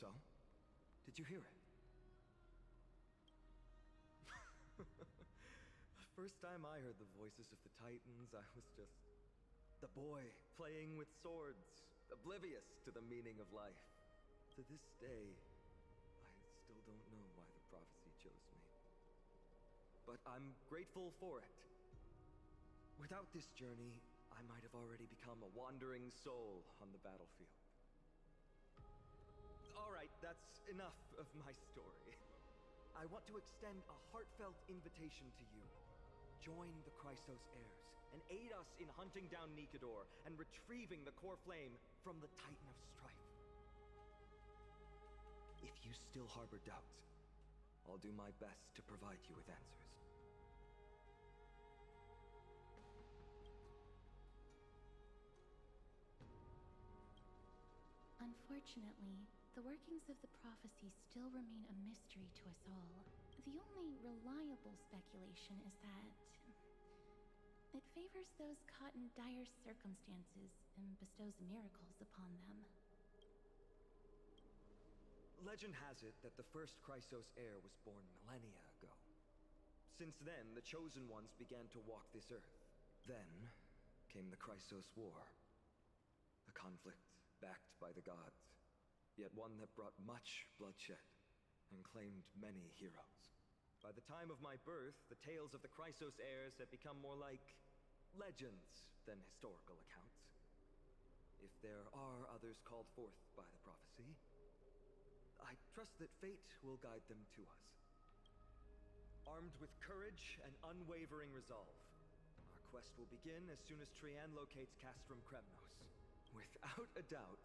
So? Did you hear it? The first time I heard the voices of the Titans, I was just the boy playing with swords, oblivious to the meaning of life. To this day, I still don't know why the prophecy chose me. But I'm grateful for it. Without this journey, I might have already become a wandering soul on the battlefield. Alright, that's enough of my story. I want to extend a heartfelt invitation to you. Join the Chrysos heirs, and aid us in hunting down Nikedor and retrieving the core flame from the Titan of Strife. If you still harbor doubts, I'll do my best to provide you with answers. Unfortunately, the workings of the prophecy still remain a mystery to us all. The only reliable speculation is that it favors those caught in dire circumstances and bestows miracles upon them. Legend has it that the first Chrysos heir was born millennia ago. Since then, the Chosen Ones began to walk this earth. Then came the Chrysos War. A conflict backed by the gods, yet one that brought much bloodshed and claimed many heroes. By the time of my birth, the tales of the Chrysos heirs had become more like legends than historical accounts. If there are others called forth by the prophecy, I trust that fate will guide them to us. Armed with courage and unwavering resolve, our quest will begin as soon as Trian locates Castrum Kremnos. Without a doubt,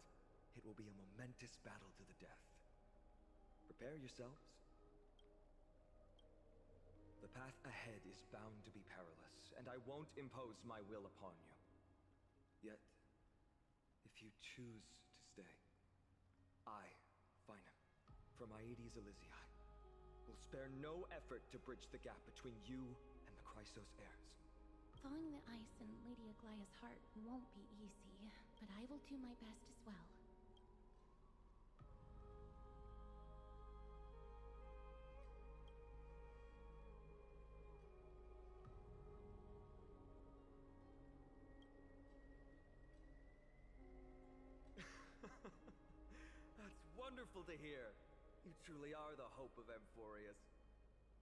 it will be a momentous battle to the death. Prepare yourselves. The path ahead is bound to be perilous, and I won't impose my will upon you. Yet, if you choose to stay, I, Finan, from Aedes Elysiae, will spare no effort to bridge the gap between you and the Chrysos heirs. Thawing the ice in Lady Aglaya's heart won't be easy, but I will do my best as well. That's wonderful to hear. You truly are the hope of Amphorius.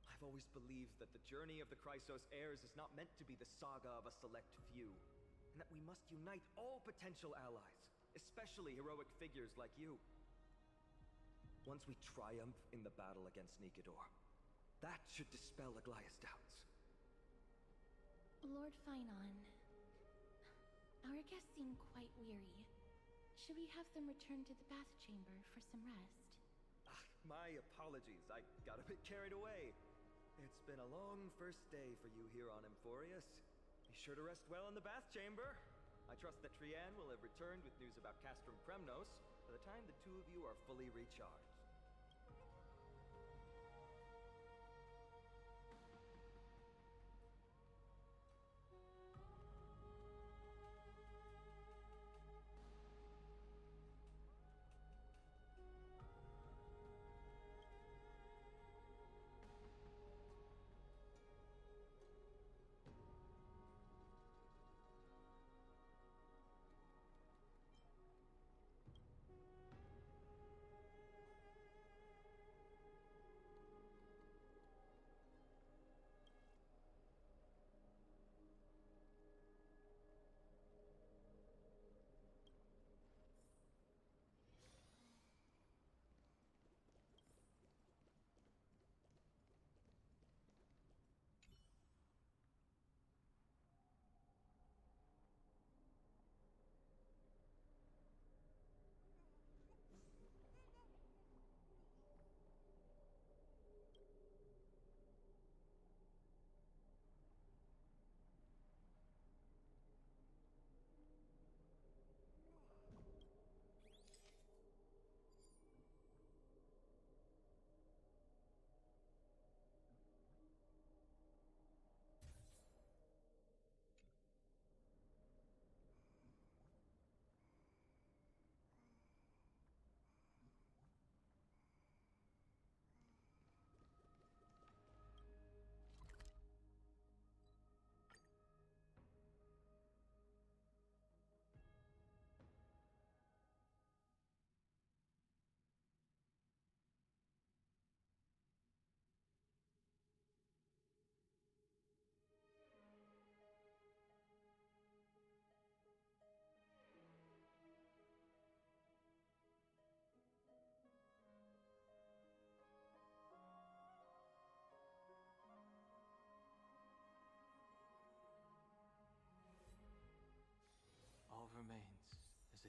I've always believed that the journey of the Chrysos heirs is not meant to be the saga of a select few, and that we must unite all potential allies, especially heroic figures like you. Once we triumph in the battle against Nikedor, that should dispel Aglaya's doubts. Lord Finan, our guests seem quite weary. Should we have them return to the bath chamber for some rest? My apologies, I got a bit carried away. It's been a long first day for you here on Amphorius. Be sure to rest well in the bath chamber. I trust that Trian will have returned with news about Castrum Kremnos by the time the two of you are fully recharged.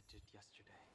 did yesterday.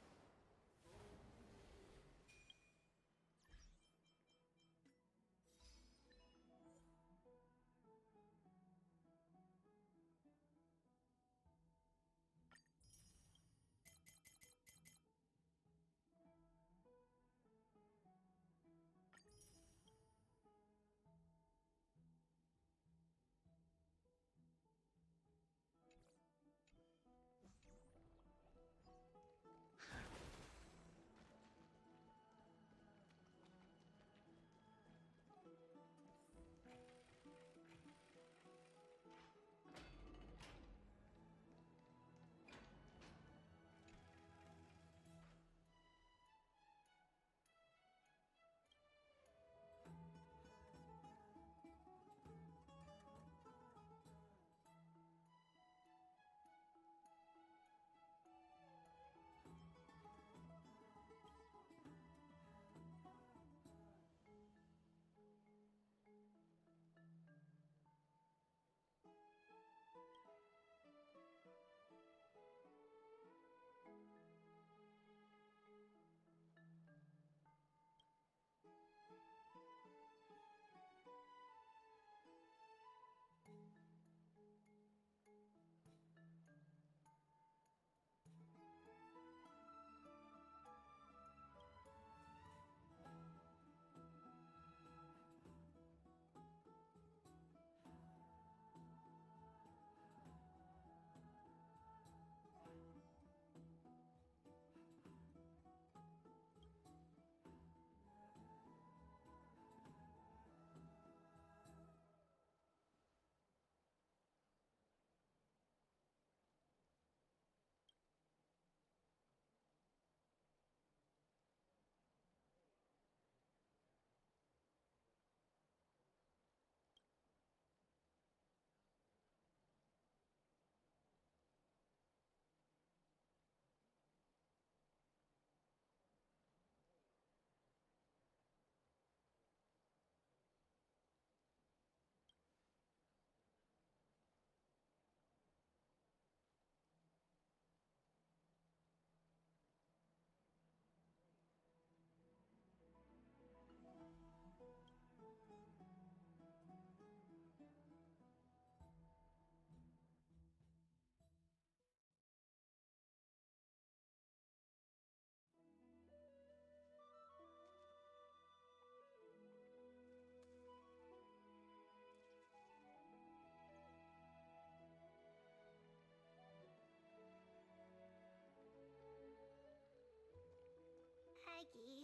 Aggie,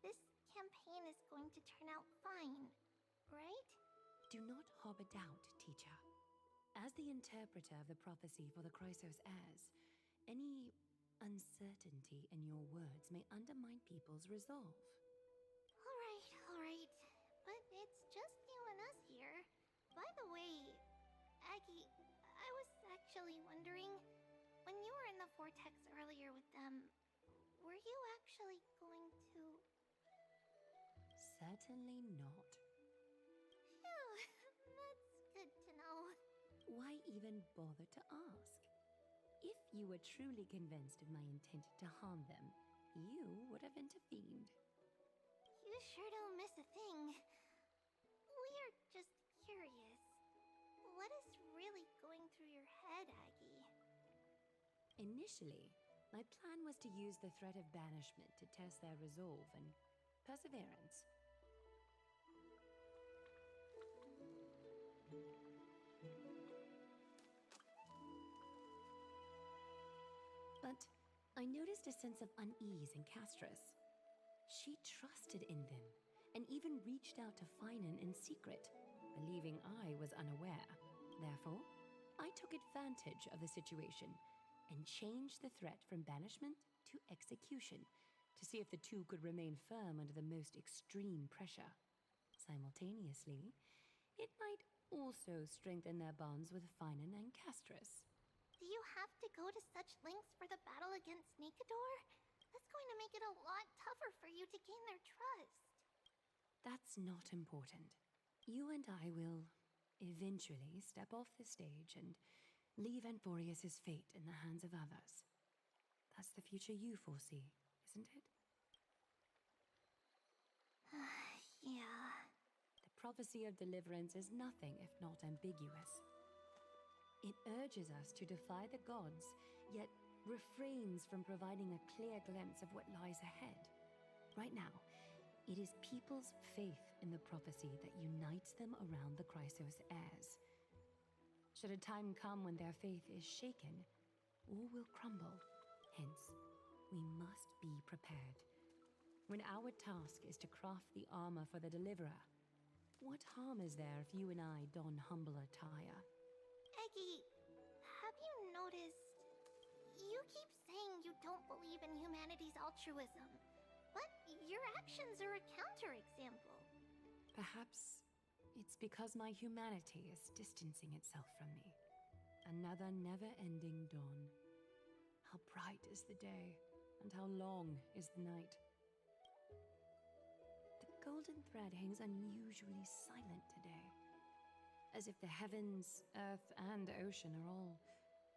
this campaign is going to turn out fine, right? Do not harbor doubt, teacher. As the interpreter of the prophecy for the Chrysos heirs, any uncertainty in your words may undermine people's resolve. Alright. But it's just you and us here. By the way, Aggie, I was actually wondering, when you were in the vortex earlier with them, were you actually going to... Certainly not. Phew, that's good to know. Why even bother to ask? If you were truly convinced of my intent to harm them, you would have intervened. You sure don't miss a thing. We're just curious. What is really going through your head, Aggie? Initially, my plan was to use the threat of banishment to test their resolve and perseverance. But I noticed a sense of unease in Castris. She trusted in them and even reached out to Finan in secret, believing I was unaware. Therefore, I took advantage of the situation and changed the threat from banishment to execution to see if the two could remain firm under the most extreme pressure. Simultaneously, it might also strengthen their bonds with Finan and Castris. Do you have to go to such lengths for the battle against Nikador? That's going to make it a lot tougher for you to gain their trust. That's not important. You and I will eventually step off the stage and leave Anthorius' fate in the hands of others. That's the the future you foresee, isn't it? Yeah. The prophecy of deliverance is nothing if not ambiguous. It urges us to defy the gods, yet refrains from providing a clear glimpse of what lies ahead. Right now, it is people's faith in the prophecy that unites them around the Chrysos heirs. Should a time come when their faith is shaken, all will crumble. Hence, we must be prepared. When our task is to craft the armor for the deliverer, what harm is there if you and I don humble attire? Eggy, have you noticed? You keep saying you don't believe in humanity's altruism, but your actions are a counterexample. Perhaps it's because my humanity is distancing itself from me. Another never-ending dawn. How bright is the day, and how long is the night. The golden thread hangs unusually silent today, as if the heavens, earth, and ocean are all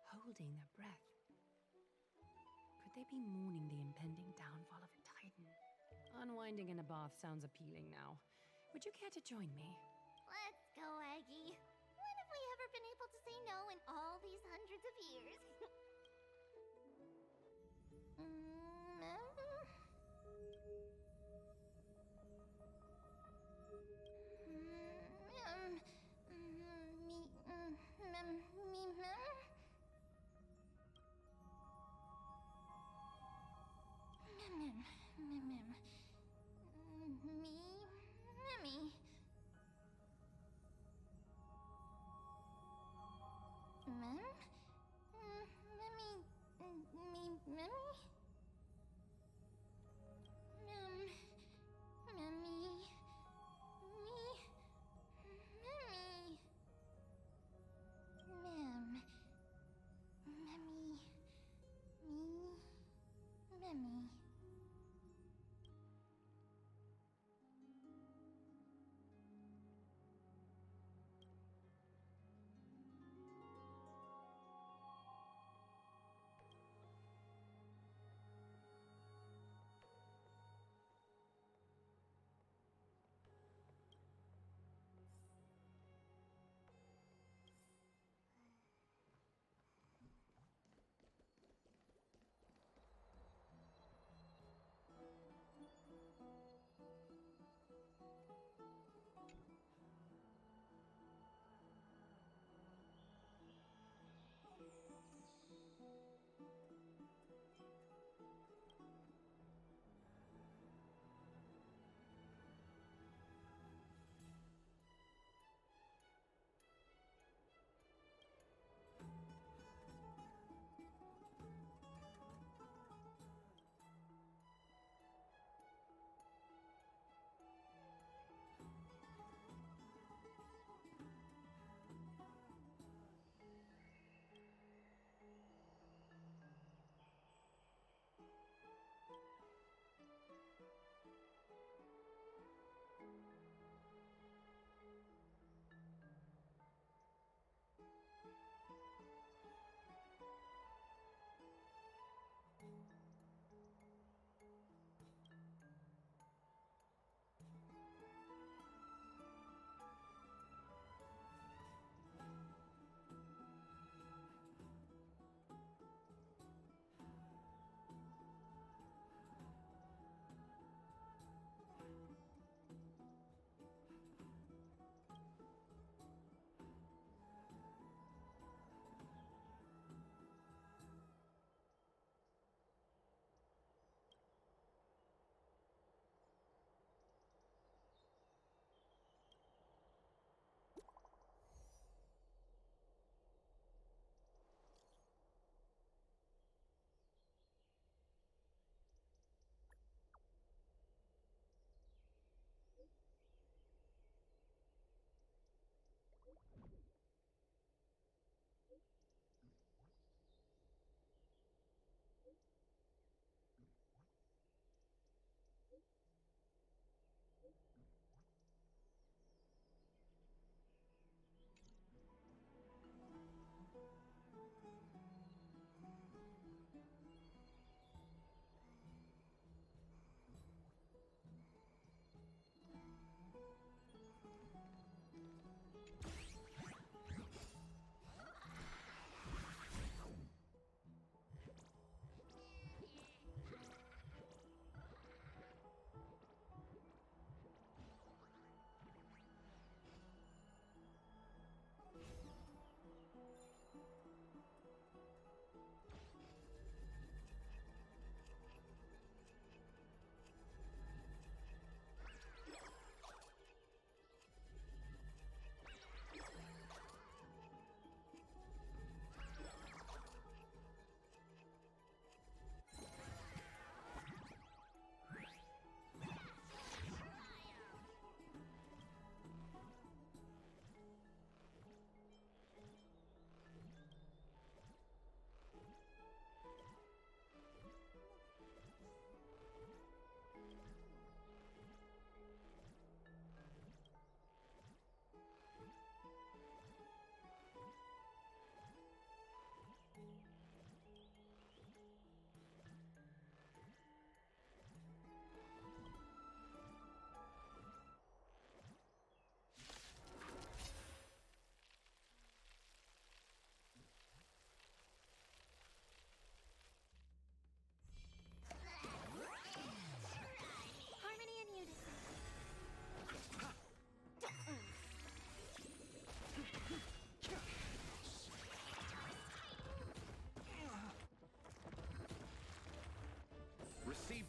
holding their breath. Could they be mourning the impending downfall of a titan? Unwinding in a bath sounds appealing now. Would you care to join me? Let's go, Eggy. When have we ever been able to say no in all these hundreds of years?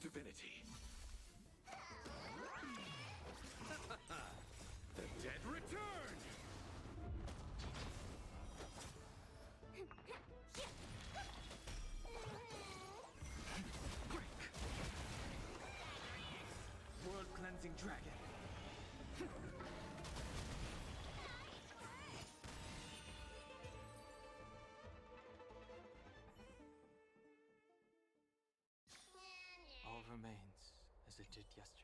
divinity. The dead return! Break! World-cleansing dragon. All remains as it did yesterday.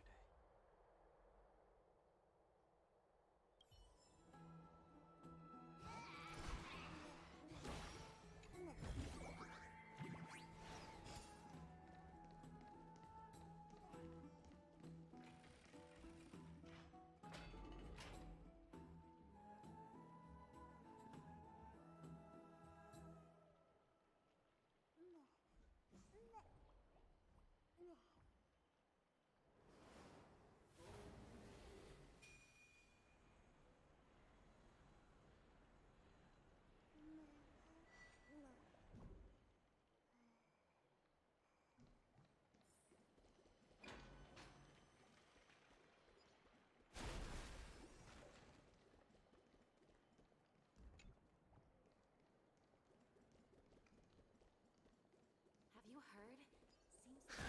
Have you heard? Seems like...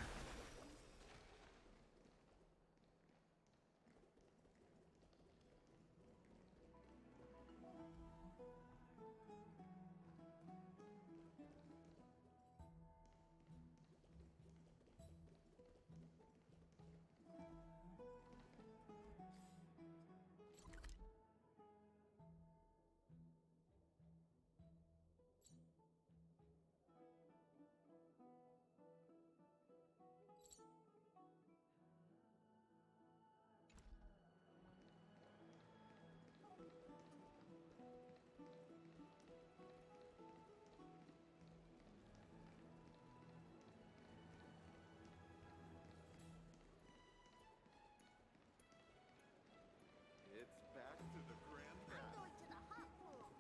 It's back to the grand bath. Going to the hot pool.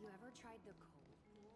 You ever tried the cold pool?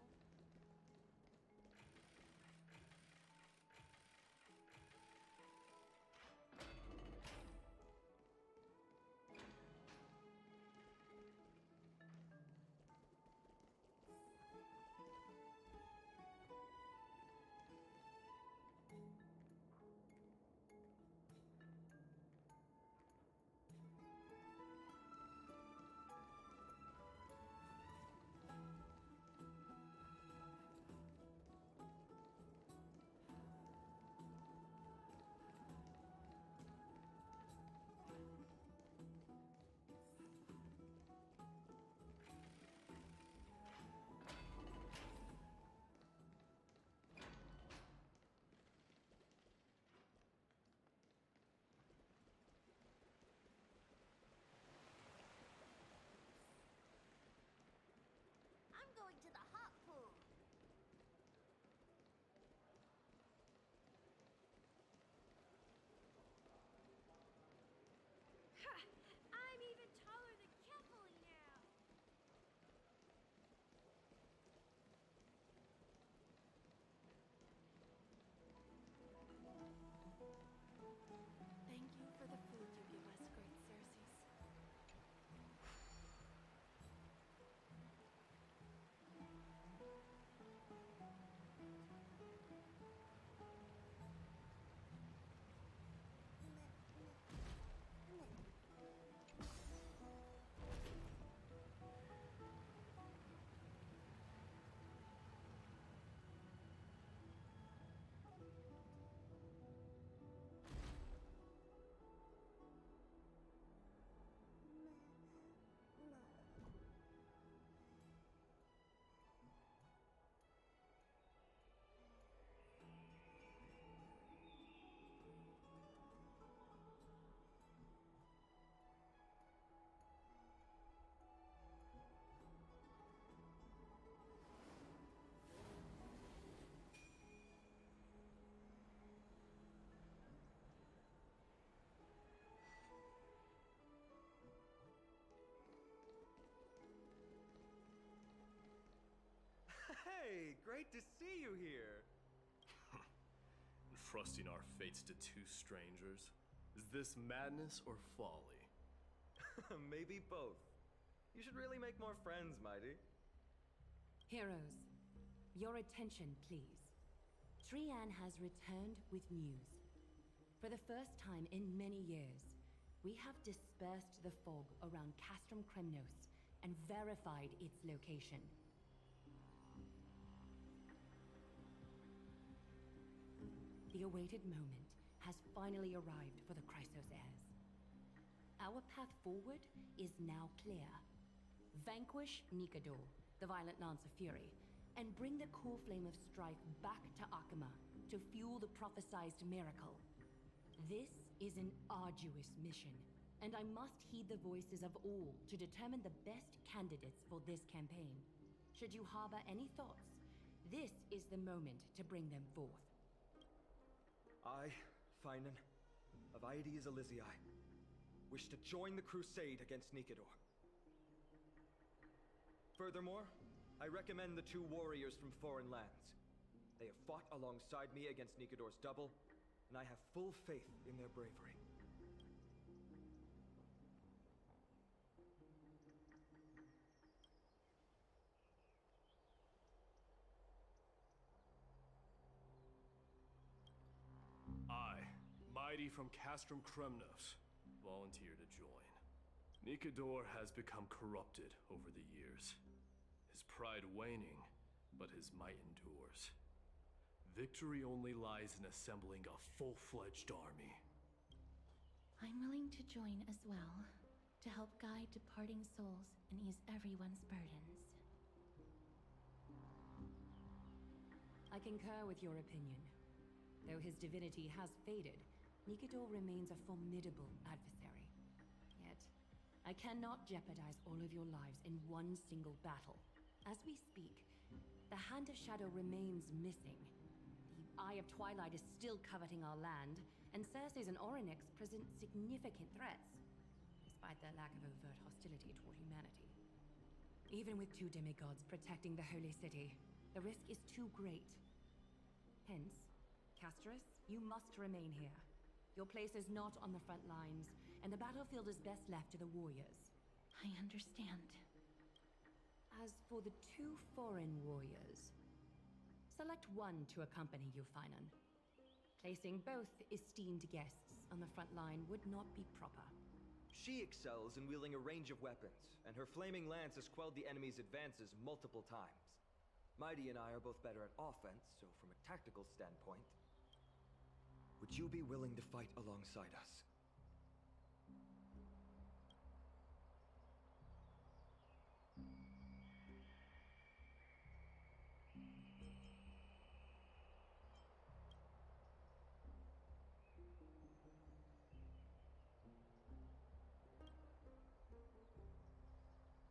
great to see you here. Entrusting our fates to two strangers? Is this madness or folly? Maybe both. You should really make more friends, Mighty. Heroes, your attention, please. Trian has returned with news. For the first time in many years, we have dispersed the fog around Castrum Kremnos and verified its location. The awaited moment has finally arrived for the Chrysos heirs. Our path forward is now clear. Vanquish Nikador, the Violent Lance of Fury, and bring the core flame of strife back to Akima to fuel the prophesized miracle. This is an arduous mission, and I must heed the voices of all to determine the best candidates for this campaign. Should you harbor any thoughts, this is the moment to bring them forth. I, Finan, of Aedes Elysiae, wish to join the crusade against Nikador. Furthermore, I recommend the two warriors from foreign lands. They have fought alongside me against Nikador's double, and I have full faith in their bravery. I, Mighty from Castrum Kremnos, volunteer to join. Nikador has become corrupted over the years. His pride waning, but his might endures. Victory only lies in assembling a full-fledged army. I'm willing to join as well, to help guide departing souls and ease everyone's burdens. I concur with your opinion. Though his divinity has faded, Nikador remains a formidable adversary. Yet, I cannot jeopardize all of your lives in one single battle. As we speak, the Hand of Shadow remains missing. The Eye of Twilight is still coveting our land, and Circes and Orynyx present significant threats, despite their lack of overt hostility toward humanity. Even with two demigods protecting the Holy City, the risk is too great. Hence, Castris, you must remain here. Your place is not on the front lines, and the battlefield is best left to the warriors. I understand. As for the two foreign warriors, select one to accompany you, Finan. Placing both esteemed guests on the front line would not be proper. She excels in wielding a range of weapons, and her flaming lance has quelled the enemy's advances multiple times. Mighty and I are both better at offense, so from a tactical standpoint, would you be willing to fight alongside us?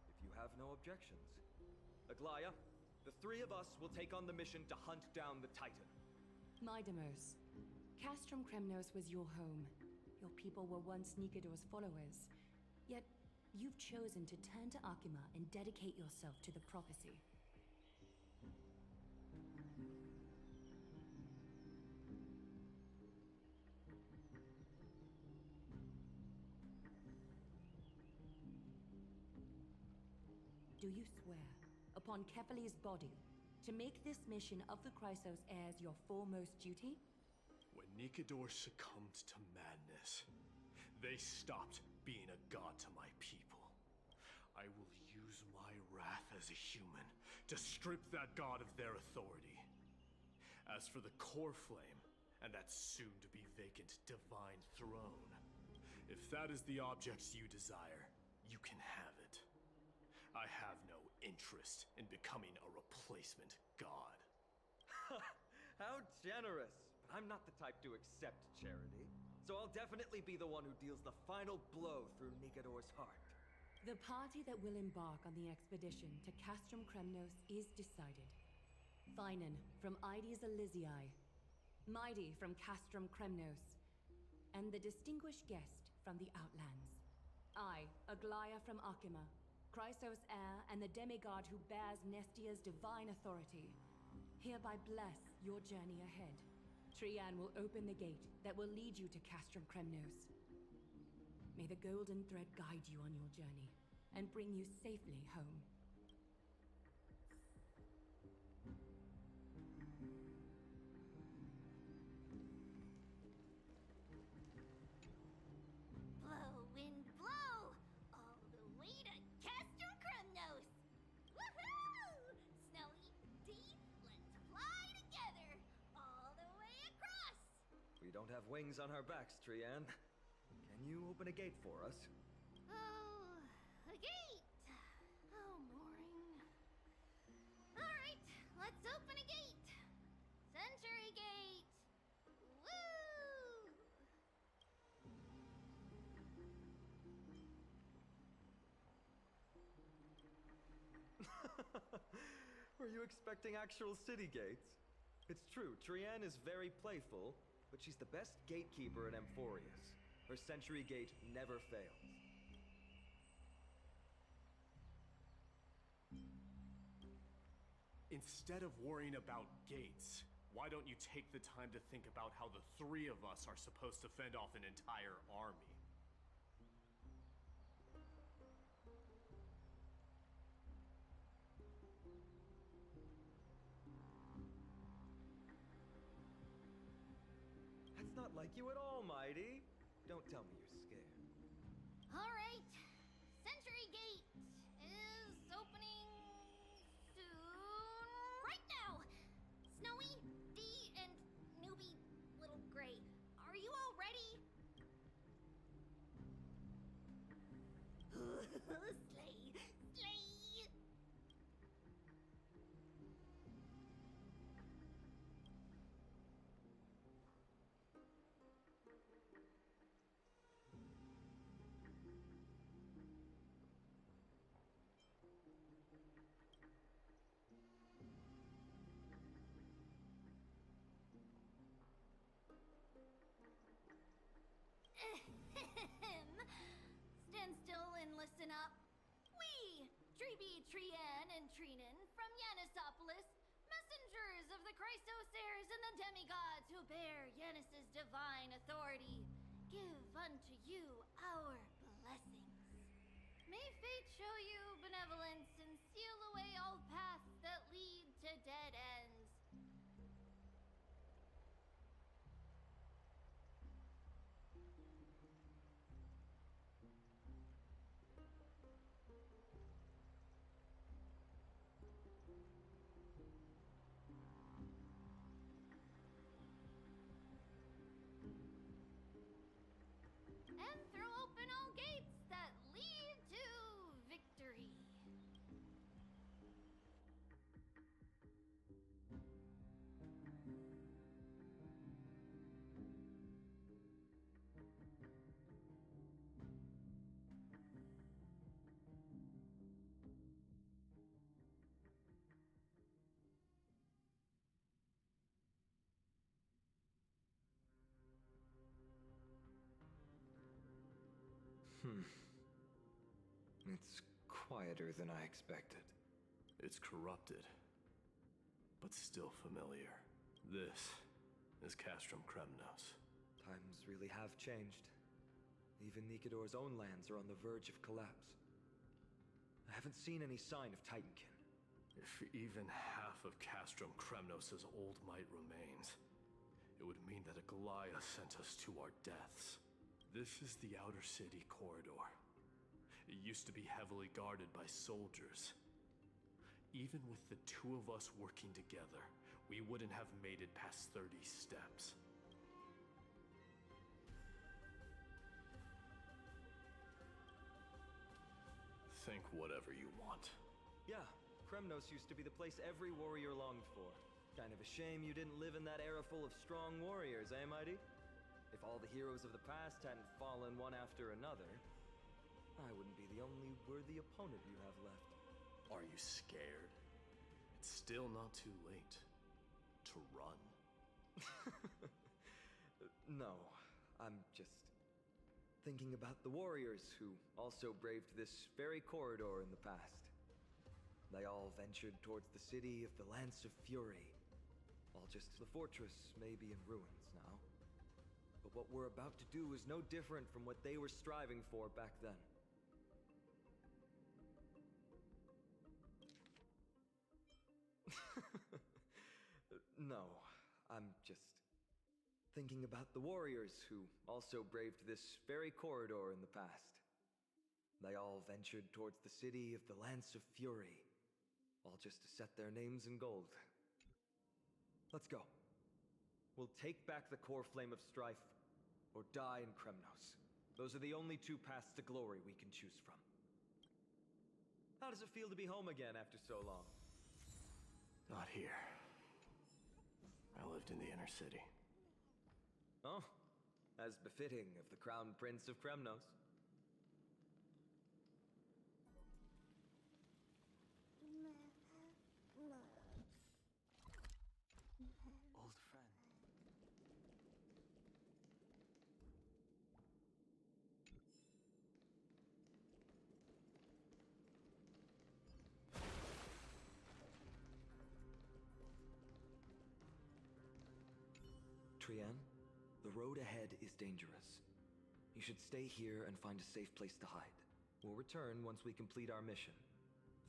If you have no objections. Aglaya, the three of us will take on the mission to hunt down the Titan. Mydemos, Castrum Kremnos was your home. Your people were once Nikador's followers. Yet, you've chosen to turn to Akima and dedicate yourself to the prophecy. Do you swear, upon Kephales's body, to make this mission of the Chrysos heirs your foremost duty? When Nikador succumbed to madness, they stopped being a god to my people. I will use my wrath as a human to strip that god of their authority. As for the core flame, and that soon-to-be vacant divine throne, if that is the object you desire, you can have it. I have no interest in becoming a replacement god. How generous! I'm not the type to accept charity, so I'll definitely be the one who deals the final blow through Nikador's heart. The party that will embark on the expedition to Castrum Kremnos is decided. Finan from Aedes Elysiae, Mighty from Castrum Kremnos, and the distinguished guest from the Outlands. I, Aglaya from Akima, Chrysos heir and the demigod who bears Nestia's divine authority. hereby bless your journey ahead. Trian will open the gate that will lead you to Castrum Kremnos. May the golden thread guide you on your journey and bring you safely home. Blow, wind, blow! All the way to Castrum Kremnos! Woohoo! Snowy, Dee, let's fly together! All the way across! We don't have wings on our backs, Trian. Can you open a gate for us? Oh, a gate! Oh, boring. Alright, let's open a gate! Century Gate! Woo! Were you expecting actual city gates? It's true, Trian is very playful, but she's the best gatekeeper in Amphorius. Her Century Gate never fails. Instead of worrying about gates, why don't you take the time to think about how the three of us are supposed to fend off an entire army? That's not like you at all, Mighty. Don't tell me you're scared. Alright, Century Gate is opening soon. Right now! Snowy, Dee, and newbie Little Gray, are you all ready? Slay! Slay! Stand still and listen up. We, Treeby, Trian, and Trinin from Yanisopolis, messengers of the Chrysosairs and the demigods who bear Yanis's divine authority, give unto you our blessings. May fate show you benevolence and seal away all paths that lead to dead ends. And throw open all gates that lead to victory. It's quieter than I expected. It's corrupted, but still familiar. This is Castrum Kremnos. Times really have changed. Even Nikador's own lands are on the verge of collapse. I haven't seen any sign of Titankin. If even half of Castrum Kremnos' old might remains, it would mean that Aglaia sent us to our deaths. This is the outer city corridor. It used to be heavily guarded by soldiers. Even with the two of us working together, we wouldn't have made it past 30 steps. Think whatever you want. Yeah, Kremnos used to be the place every warrior longed for. Kind of a shame you didn't live in that era full of strong warriors, eh, Mighty? If all the heroes of the past hadn't fallen one after another, I wouldn't be the only worthy opponent you have left. Are you scared? It's still not too late to run. No, I'm just thinking about the warriors who also braved this very corridor in the past. They all ventured towards the city of the Lance of Fury, All just the fortress may be in ruins now. But what we're about to do is no different from what they were striving for back then. No, I'm just thinking about the warriors who also braved this very corridor in the past. They all ventured towards the city of the Lance of Fury, all just to set their names in gold. Let's go. We'll take back the core flame of strife, or die in Kremnos. Those are the only two paths to glory we can choose from. How does it feel to be home again after so long? Not here. I lived in the inner city. Oh, as befitting of the Crown Prince of Kremnos. Old friend. Trienne, the road ahead is dangerous. You should stay here and find a safe place to hide. We'll return once we complete our mission.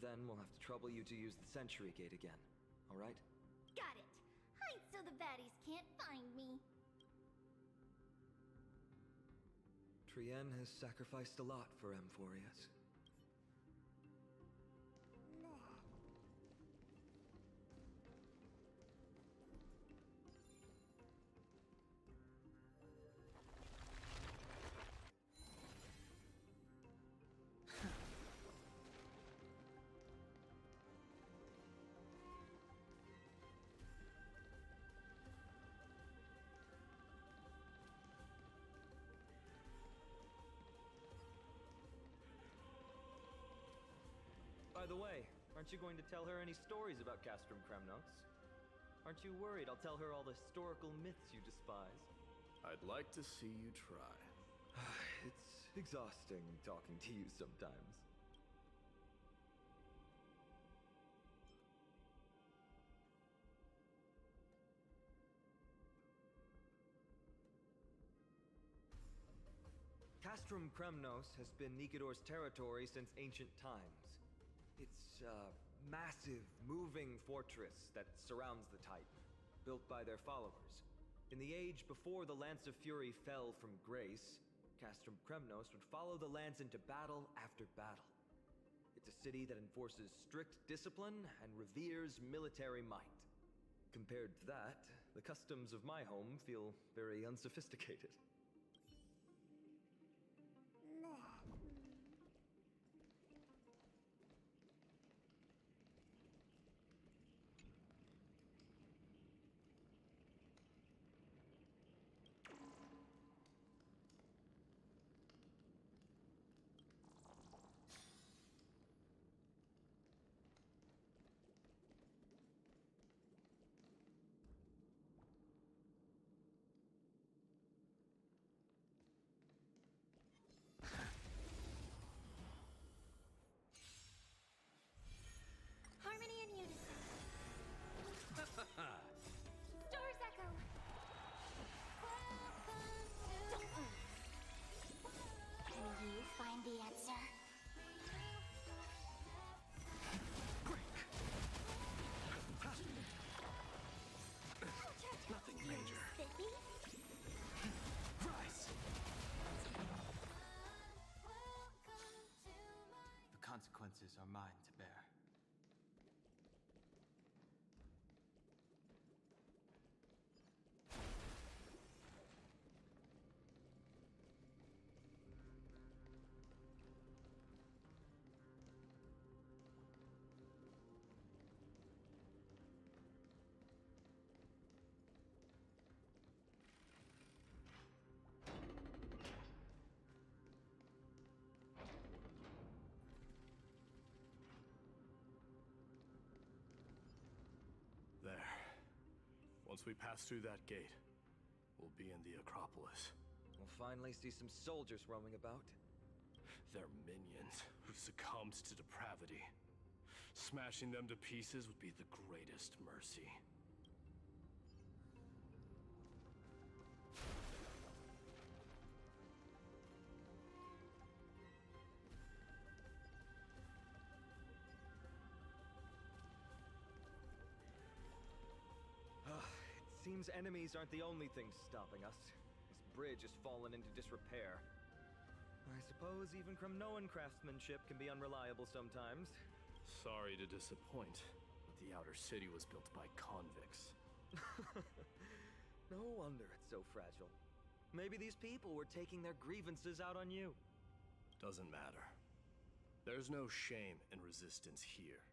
Then we'll have to trouble you to use the Sentry Gate again, alright? Got it. Hide so the baddies can't find me. Trienne has sacrificed a lot for Amphorius. By the way, aren't you going to tell her any stories about Castrum Kremnos? Aren't you worried I'll tell her all the historical myths you despise? I'd like to see you try. It's exhausting talking to you sometimes. Castrum Kremnos has been Nikador's territory since ancient times. It's a massive, moving fortress that surrounds the Titan, built by their followers. In the age before the Lance of Fury fell from grace, Castrum Kremnos would follow the lance into battle after battle. It's a city that enforces strict discipline and reveres military might. Compared to that, the customs of my home feel very unsophisticated. Harmony and unison. Stars echo. Can you find the answer? Nothing major. Spiffy? Rise! The consequences are mine to bear. There. Once we pass through that gate, we'll be in the Acropolis. We'll finally see some soldiers roaming about. They're minions who succumbed to depravity. Smashing them to pieces would be the greatest mercy. seems enemies aren't the only things stopping us. This bridge has fallen into disrepair. I suppose even Kremnoan craftsmanship can be unreliable sometimes. Sorry to disappoint, but the outer city was built by convicts. No wonder it's so fragile. Maybe these people were taking their grievances out on you. Doesn't matter. There's no shame in resistance here,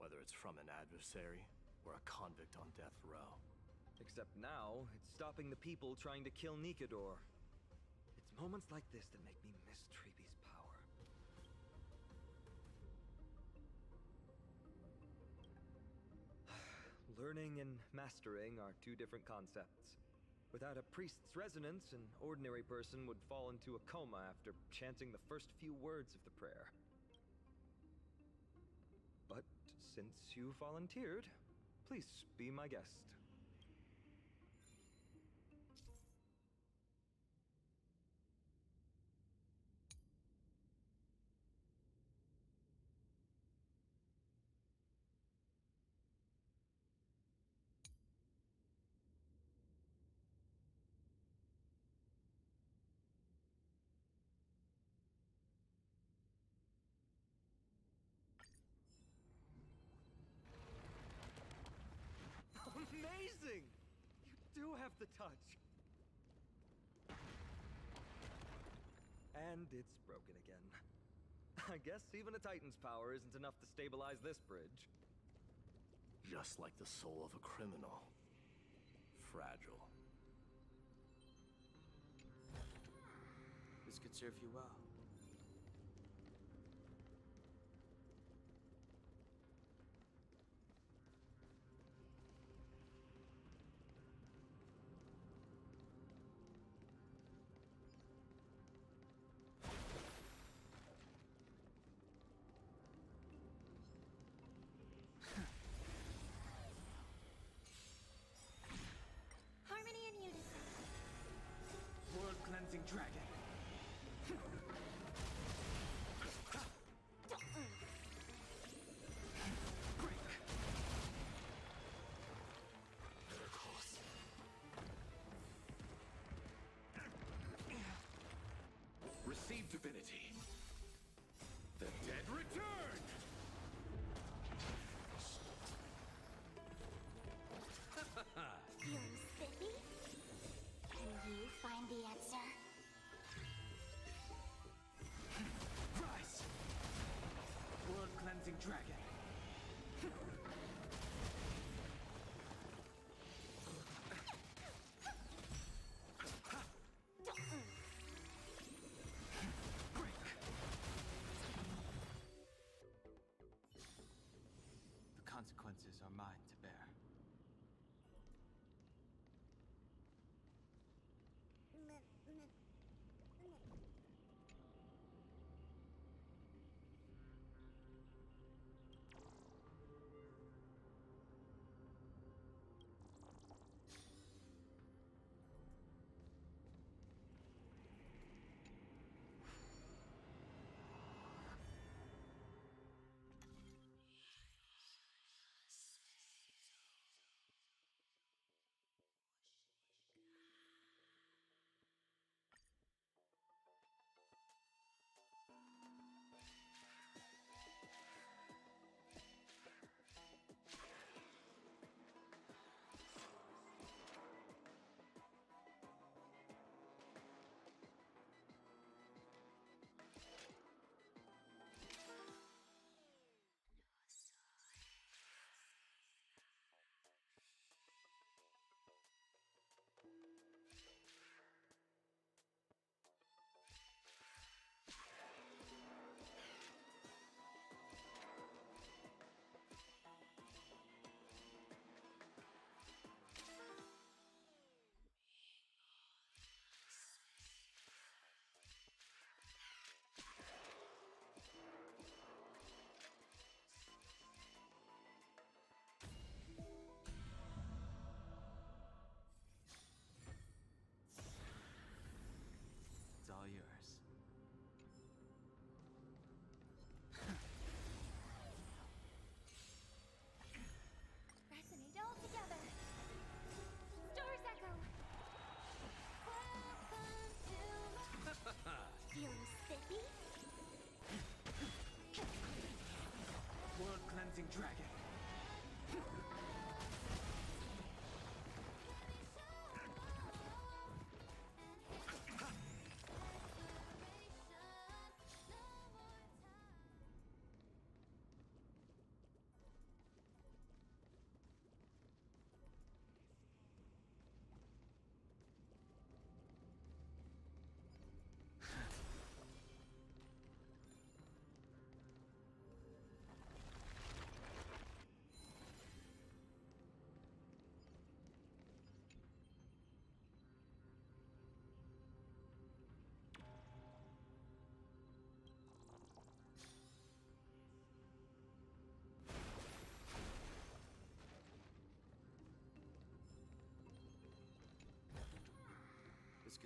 whether it's from an adversary or a convict on death row. Except now, it's stopping the people trying to kill Nikador. It's moments like this that make me miss Treebe's power. Learning and mastering are two different concepts. Without a priest's resonance, an ordinary person would fall into a coma after chanting the first few words of the prayer. But since you volunteered, please be my guest. Amazing! You do have the touch. And it's broken again. I guess even a Titan's power isn't enough to stabilize this bridge. Just like the soul of a criminal. Fragile. This could serve you well. Harmony and unison. World cleansing dragon. Receive divinity. The dead return. Feeling spiffy? Can you find the answer? Rise. World cleansing dragon. The consequences are mine to bear.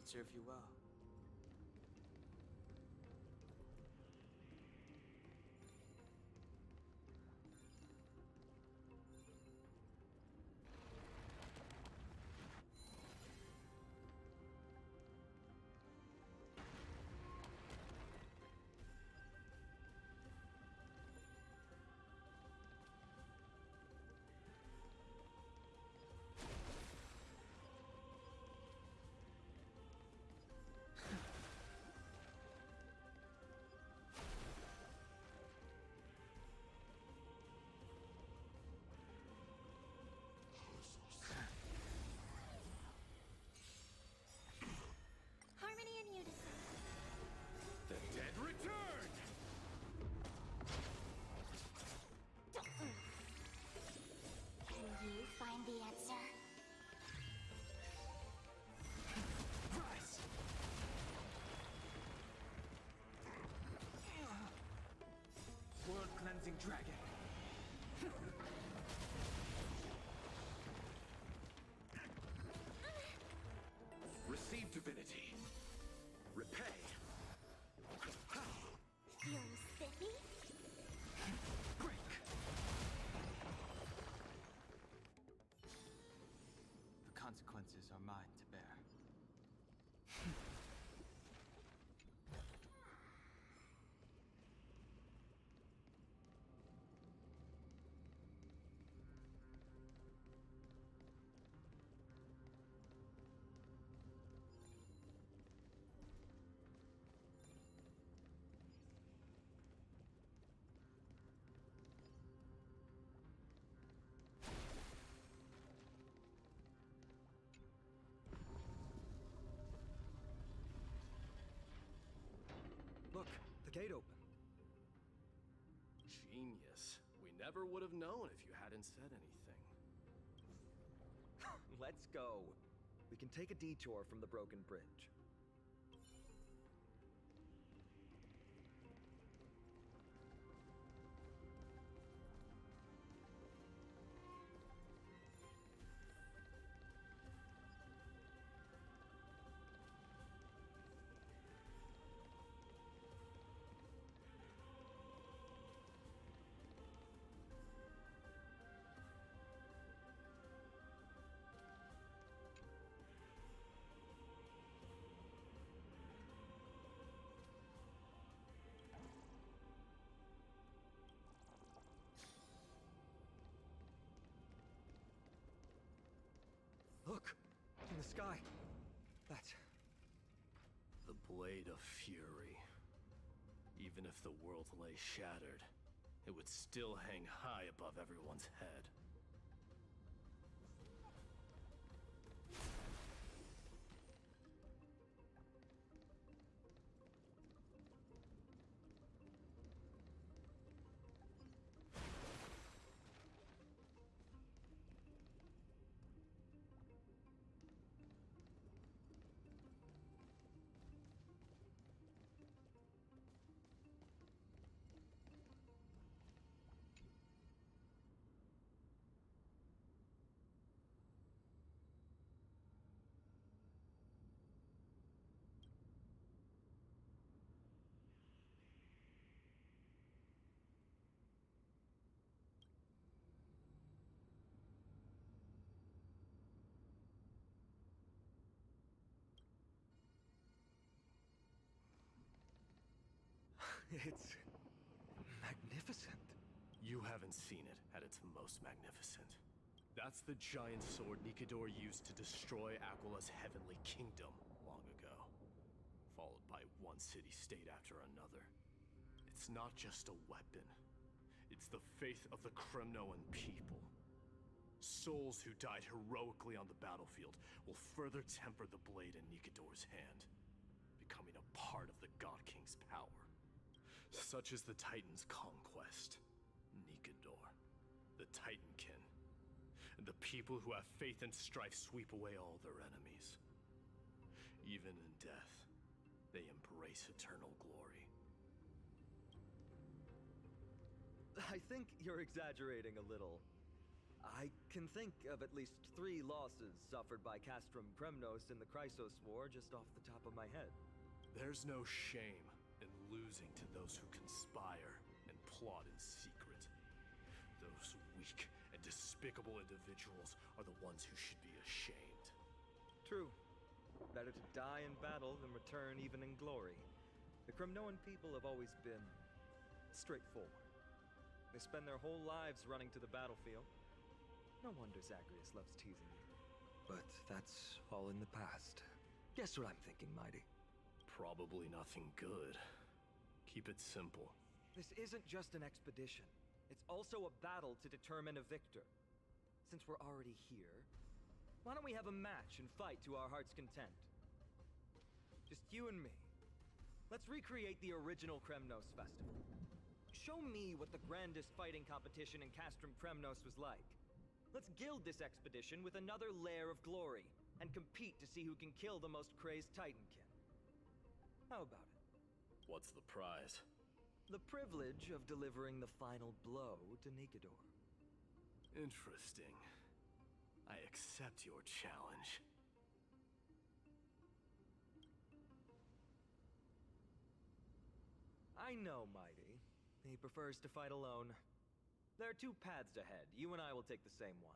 would serve you well. Harmony and unison. The dead return! Can you find the answer? Rise! World cleansing dragon. Receive divinity. Repay. Feeling spiffy? Break. The consequences are mine to bear. Look, the gate opened. Genius. We never would have known if you hadn't said anything. Let's go. We can take a detour from the broken bridge. Look! In the sky! That's... The Blade of Fury. Even if the world lay shattered, it would still hang high above everyone's head. It's... magnificent. You haven't seen it at its most magnificent. That's the giant sword Nikador used to destroy Aquila's heavenly kingdom long ago, followed by one city-state after another. It's not just a weapon. It's the faith of the Kremnoan people. Souls who died heroically on the battlefield will further temper the blade in Nikador's hand, becoming a part of the God King's power. Such is the Titan's conquest. Nikador, the Titankin, and the people who have faith and strife sweep away all their enemies. Even in death, they embrace eternal glory. I think you're exaggerating a little. I can think of at least 3 losses suffered by Castrum Kremnos in the Chrysos War just off the top of my head. There's no shame in losing to those who conspire and plot in secret. Those weak and despicable individuals are the ones who should be ashamed. True. Better to die in battle than return even in glory. The Kremnoan people have always been straightforward. They spend their whole lives running to the battlefield. No wonder Zagreus loves teasing you. But that's all in the past. Guess what I'm thinking, Mighty? Probably nothing good. Keep it simple. This isn't just an expedition. It's also a battle to determine a victor. Since we're already here, why don't we have a match and fight to our heart's content? Just you and me. Let's recreate the original Kremnos festival. Show me what the grandest fighting competition in Castrum Kremnos was like. Let's gild this expedition with another layer of glory, and compete to see who can kill the most crazed Titankin. How about it? What's the prize? The privilege of delivering the final blow to Nikador. Interesting. I accept your challenge. I know, Mighty. He prefers to fight alone. There are 2 paths ahead. You and I will take the same one.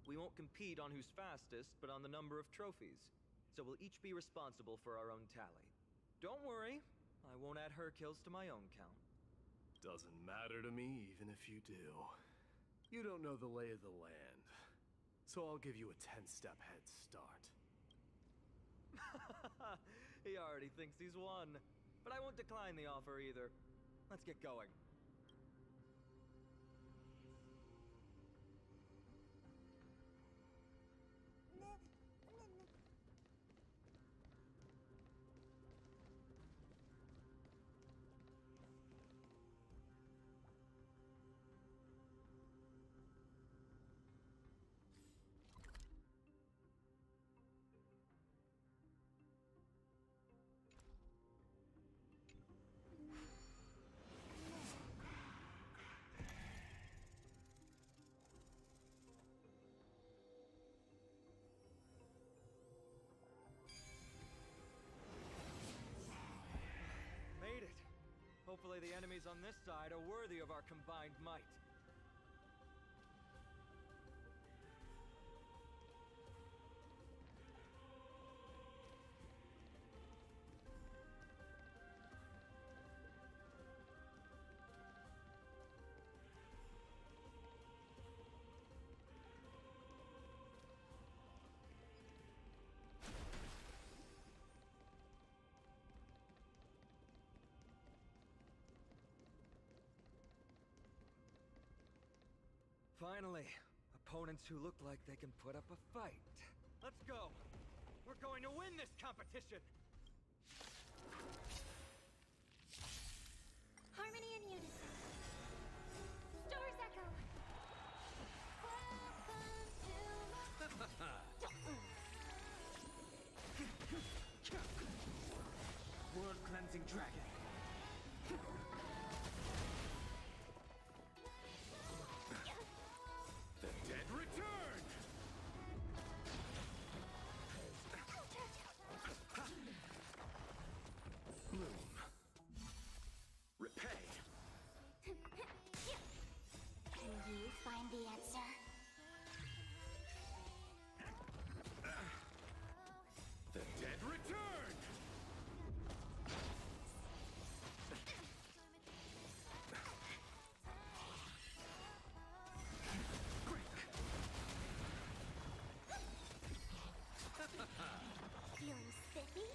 We won't compete on who's fastest, but on the number of trophies. So we'll each be responsible for our own tally. Don't worry, I won't add her kills to my own count. Doesn't matter to me, even if you do. You don't know the lay of the land, so I'll give you a 10-step head start. He already thinks he's won. But I won't decline the offer either. Let's get going. Made it. Hopefully the enemies on this side are worthy of our combined might. Finally, opponents who look like they can put up a fight. Let's go! We're going to win this competition! Harmony and unison. Stars echo. World cleansing dragon. The dead return! Bloom. Repay. Can you find the answer? The dead return! Feeling spiffy?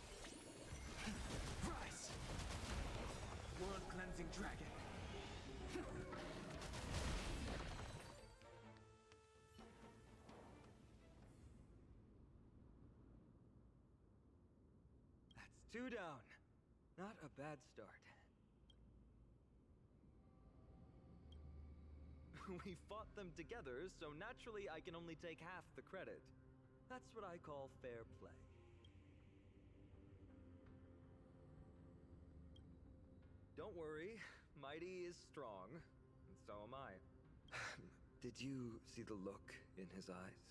Rise! World cleansing dragon. That's 2 down. Not a bad start. We fought them together, so naturally I can only take half the credit. That's what I call fair play. Don't worry, Mighty is strong, and so am I. Did you see the look in his eyes?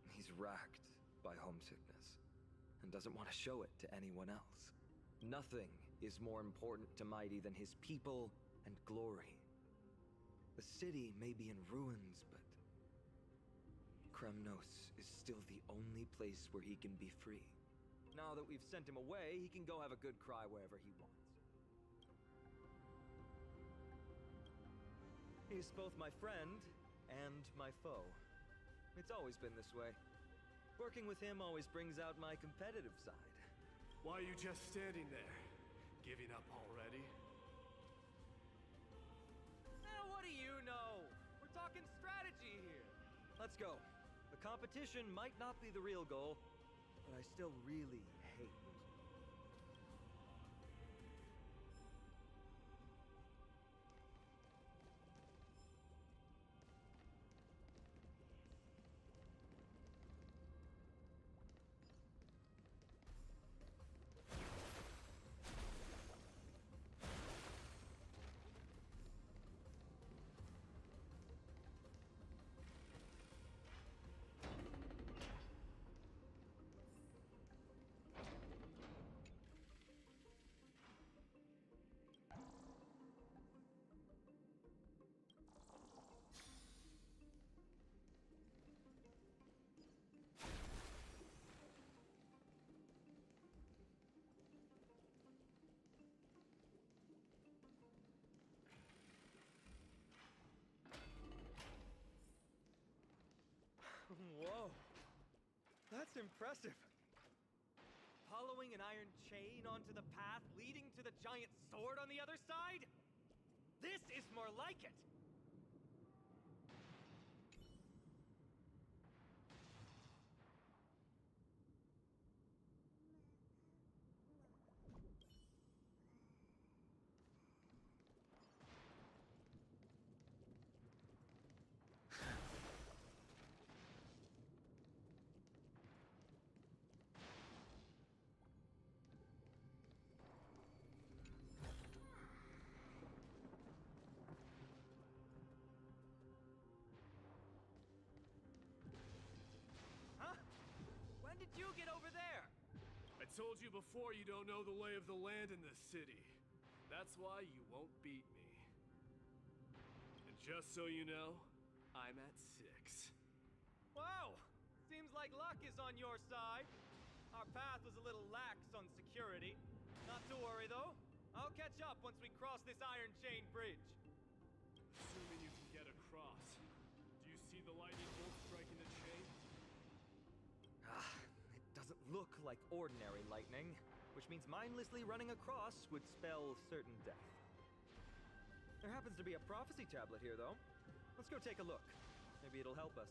He's racked by homesickness and doesn't want to show it to anyone else. Nothing is more important to Mighty than his people and glory. The city may be in ruins, but Kremnos is still the only place where he can be free. Now that we've sent him away, he can go have a good cry wherever he wants. He's both my friend and my foe. It's always been this way. Working with him always brings out my competitive side. Why are you just standing there? Giving up already? What do you know? We're talking strategy here. Let's go. The competition might not be the real goal, but I still really hate losing. Whoa. That's impressive. Following an iron chain onto the path leading to the giant sword on the other side? This is more like it. Did you get over there? I told you before you don't know the lay of the land in this city. That's why you won't beat me. And just so you know, I'm at 6. Wow! Seems like luck is on your side. Our path was a little lax on security. Not to worry, though. I'll catch up once we cross this iron chain bridge. Assuming you can get across. Do you see the lightning bolt striking the chain? It doesn't look like ordinary lightning, which means mindlessly running across would spell certain death. There happens to be a prophecy tablet here, though. Let's go take a look. Maybe it'll help us.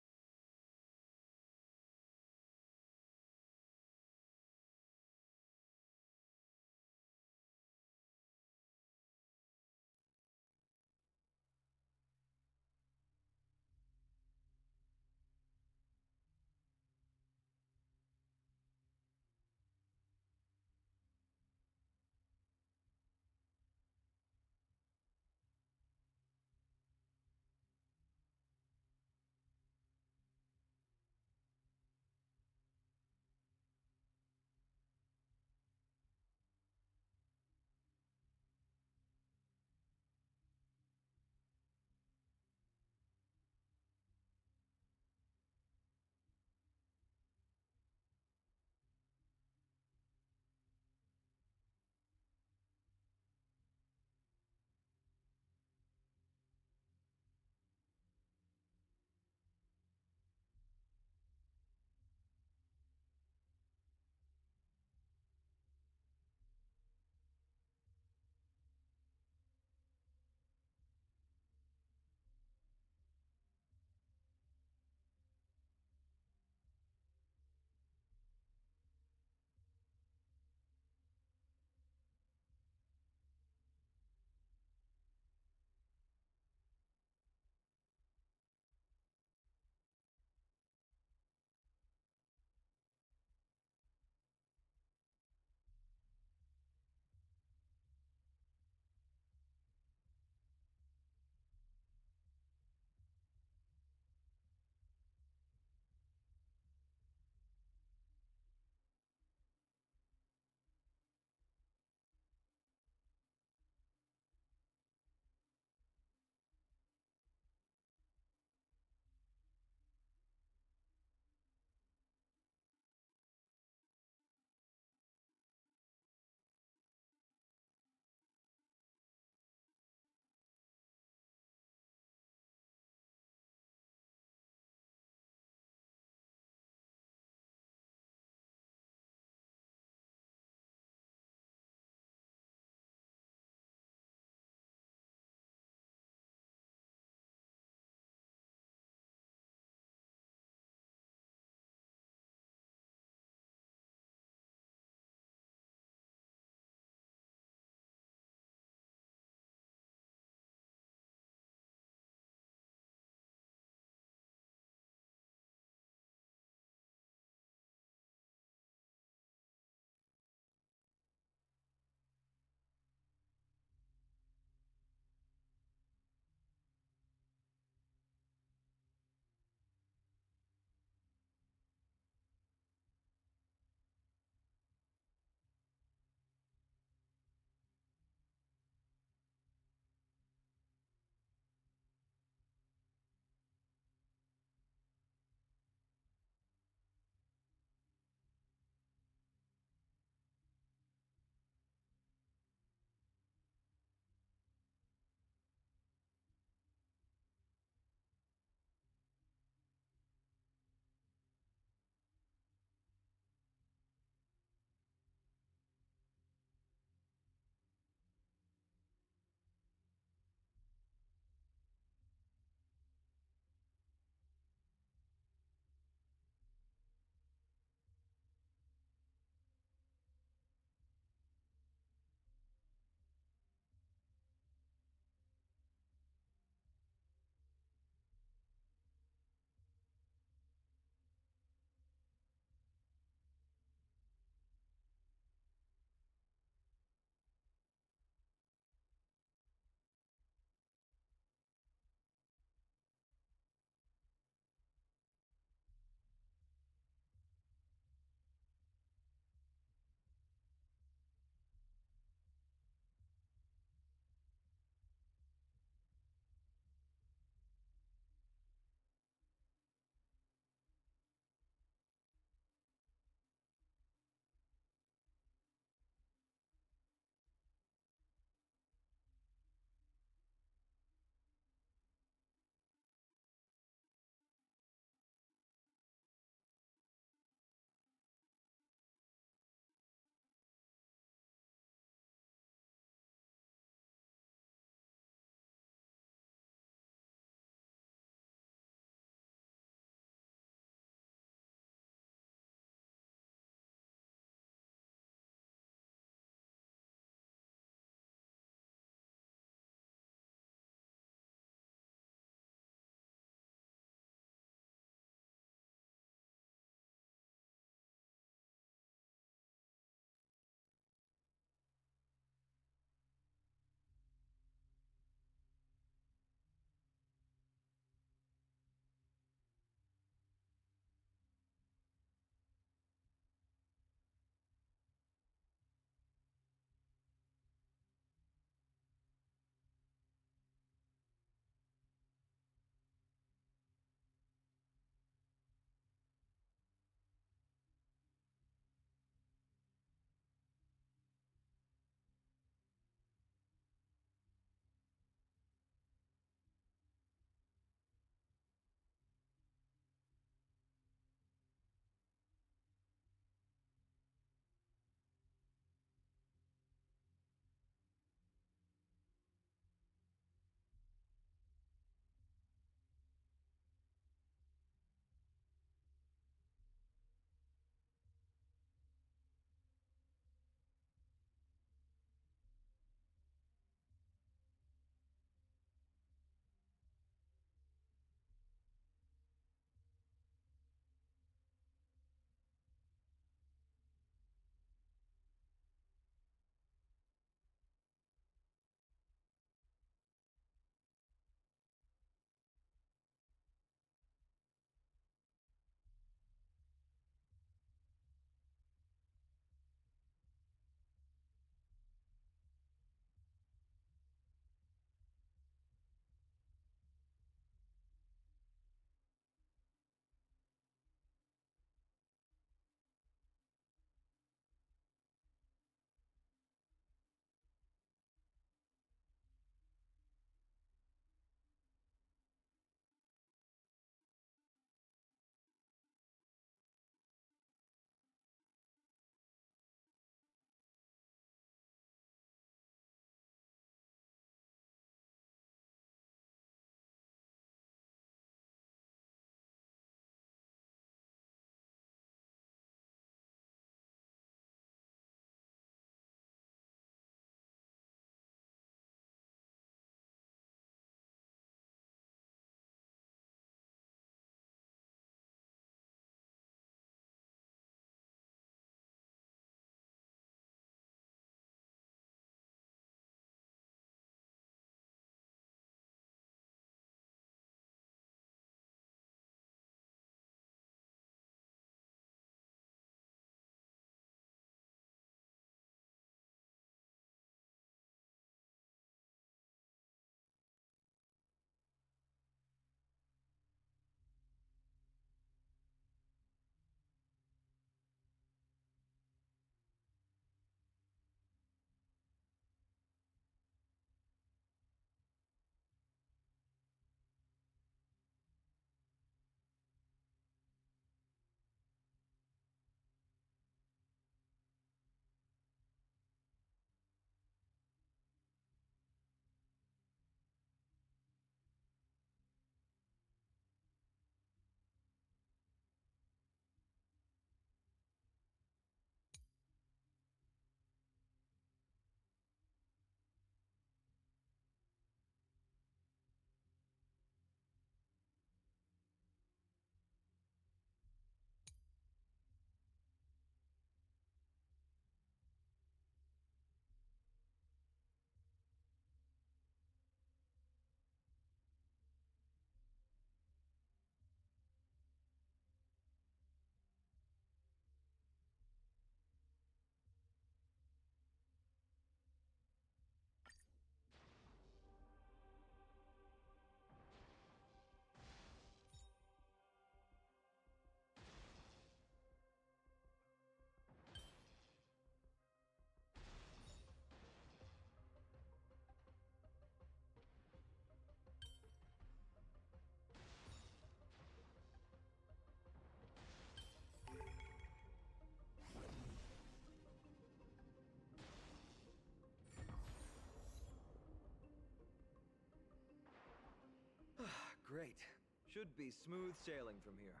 Great. Should be smooth sailing from here.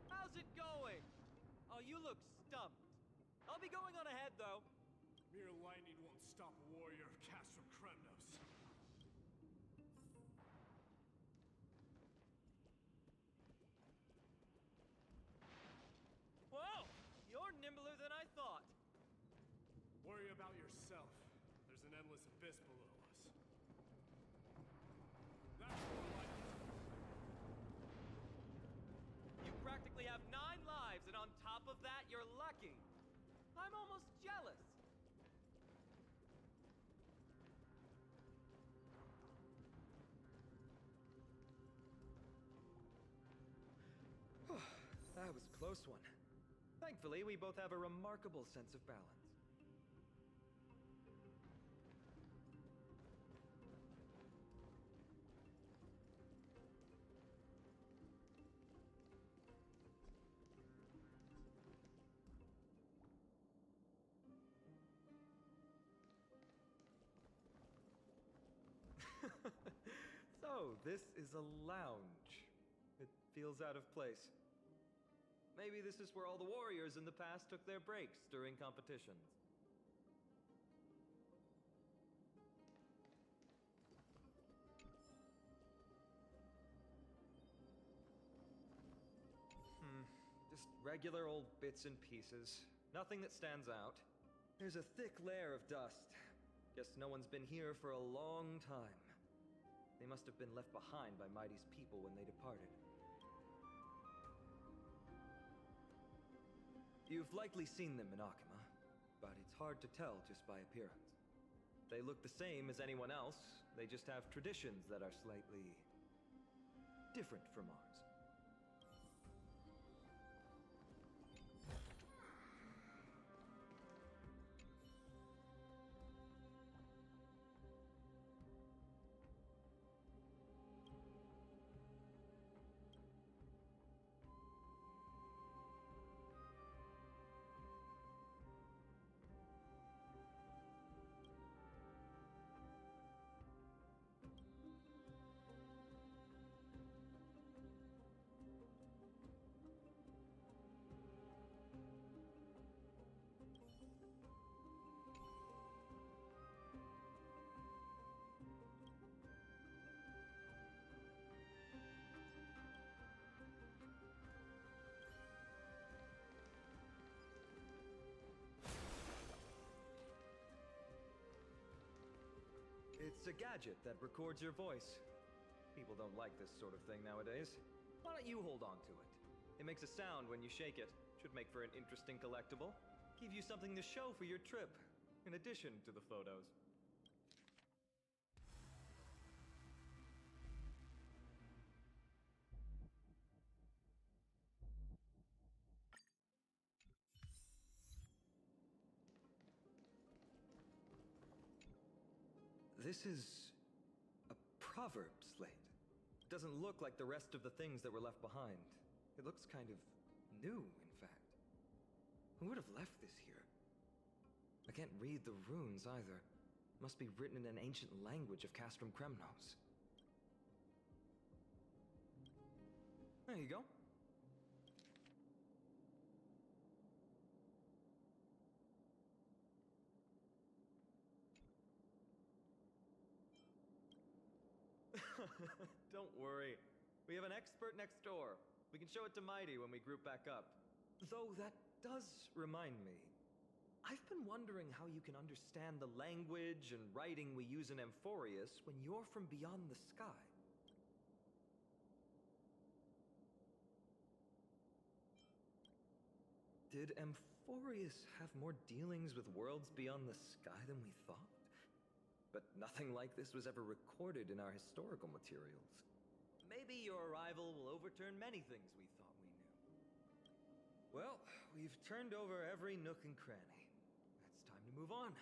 How's it going? Oh, you look stumped. I'll be going on ahead, though. Mere lightning won't stop a warrior of Castrum Kremnos. Whoa! You're nimbler than I thought. Worry about yourself. There's an endless abyss below us. That's more like it. You practically have 9 lives, and on top of that, you're lucky. I'm almost jealous. That was a close one. Thankfully, we both have a remarkable sense of balance. So, this is a lounge. It feels out of place. Maybe this is where all the warriors in the past took their breaks during competitions. Just regular old bits and pieces. Nothing that stands out. There's a thick layer of dust. Guess no one's been here for a long time. They must have been left behind by Mighty's people when they departed. You've likely seen them in Akima, but it's hard to tell just by appearance. They look the same as anyone else, they just have traditions that are slightly different from ours. It's a gadget that records your voice. People don't like this sort of thing nowadays. Why don't you hold on to it? It makes a sound when you shake it. Should make for an interesting collectible. Give you something to show for your trip, in addition to the photos. This is a proverb slate. It doesn't look like the rest of the things that were left behind. It looks kind of new, in fact. Who would have left this here? I can't read the runes either. Must be written in an ancient language of Castrum Kremnos. There you go. Don't worry. We have an expert next door. We can show it to Mighty when we group back up. Though that does remind me. I've been wondering how you can understand the language and writing we use in Amphorius when you're from beyond the sky. Did Amphorius have more dealings with worlds beyond the sky than we thought? But nothing like this was ever recorded in our historical materials. Maybe your arrival will overturn many things we thought we knew. Well, we've turned over every nook and cranny. It's time to move on.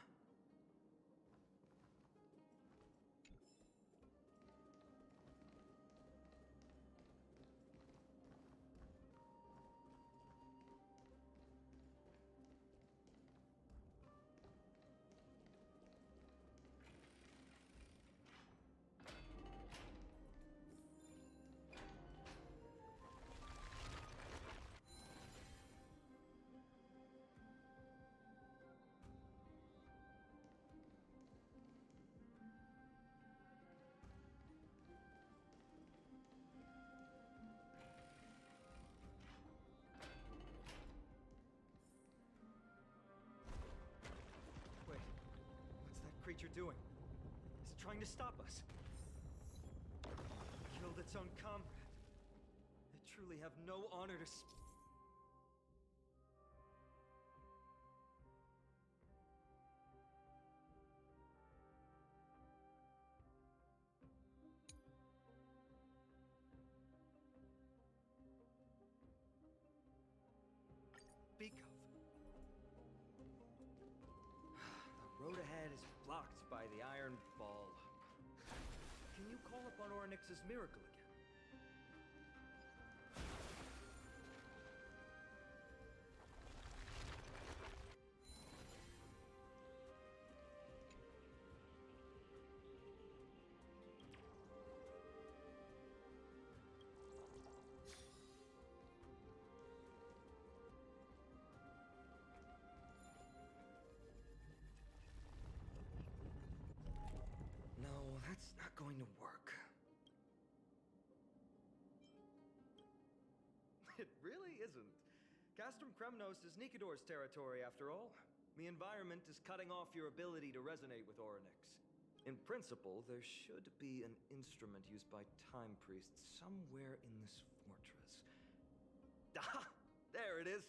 creature doing? Is it trying to stop us? Killed its own comrade. They truly have no honor to speak of. The road ahead is blocked by the Iron Ball. Can you call upon Ornyx's miracle again? No, that's not going to work. It really isn't. Castrum Kremnos is Nikador's territory, after all. The environment is cutting off your ability to resonate with Ornyx. In principle, there should be an instrument used by time priests somewhere in this fortress. Ah! There it is!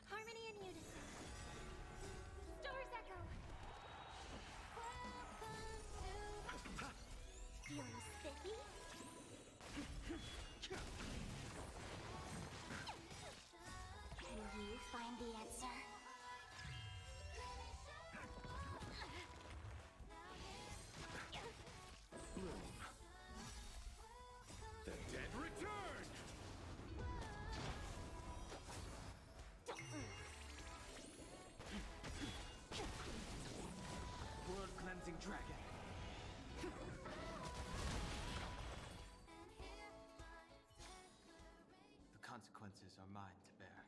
Harmony and unison. Stars echo. Feeling spiffy? Can you find the answer? Bloom. The dead return! Blood cleansing dragon. The consequences are mine to bear.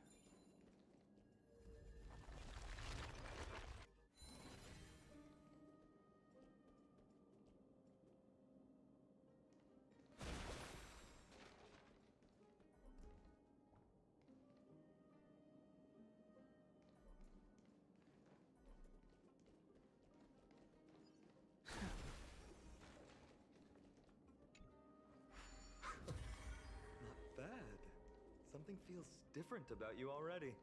Not bad. Something feels different about you already.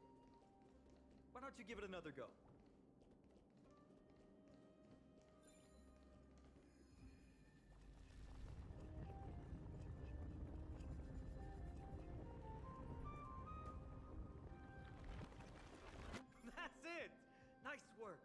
Why don't you give it another go? That's it! Nice work!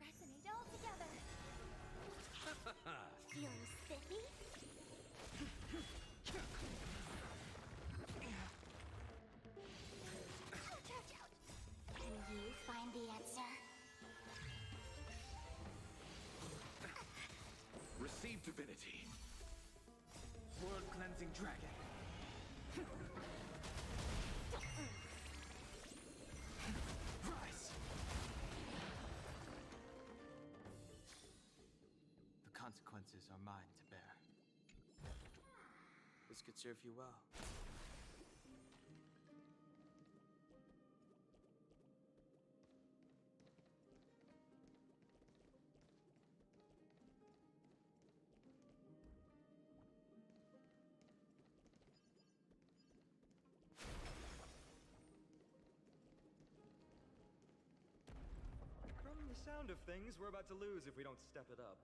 Resonate all together. Feeling spiffy? Can you find the answer? Receive divinity. Blood cleansing dragon. Rise! The consequences are mine to bear. This could serve you well. From the sound of things, we're about to lose if we don't step it up.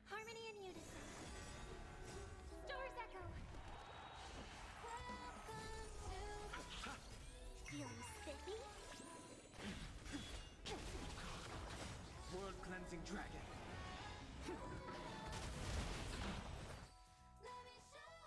Harmony and unison. Stars echo. Welcome to. Feeling spiffy? World cleansing dragon. Let me show.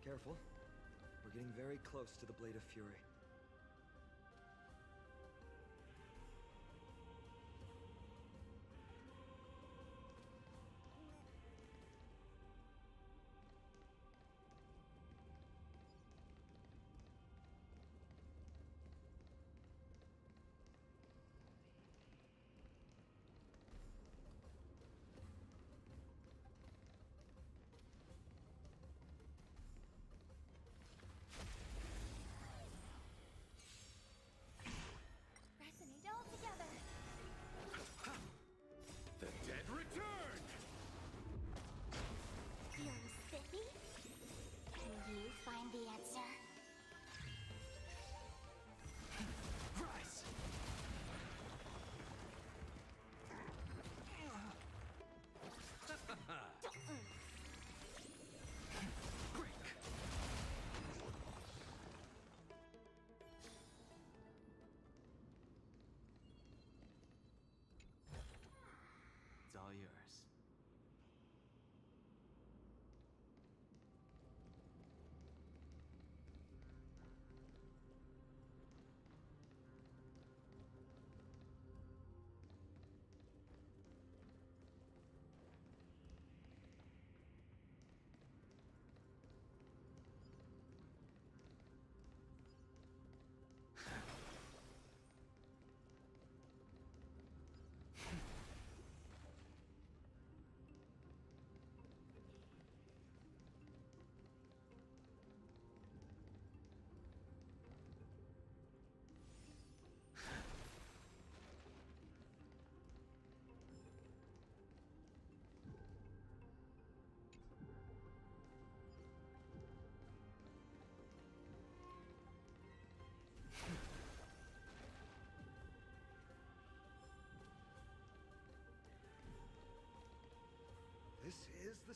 Careful. We're getting very close to the Blade of Fury.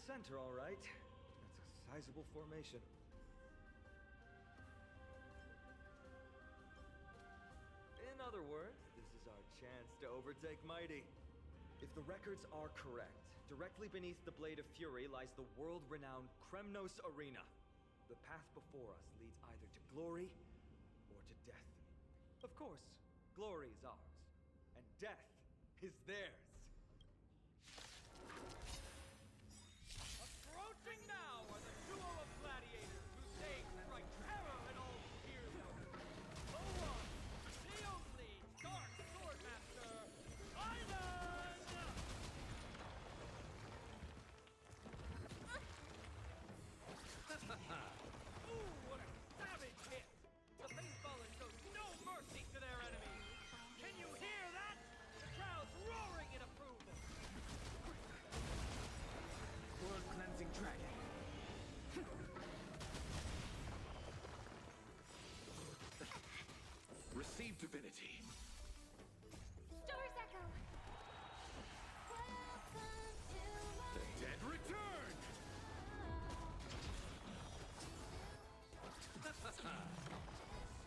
center, all right. That's a sizable formation. In other words, this is our chance to overtake Mighty. If the records are correct, directly beneath the Blade of Fury lies the world-renowned Kremnos Arena. The path before us leads either to glory or to death. Of course, glory is ours, and death is theirs. Approaching now are the duo of gladiators who say strike terror in all who hear them. The one, the only Dark Swordmaster, Ivan! Ooh, what a savage hit! The baseballers show no mercy to their enemies. Can you hear that? The crowd's roaring in approval. Word cleansing dragon. Receive divinity. Star's Echo! Welcome to my... The dead return!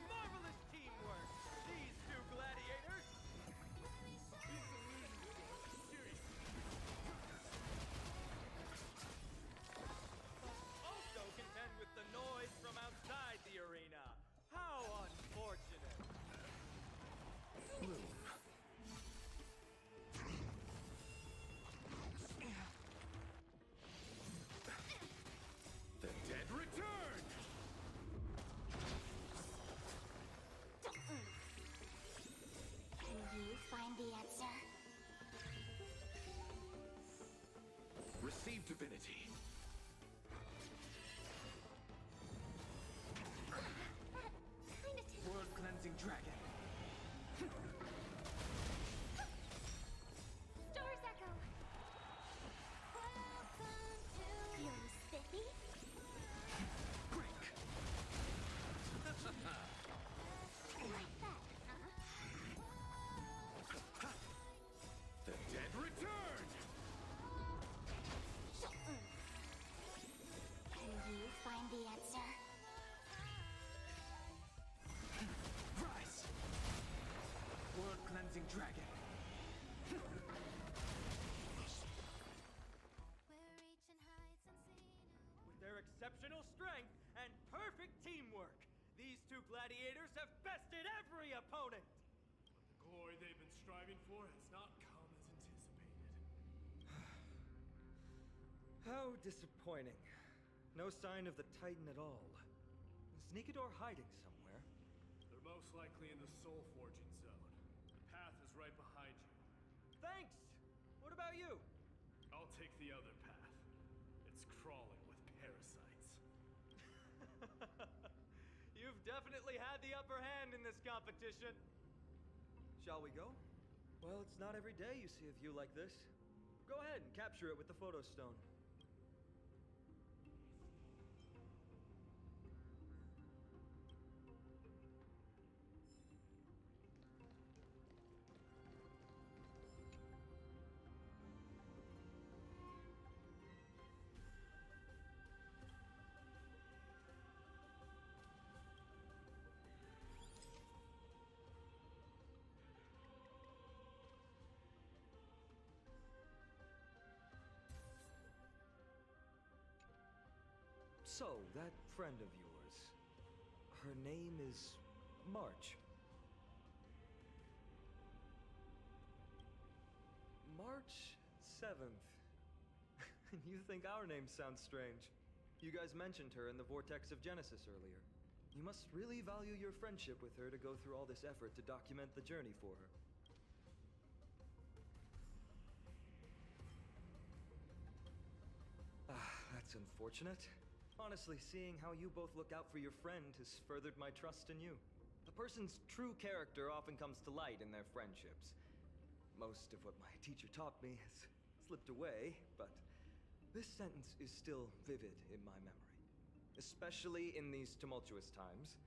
Marvelous teamwork! These two gladiators! Also contend with the noise from outside the arena. How unfortunate! The dead return! Can you find the answer? Receive divinity. Kinda Word cleansing dragon. Star's Echo! Welcome to... Feeling spiffy? Break! Like that, huh? The dead return! Can you find the answer? Rise! Word cleansing dragon. With their exceptional strength and perfect teamwork, these two gladiators have bested every opponent! The glory they've been striving for has not come as anticipated. How disappointing. No sign of the Titan at all. Is Nikador hiding somewhere? They're most likely in the soul forging zone. The path is right behind you. Thanks! What about you? I'll take the other path. It's crawling with parasites. You've definitely had the upper hand in this competition. Shall we go? Well, it's not every day you see a view like this. Go ahead and capture it with the photo stone. So, that friend of yours, her name is March. March 7th. You think our names sound strange. You guys mentioned her in the Vortex of Genesis earlier. You must really value your friendship with her to go through all this effort to document the journey for her. That's unfortunate. Honestly, seeing how you both look out for your friend has furthered my trust in you. A person's true character often comes to light in their friendships. Most of what my teacher taught me has slipped away, but this sentence is still vivid in my memory. Especially in these tumultuous times,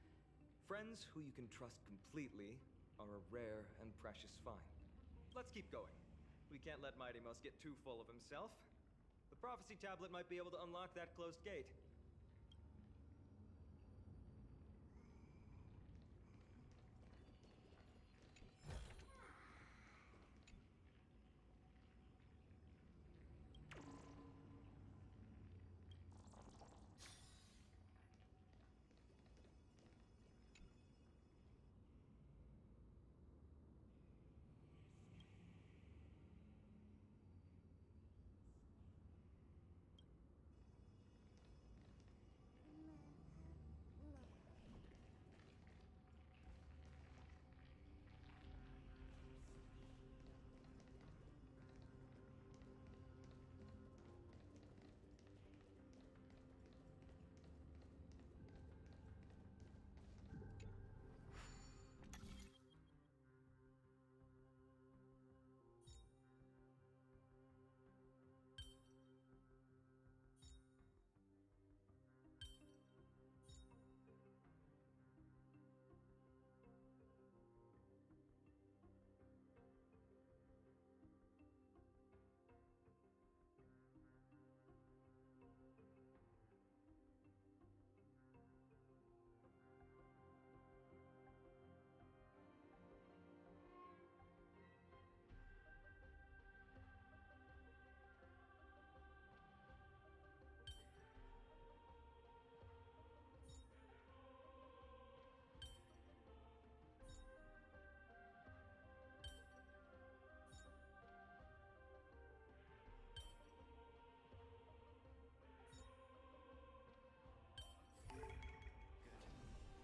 friends who you can trust completely are a rare and precious find. Let's keep going. We can't let Mighty Mouse get too full of himself. The prophecy tablet might be able to unlock that closed gate.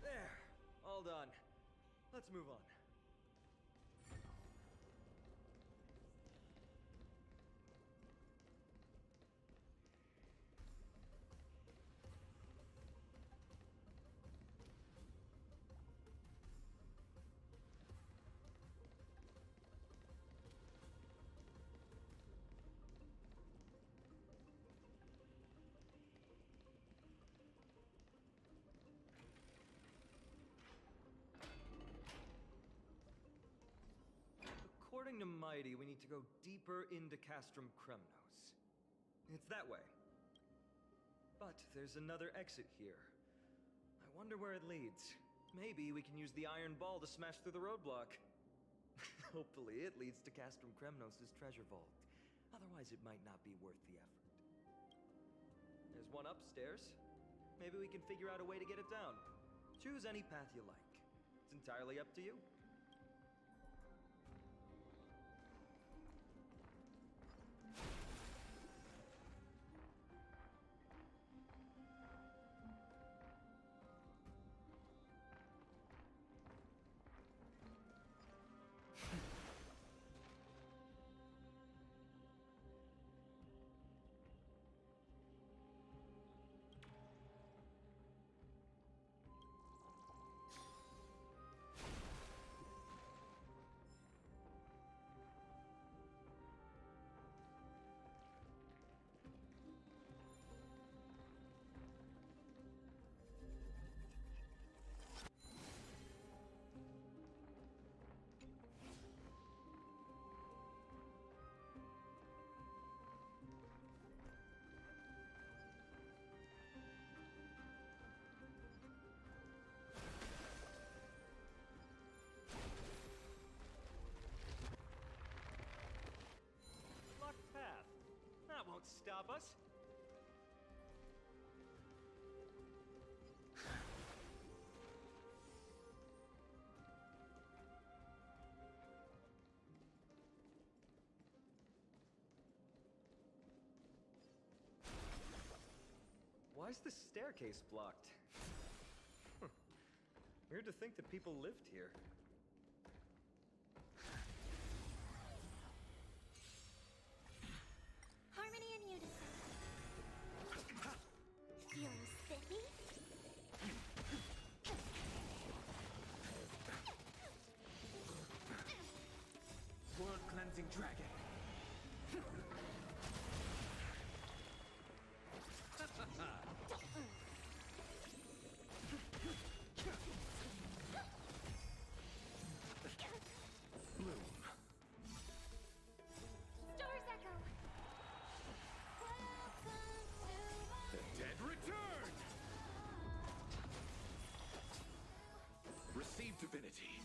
There, all done. Let's move on. According to Mighty, we need to go deeper into Castrum Kremnos. It's that way. But there's another exit here. I wonder where it leads. Maybe we can use the iron ball to smash through the roadblock. Hopefully it leads to Castrum Kremnos' treasure vault. Otherwise it might not be worth the effort. There's one upstairs. Maybe we can figure out a way to get it down. Choose any path you like. It's entirely up to you. Won't stop us. Why's the staircase blocked? Weird to think that people lived here. Harmony and unison. Feeling spiffy? World cleansing dragon. Star's Echo. divinity.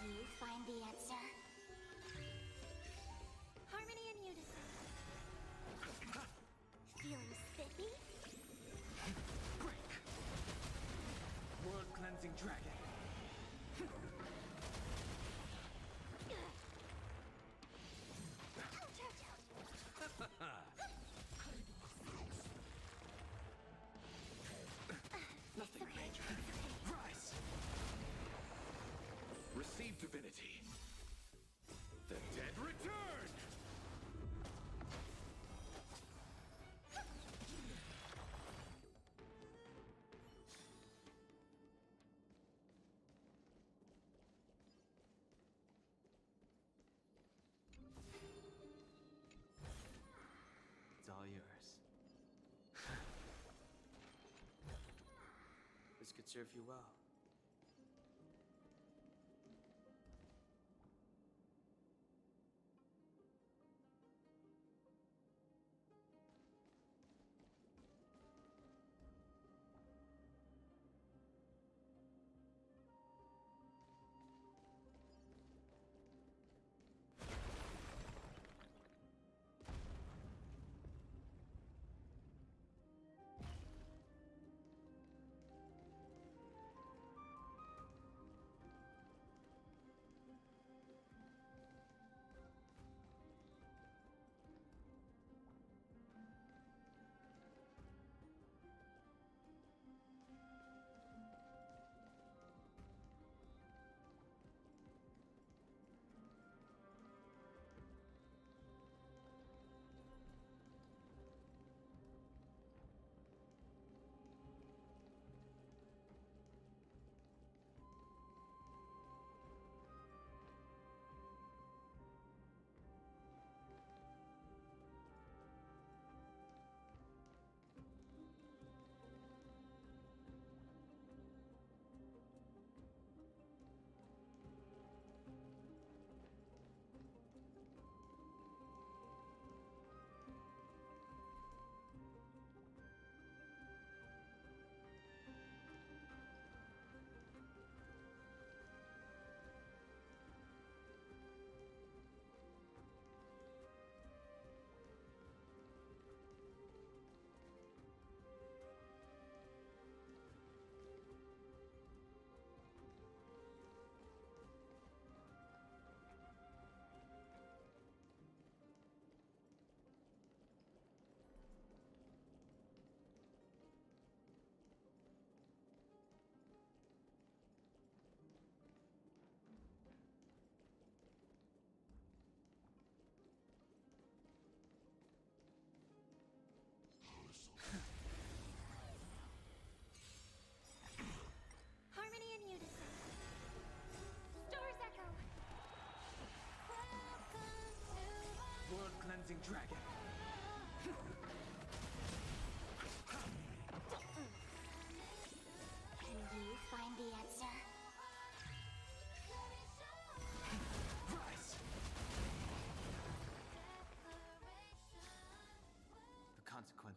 Can you find the answer? Harmony and unison. Feeling spiffy? Break! World cleansing dragon. Nothing major. Rise! Receive divinity. The dead return! It's all yours. This could serve you well.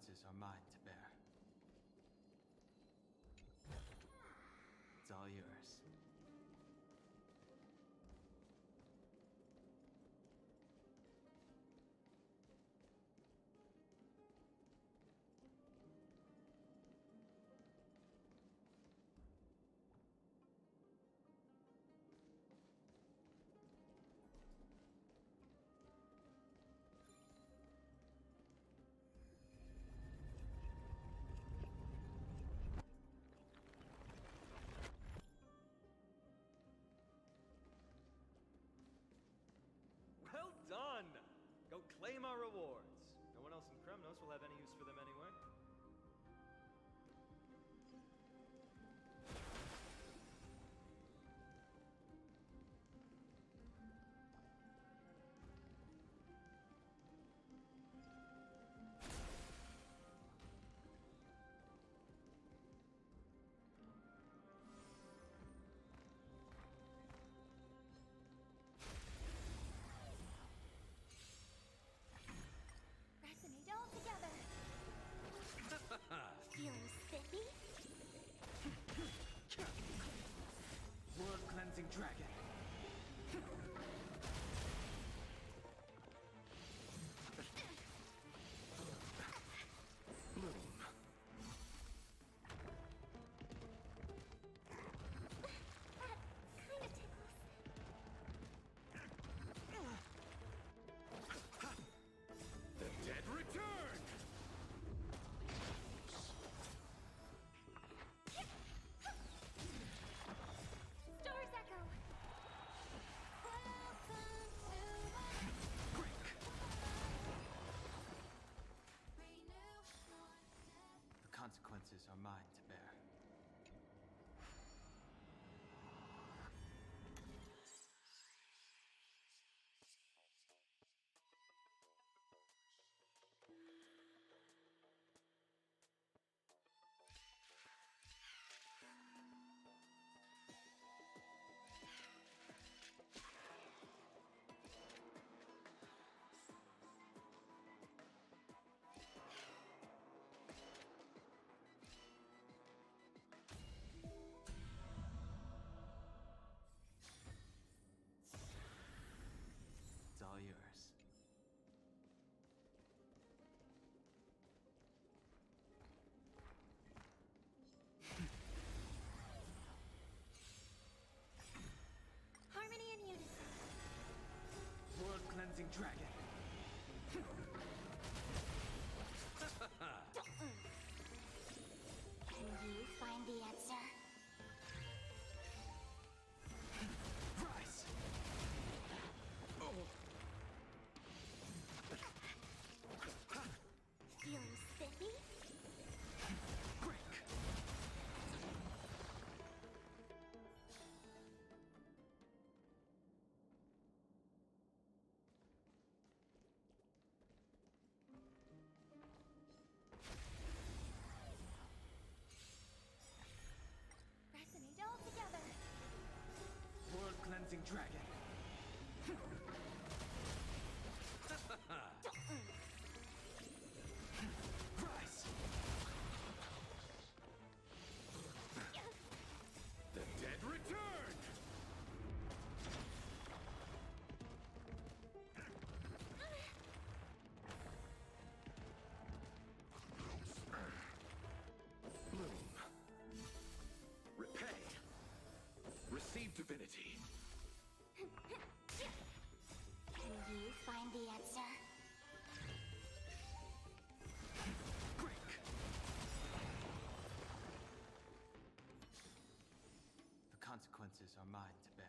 consequences are mine to bear. It's all yours. Well done! Go claim our rewards. No one else in Kremnos will have any use for them anyway. Resonate all together. Feeling spiffy? World cleansing dragon. That kinda tickles. The dead return! Stars echo. The consequences are mine to bear. It's all yours. Harmony and unison. World cleansing dragon. Can you find the answer? Rise! Feeling spiffy? Break! Resonate all together. World cleansing dragon. Rise! The dead return! Bloom. Repay. Receive divinity. Can you find the answer? Break! The consequences are mine to bear.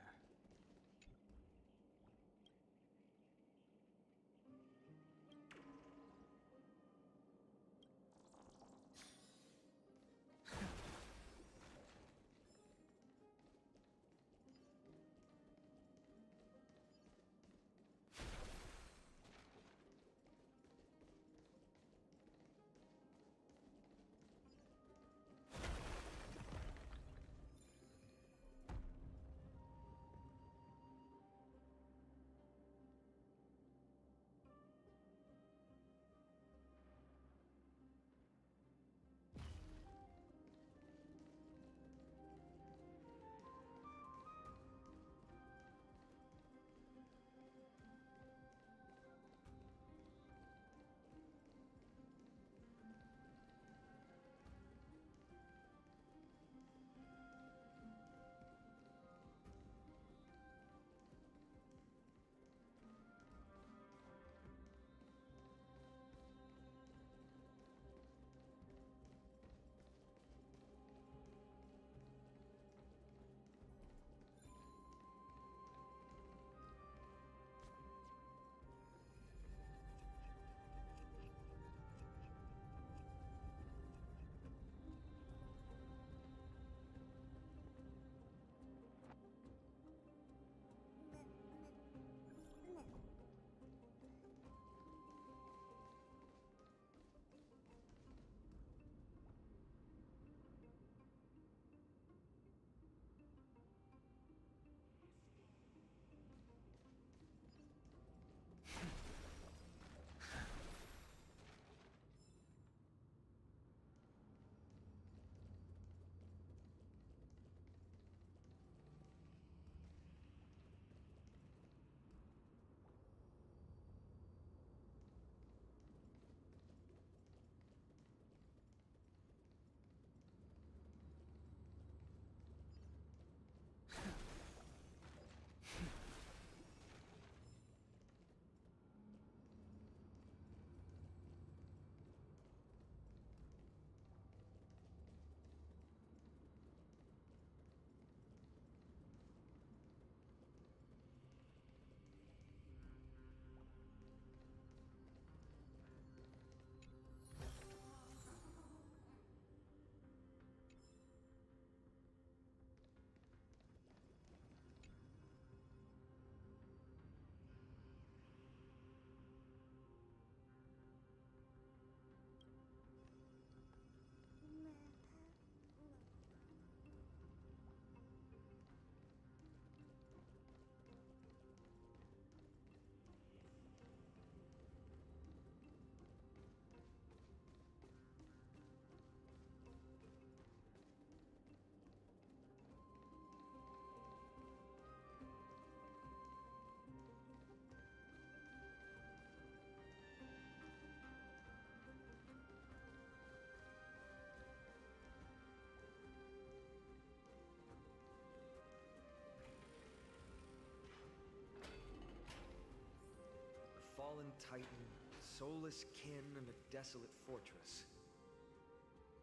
titan, soulless kin, and a desolate fortress.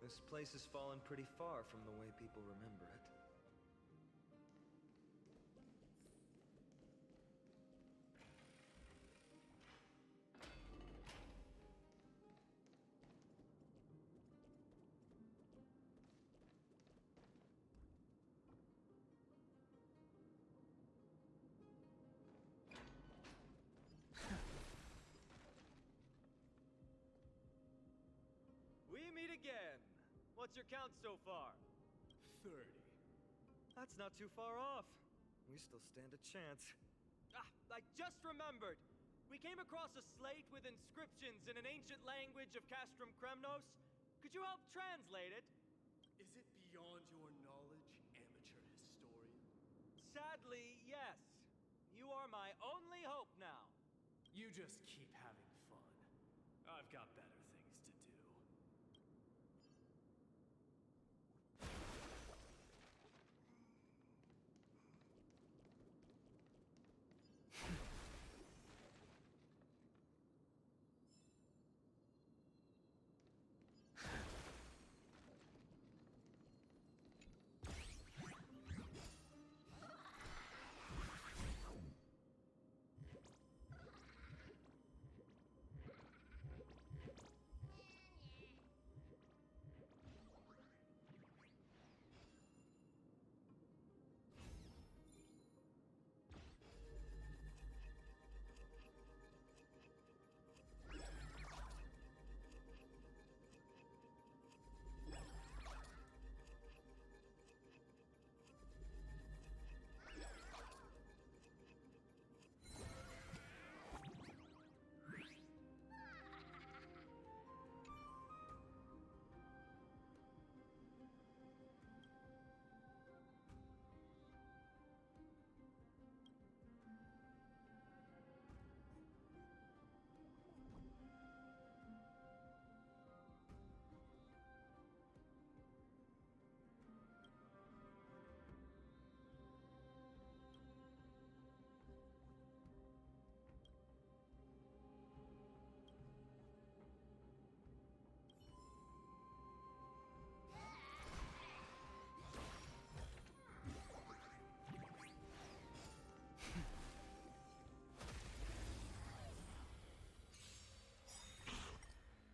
This place has fallen pretty far from the way people remember it. We meet again. What's your count so far? 30. That's not too far off. We still stand a chance. Ah, I just remembered. We came across a slate with inscriptions in an ancient language of Castrum Kremnos. Could you help translate it? Is it beyond your knowledge, amateur historian? Sadly, yes. You are my only hope now. You just keep having fun. I've got better things to do.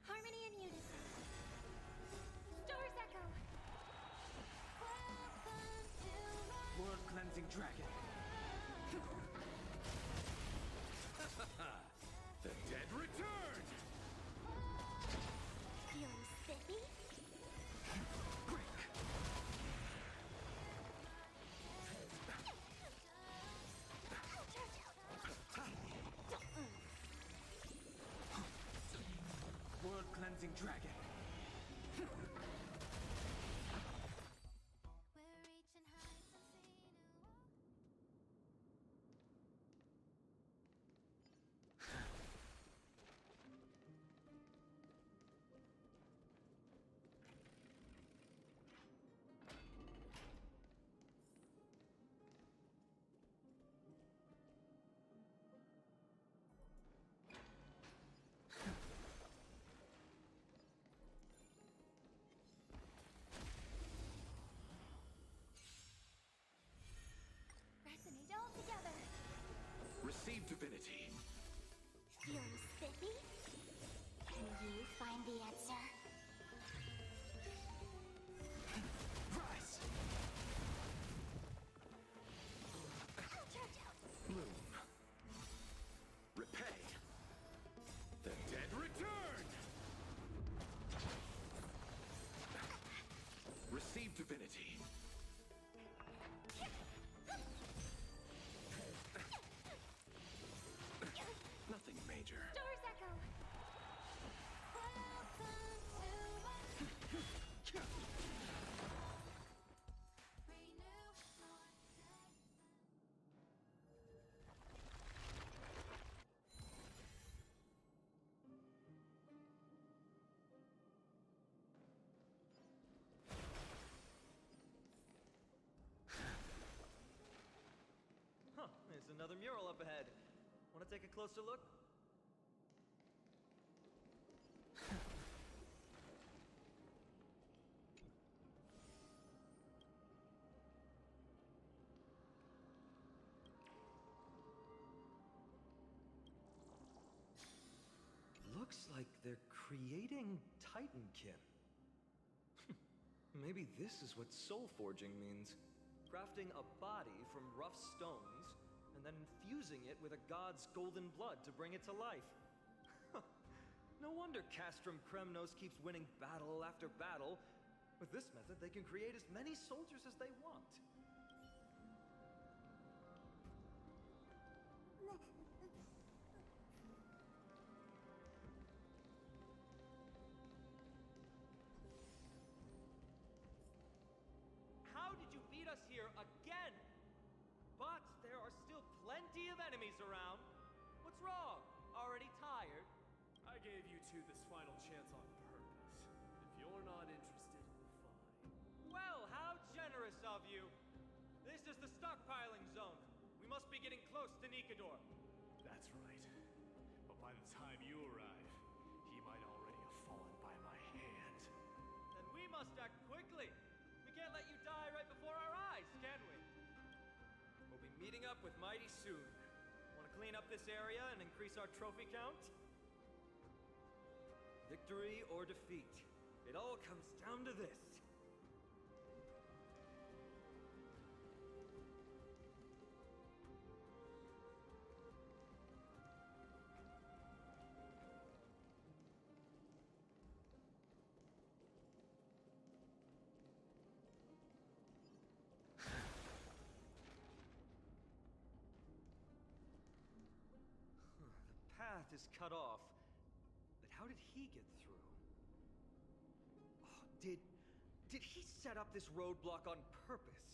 Harmony and unison. Stars echo. Welcome to my World cleansing dragon. The dead return! feeling spiffy? World cleansing dragon. We're reaching heights unseen and resonate all together. Receive divinity. Feeling spiffy? Can you find the answer? Rise. Bloom. Repay. The dead return! Receive divinity. Nothing major. Stars echo. Welcome to Huh, there's another mural up ahead. Want to take a closer look? looks like they're creating Titankin. Maybe this is what soul forging means. Crafting a body from rough stones, and then infusing it with a god's golden blood to bring it to life. No wonder Castrum Kremnos keeps winning battle after battle. With this method, they can create as many soldiers as they want. How did you beat us here again? But there are still plenty of enemies around. What's wrong? Already tired? I gave you two this final chance on purpose. If you're not interested, fine. Well, how generous of you. This is the stockpiling zone. We must be getting close to Nikador. That's right. But by the time you arrive, he might already have fallen by my hand. Then we must act quickly. We can't let you die right before our eyes, can we? We'll be meeting up with Mighty soon. Want to clean up this area and increase our trophy count? Victory or defeat, it all comes down to this. The path is cut off. But how did he get through? Oh, did he set up this roadblock on purpose?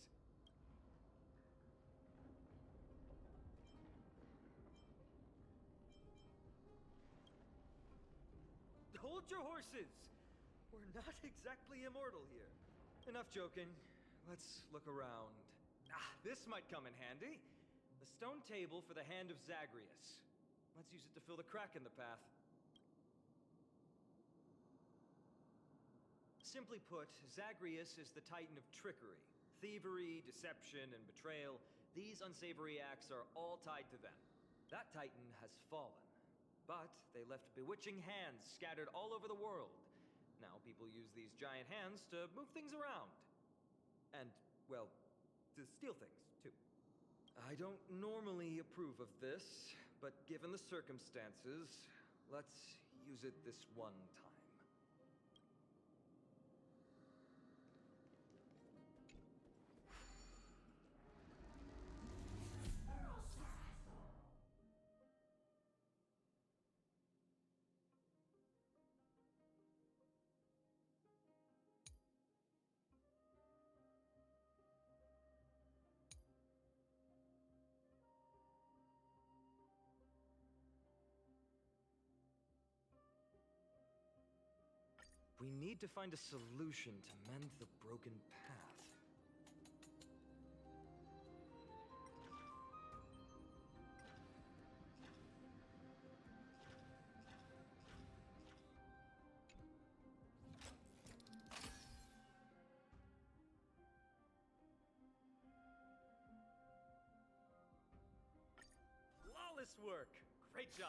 Hold your horses! We're not exactly immortal here. Enough joking. Let's look around. Ah, this might come in handy. The stone table for the Hand of Zagreus. Let's use it to fill the crack in the path. Simply put, Zagreus is the Titan of trickery. Thievery, deception, and betrayal. These unsavory acts are all tied to them. That Titan has fallen. But they left bewitching hands scattered all over the world. Now people use these giant hands to move things around. And, well, to steal things, too. I don't normally approve of this, but given the circumstances, let's use it this one time. We need to find a solution to mend the broken path. Flawless work! Great job!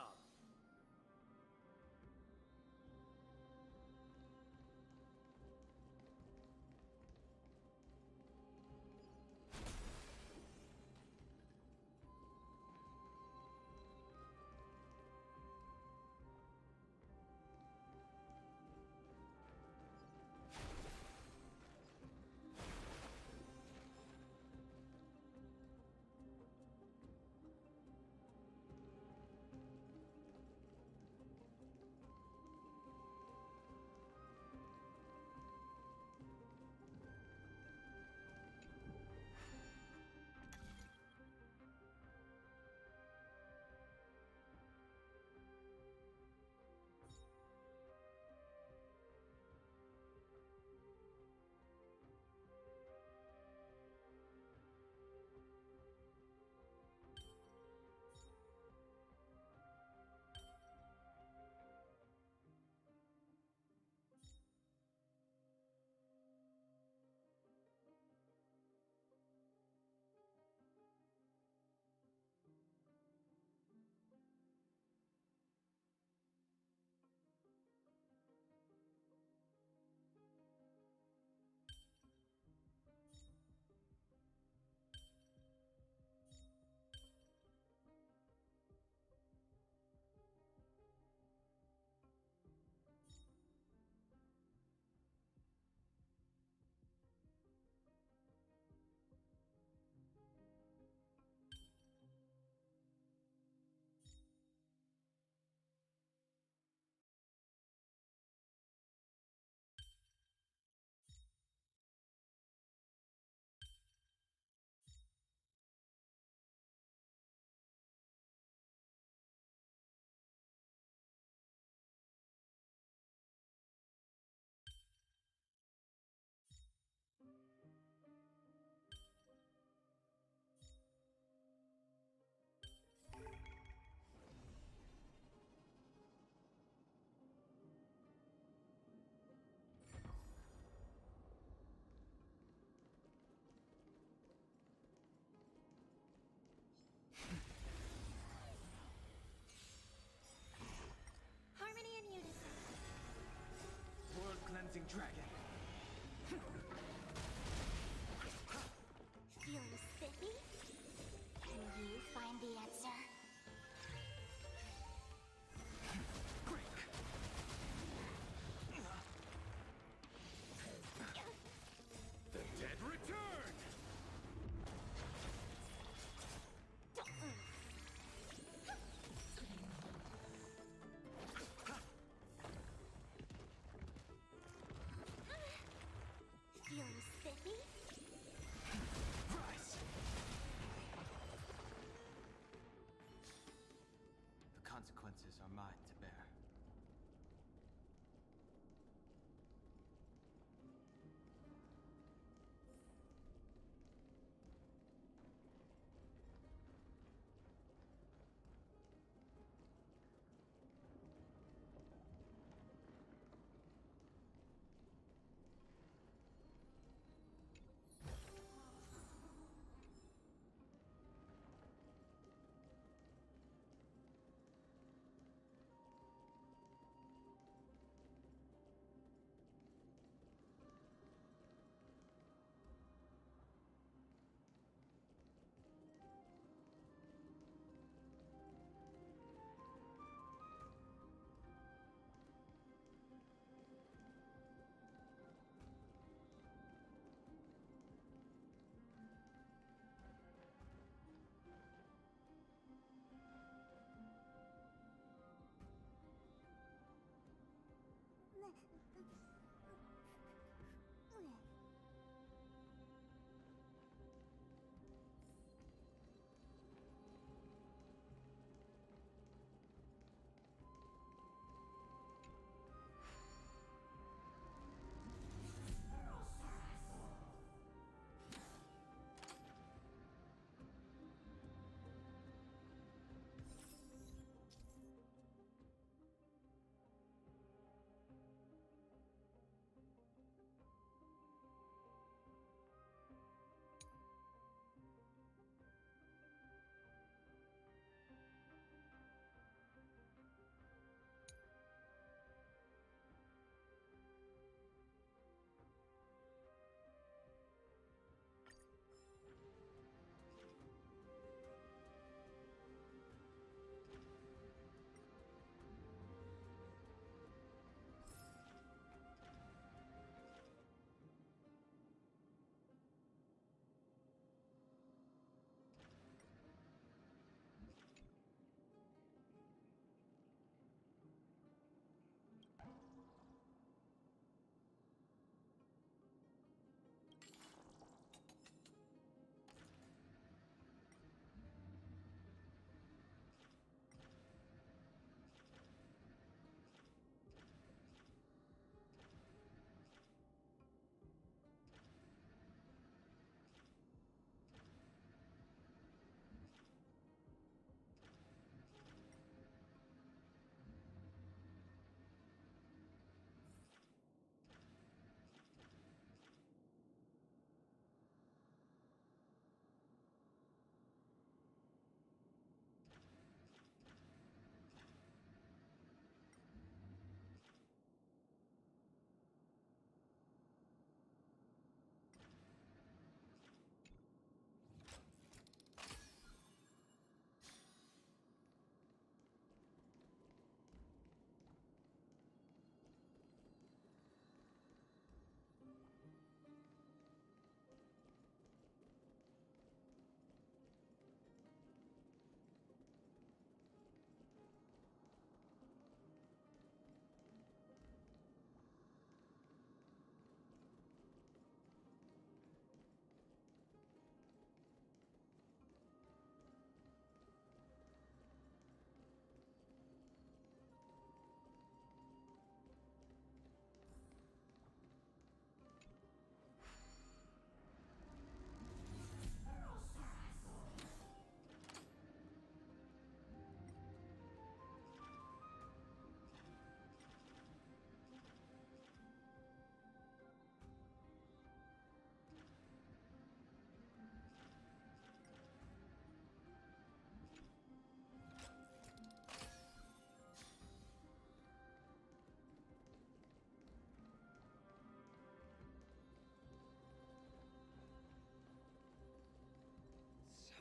consequences are mine to bear.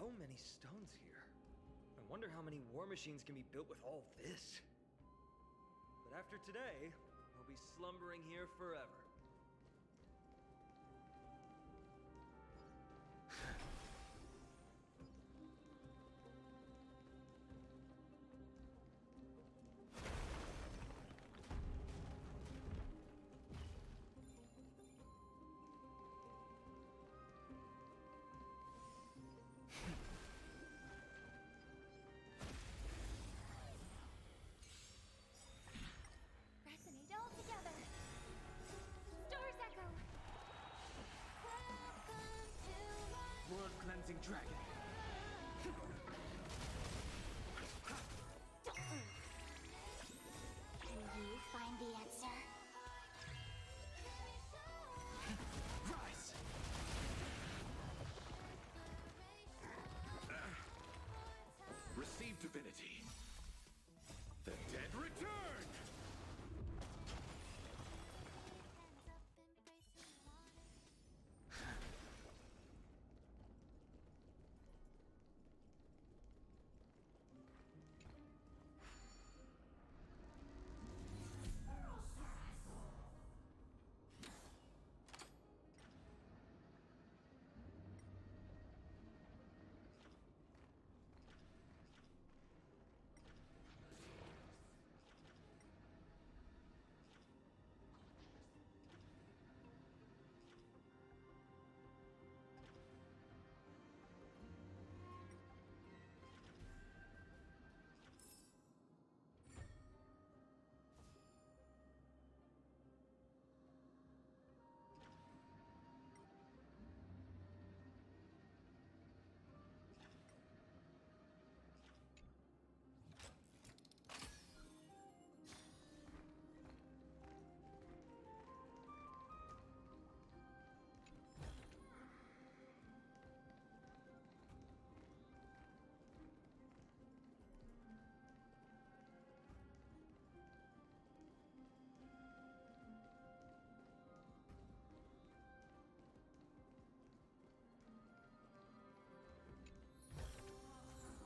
So many stones here. I wonder how many war machines can be built with all this. But after today, we'll be slumbering here forever. dragon. Can you find the answer? Rise! Receive divinity. The dead return!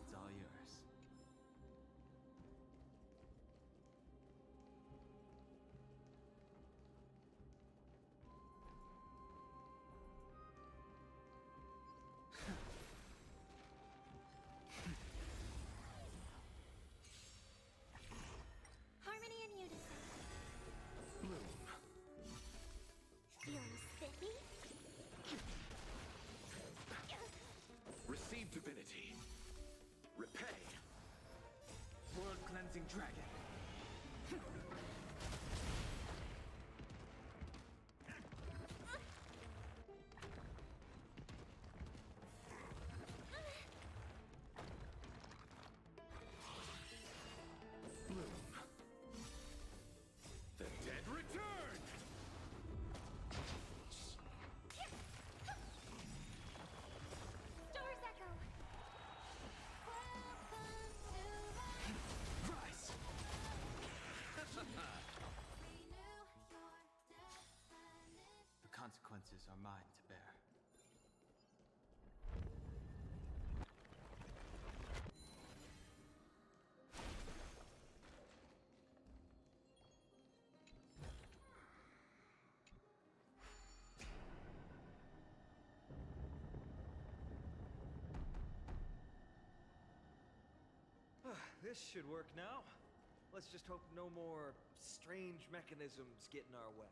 It's all yours. Harmony and unison. Bloom. Feeling spiffy? Receive divinity. Repay. World cleansing dragon. Bloom. The dead return! Stars echo. Rise! The consequences are mine to bear. This should work now. Let's just hope no more strange mechanisms get in our way.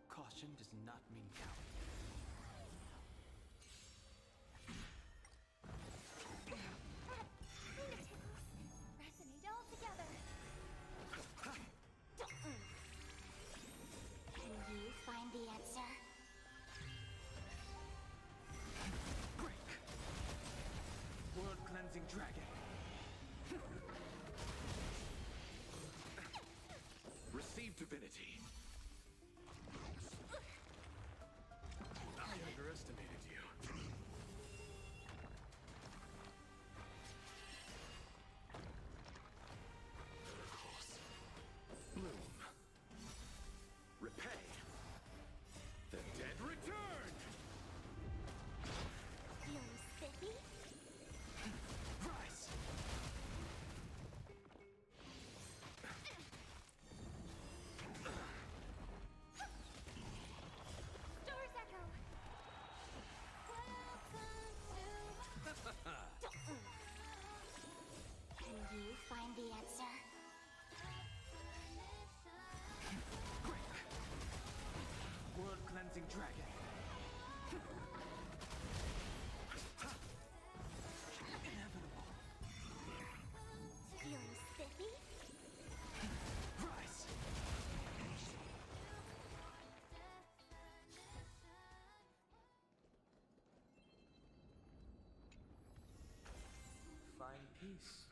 Caution does not mean coward. Resonate all together. Can you find the answer? Break! World cleansing dragon. Receive divinity. I underestimated you. Bloom. Repay. The dead return! Feeling spiffy? Rise! peace.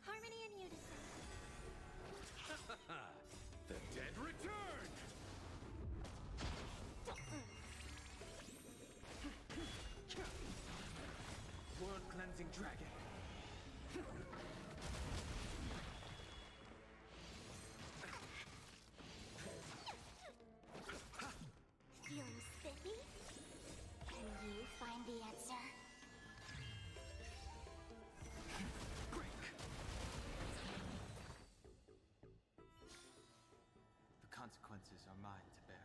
Harmony and unison. The dead return! World cleansing dragon. Feeling spiffy? Can you find the answer? The consequences are mine to bear.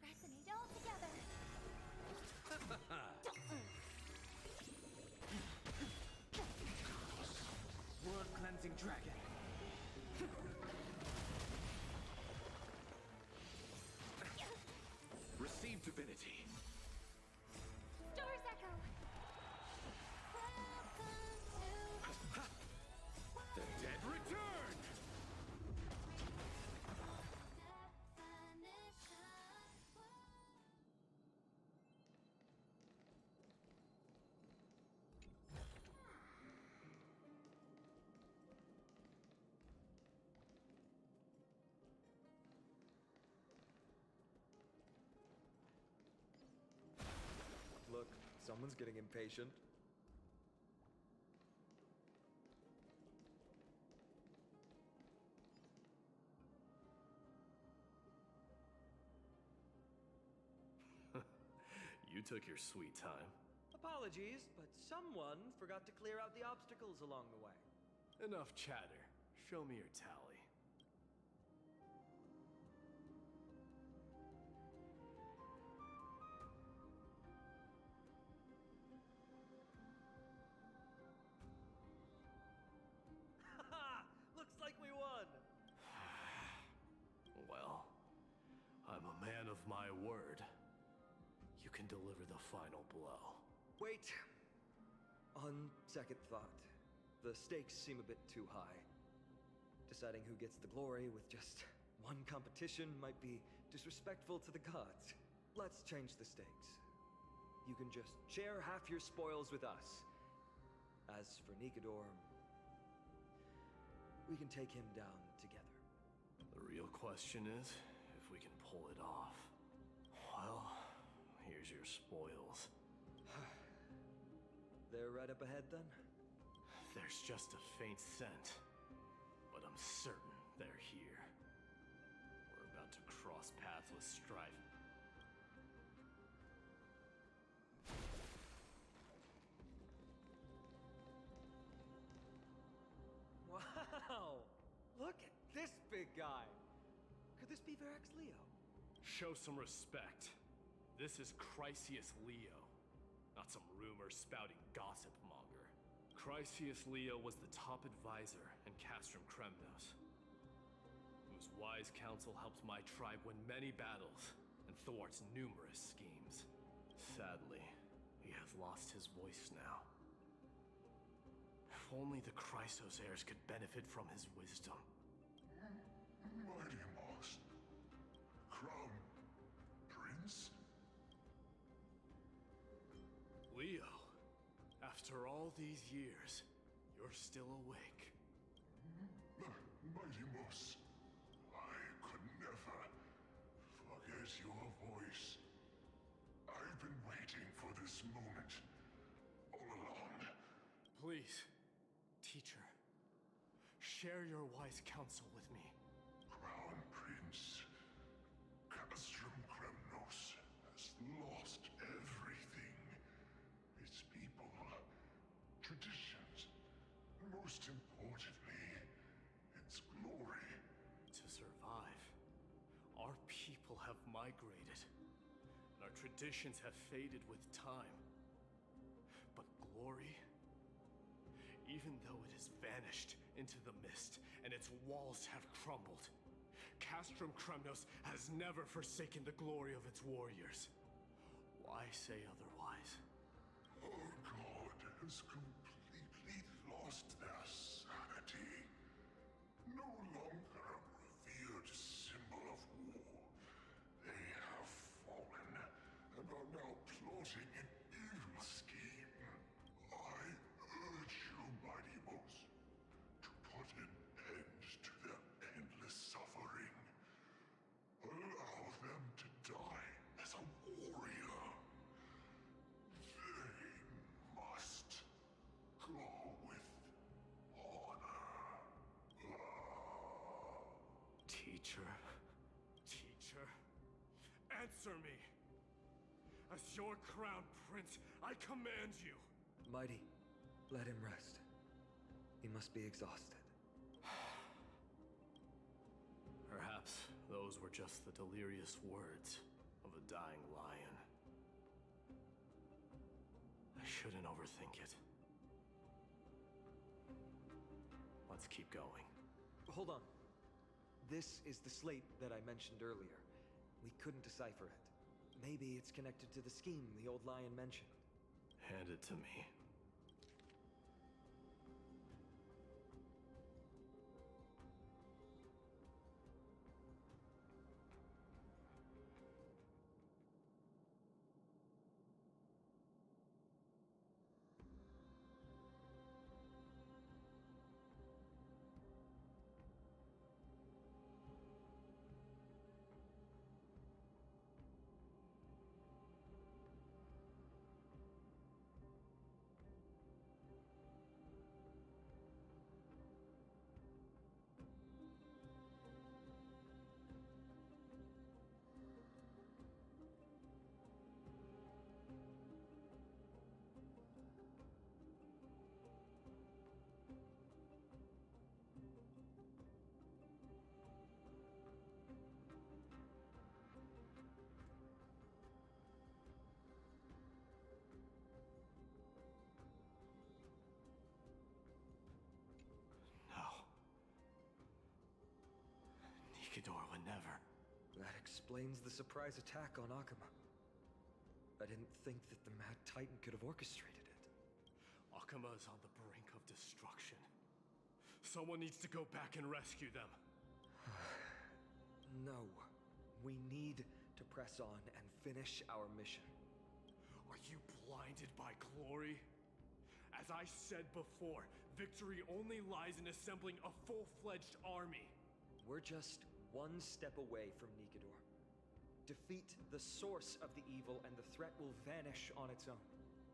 Resonate all together. World cleansing dragon. Receive divinity. Stars echo. The dead return! Look, someone's getting impatient. You took your sweet time. Apologies, but someone forgot to clear out the obstacles along the way. Enough chatter. Show me your tally. Haha! Looks like we won! Well, I'm a man of my word. You can deliver the final blow. Wait. On second thought, the stakes seem a bit too high. Deciding who gets the glory with just one competition might be disrespectful to the gods. Let's change the stakes. You can just share half your spoils with us. As for Nikador, we can take him down together. The real question is if we can pull it off. Well, here's your spoils. They're right up ahead then? There's just a faint scent, but I'm certain they're here. We're about to cross paths with strife. Wow! Look at this big guy! Could this be Varric's Leo? Show some respect. This is Chrysius Leo. not some rumor-spouting gossip monger. Chrysius Leo was the top advisor in Castrum Kremnos, whose wise counsel helped my tribe win many battles and thwarts numerous schemes. Sadly, he has lost his voice now. If only the Chrysos heirs could benefit from his wisdom. Mighty Moss. Crown Prince? Leo, after all these years, you're still awake. Mighty Moss, I could never forget your voice. I've been waiting for this moment all along. Please, teacher, share your wise counsel with me. Crown Prince, Castrum Kremnos has lost everything. Its people, traditions, and most importantly, its glory. To survive, our people have migrated, and our traditions have faded with time. But glory, even though it has vanished into the mist and its walls have crumbled, Castrum Kremnos has never forsaken the glory of its warriors. Why say otherwise? Our god has completely lost their sanity. No longer a revered symbol of war. They have fallen and are now plotting an evil scheme. I urge you, Mighty Mos, to put an end to their endless suffering. Allow them to die as a warrior. They must go with honor. Teacher, teacher, answer me! As your crown prince, I command you! Mighty, let him rest. He must be exhausted. Perhaps those were just the delirious words of a dying lion. I shouldn't overthink it. Let's keep going. Hold on. This is the slate that I mentioned earlier. We couldn't decipher it. Maybe it's connected to the scheme the old lion mentioned. Hand it to me. Nikidor would never. That explains the surprise attack on Akuma. I didn't think that the Mad Titan could have orchestrated it. Akuma is on the brink of destruction. Someone needs to go back and rescue them. No. We need to press on and finish our mission. Are you blinded by glory? As I said before, victory only lies in assembling a full-fledged army. We're just one step away from Nikidor. Defeat the source of the evil and the threat will vanish on its own.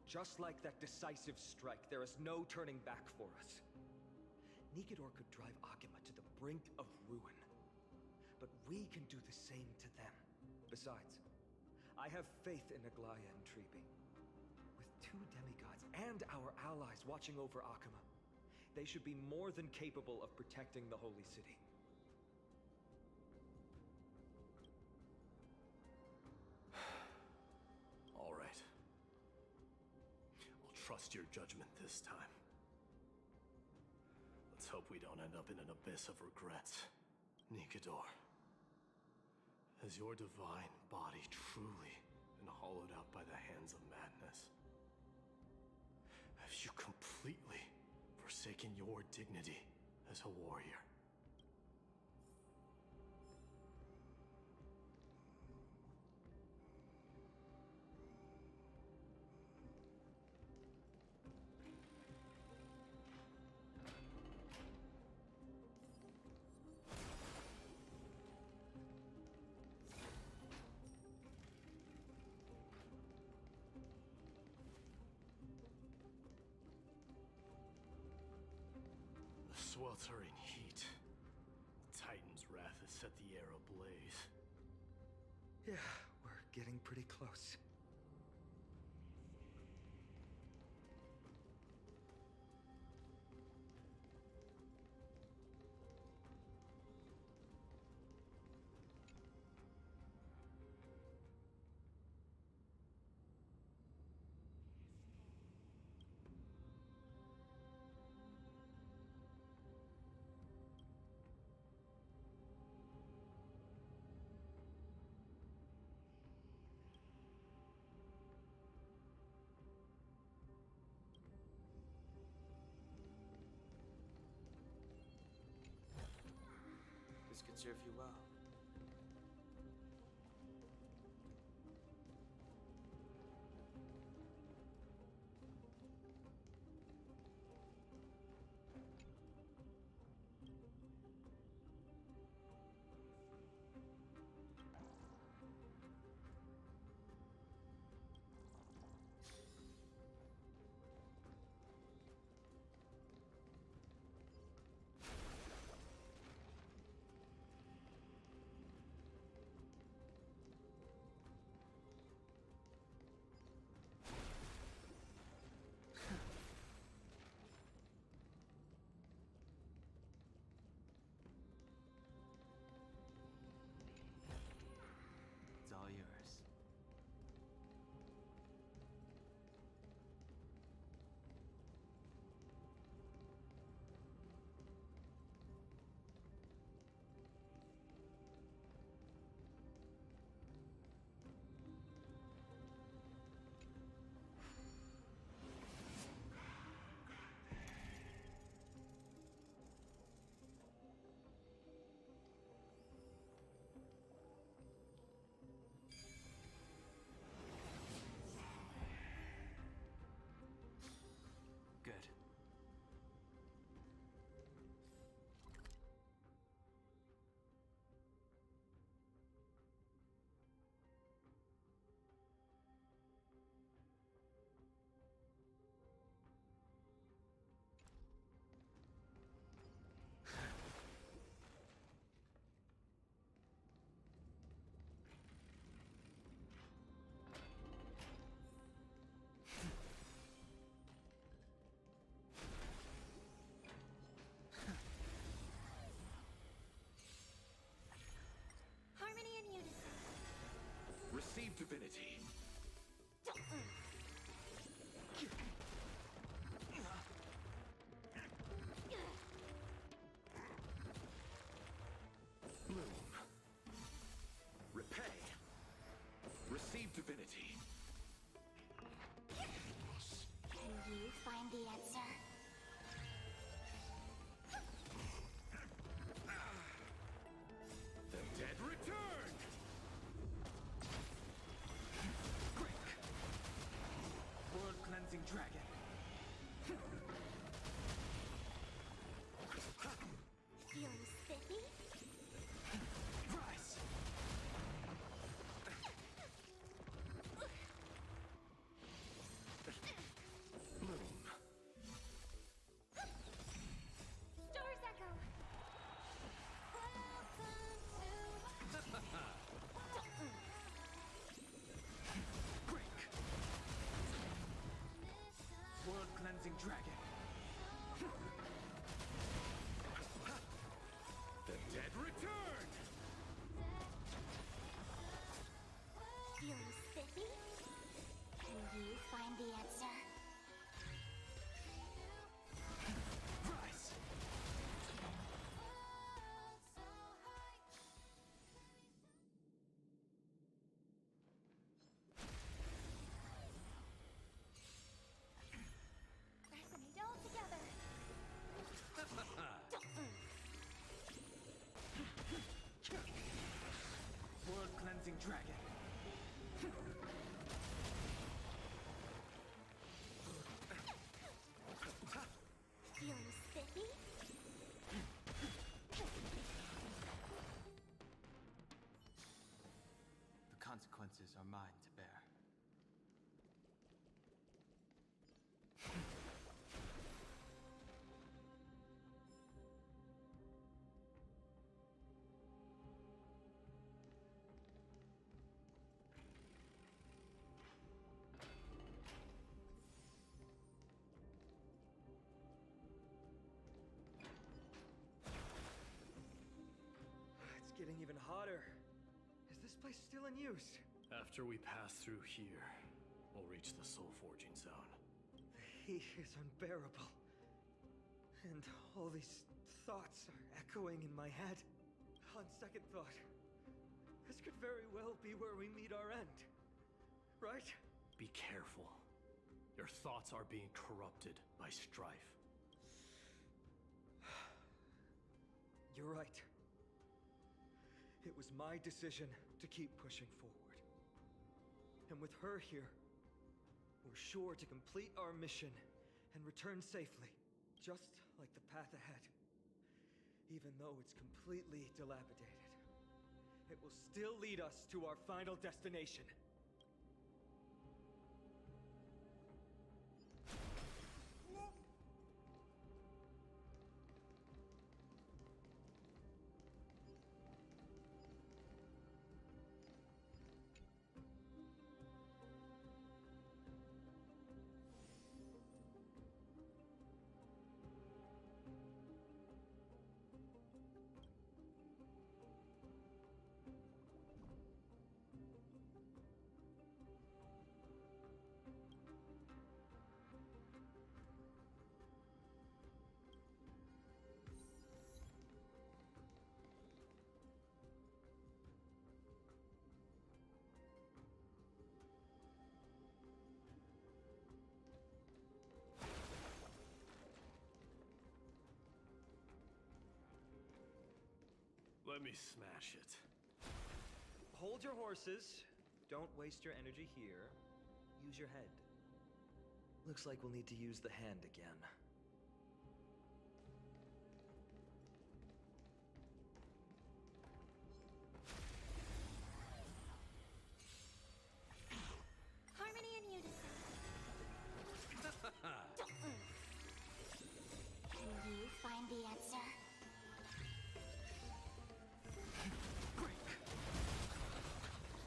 Just like that decisive strike, there is no turning back for us. Nikidor could drive Akuma to the brink of ruin. But we can do the same to them. Besides, I have faith in Aglaya and Tribi. With two demigods and our allies watching over Akuma, they should be more than capable of protecting the Holy City. All right. trust your judgment this time. Let's hope we don't end up in an abyss of regrets. Nikador, has your divine body truly been hollowed out by the hands of madness? Have you completely forsaken your dignity as a warrior? Sweltering heat. The Titan's wrath has set the air ablaze. Yeah, we're getting pretty close. This could serve you well. It's all yours. Good. Harmony and unison. Receive divinity. Bloom. Repay. Receive divinity. Can you find the answer? The dead return! World cleansing dragon. Feeling spiffy? Rise. Bloom. Stars echo. Break. World cleansing dragon. The dead return! Feeling spiffy? Can you find the answer? consequences are mine to bear. It's getting even hotter. Is this place still in use? After we pass through here, we'll reach the soul forging zone. The heat is unbearable. And all these thoughts are echoing in my head. On second thought, this could very well be where we meet our end. Right? Be careful. Your thoughts are being corrupted by strife. You're right. It was my decision to keep pushing forward. And with her here, we're sure to complete our mission and return safely, just like the path ahead. Even though it's completely dilapidated, it will still lead us to our final destination. Let me smash it. Hold your horses. Don't waste your energy here. Use your head. Looks like we'll need to use the hand again. Harmony and unison. Can you find the answer?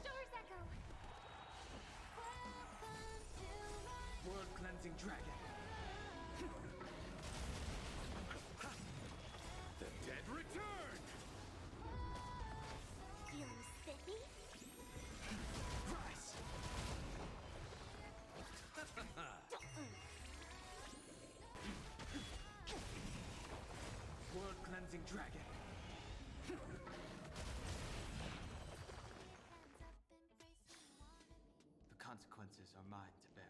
Doors echo. World cleansing dragon. The dead return! Feeling spiffy? Rise! World cleansing dragon. The consequences are mine to bear.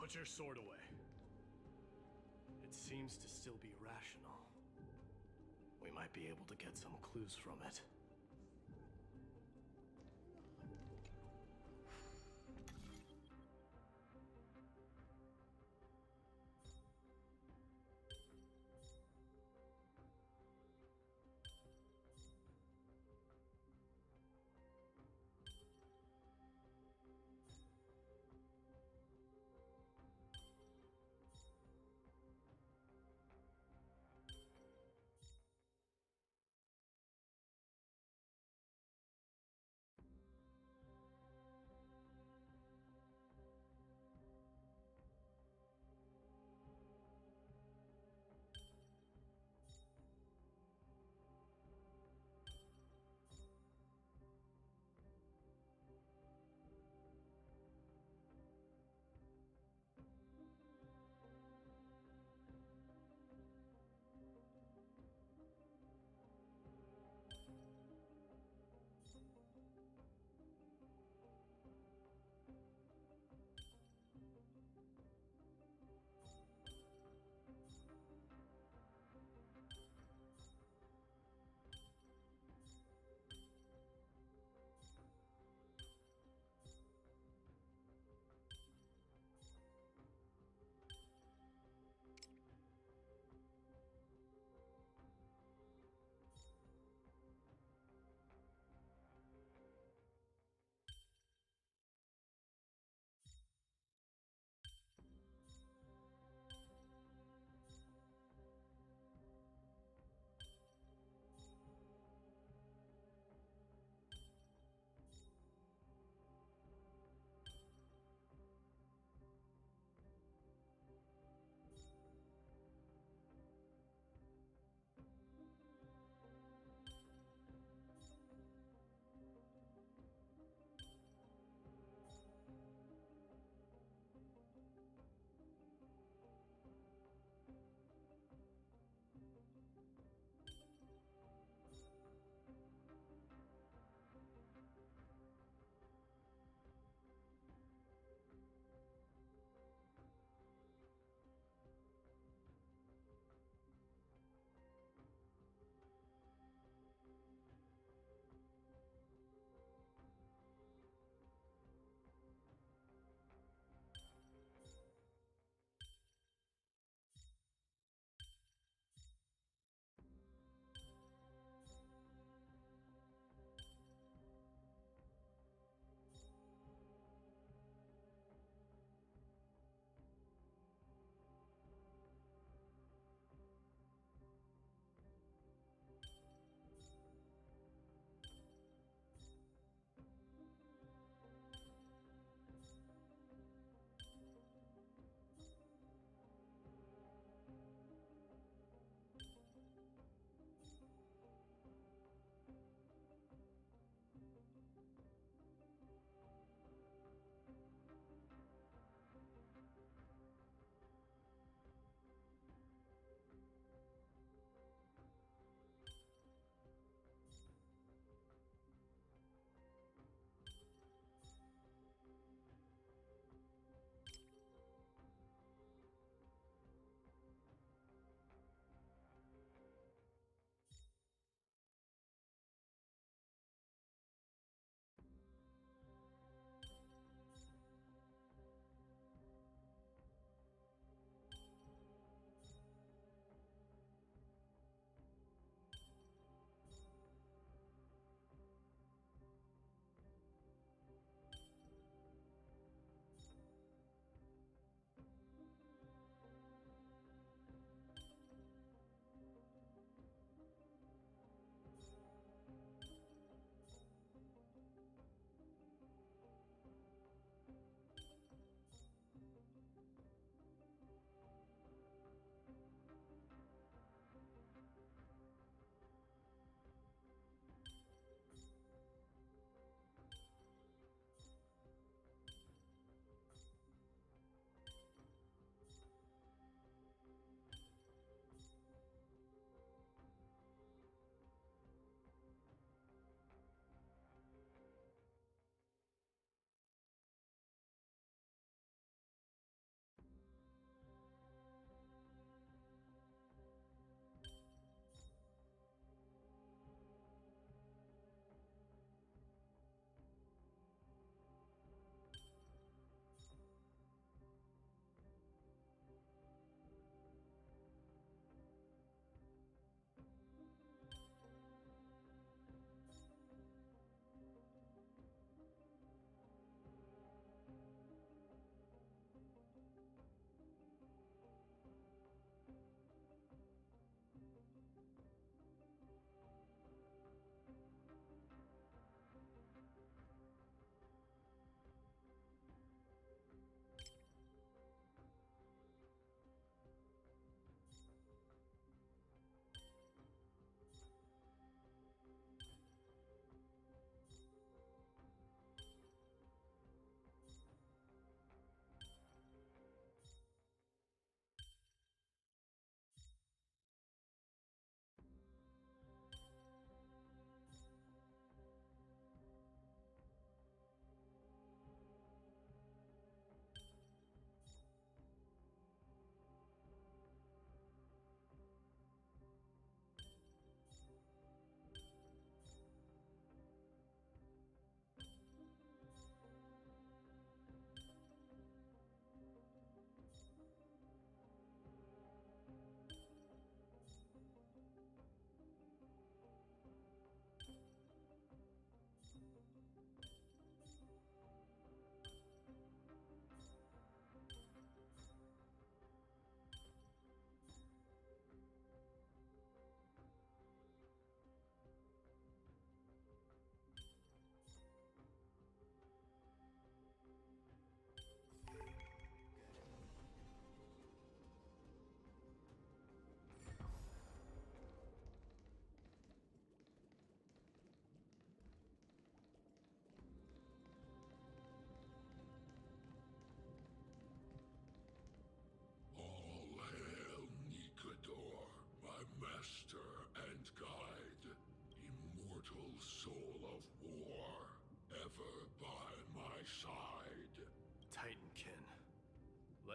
Put your sword away. It seems to still be rational. We might be able to get some clues from it.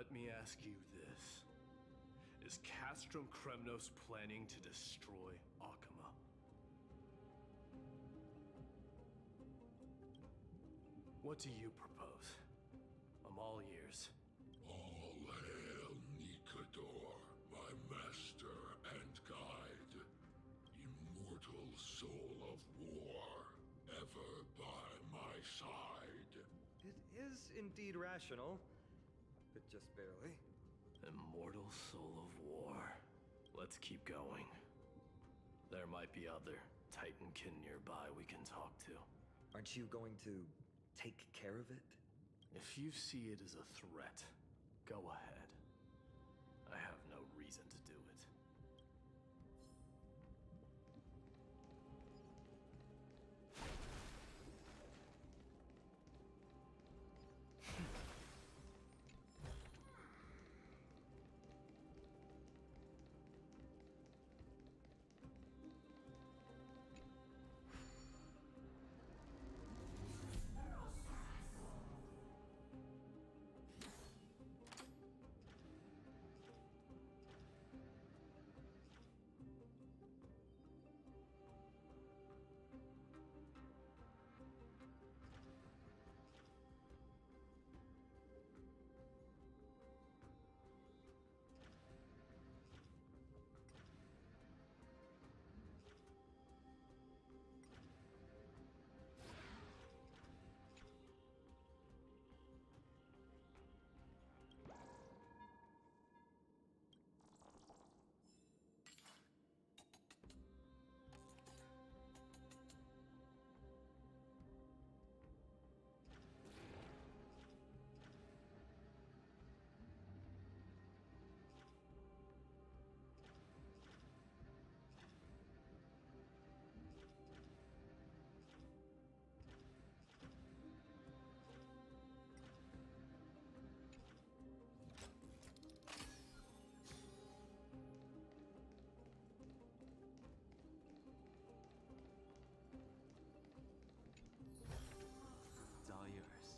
Let me ask you this. Is Castrum Kremnos planning to destroy Akama? What do you propose? I'm all ears. All hail Nikador, my master and guide. Immortal soul of war, ever by my side. It is indeed rational, but just barely. Immortal soul of war. Let's keep going. There might be other Titankin nearby we can talk to. Aren't you going to take care of it? If you see it as a threat, go ahead. I have no reason to do it. It's all yours.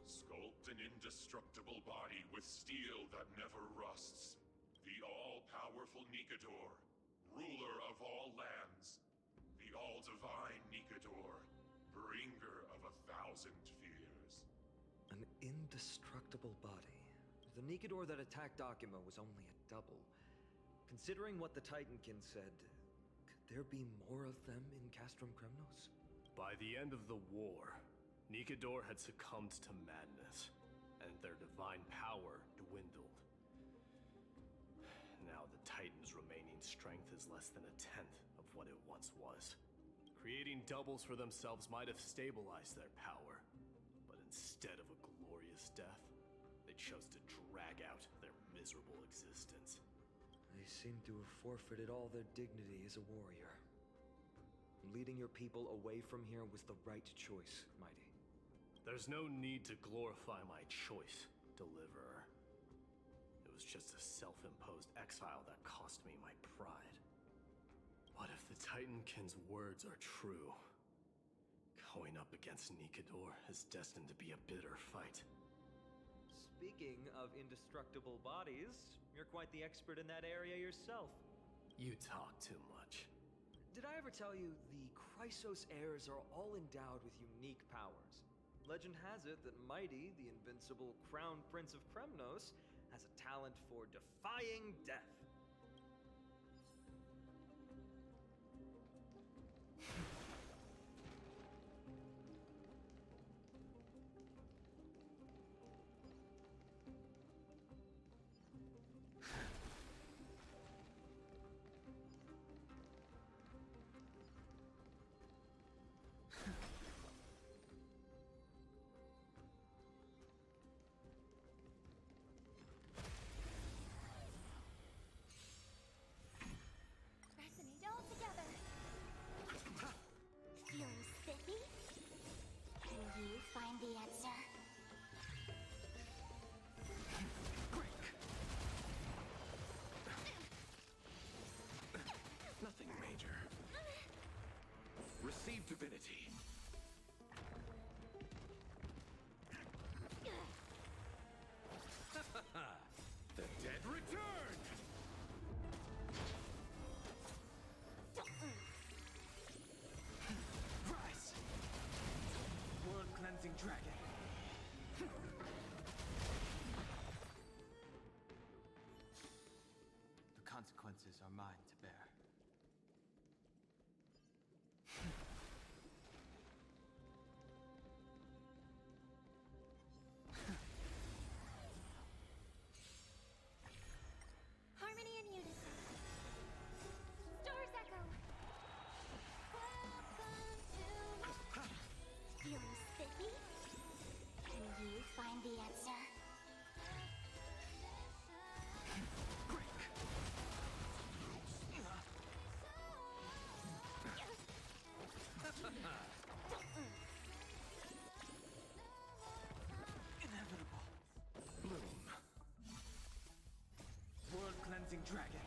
Sculpt an indestructible body with steel that never rusts. The all-powerful Nikador, ruler of all lands. The all-divine Nikador, bringer of 1,000 fears. An indestructible body. The Nikador that attacked Akima was only a double. Considering what the Titankin said, could there be more of them in Castrum Kremnos? By the end of the war, Nikador had succumbed to madness, and their divine power dwindled. Now the Titan's remaining strength is less than 1/10 of what it once was. Creating doubles for themselves might have stabilized their power, but instead of a glorious death, they chose to drag out their miserable existence. They seem to have forfeited all their dignity as a warrior. Leading your people away from here was the right choice, Mighty. There's no need to glorify my choice, Deliverer. It was just a self-imposed exile that cost me my pride. What if the Titankin's words are true? Going up against Nikador is destined to be a bitter fight. Speaking of indestructible bodies, you're quite the expert in that area yourself. You talk too much. Did I ever tell you the Chrysos heirs are all endowed with unique powers? Legend has it that Mighty, the invincible Crown Prince of Kremnos, has a talent for defying death. Resonate all together. Feeling spiffy? Can you find the answer? Nothing major. Receive divinity. The dead return! Rise! World cleansing dragon. The consequences are mine to bear. Harmony and unison. Stars echo. Welcome to. Feeling spiffy? Can you find the answer? Inevitable. Bloom. World cleansing dragon.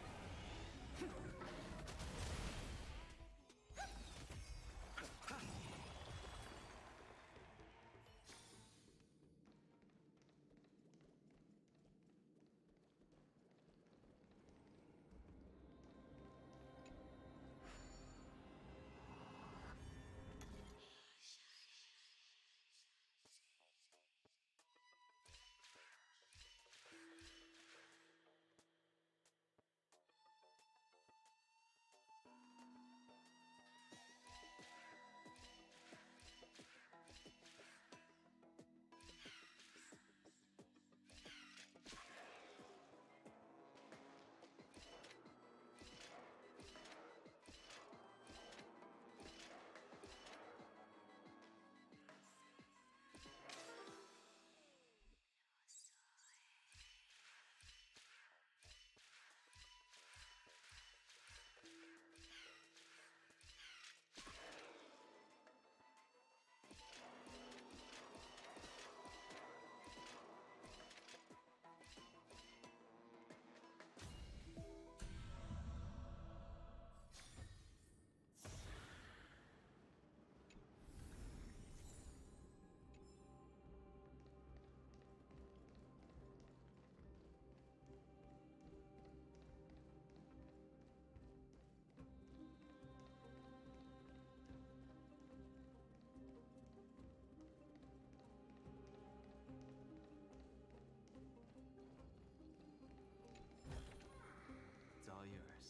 It's all yours.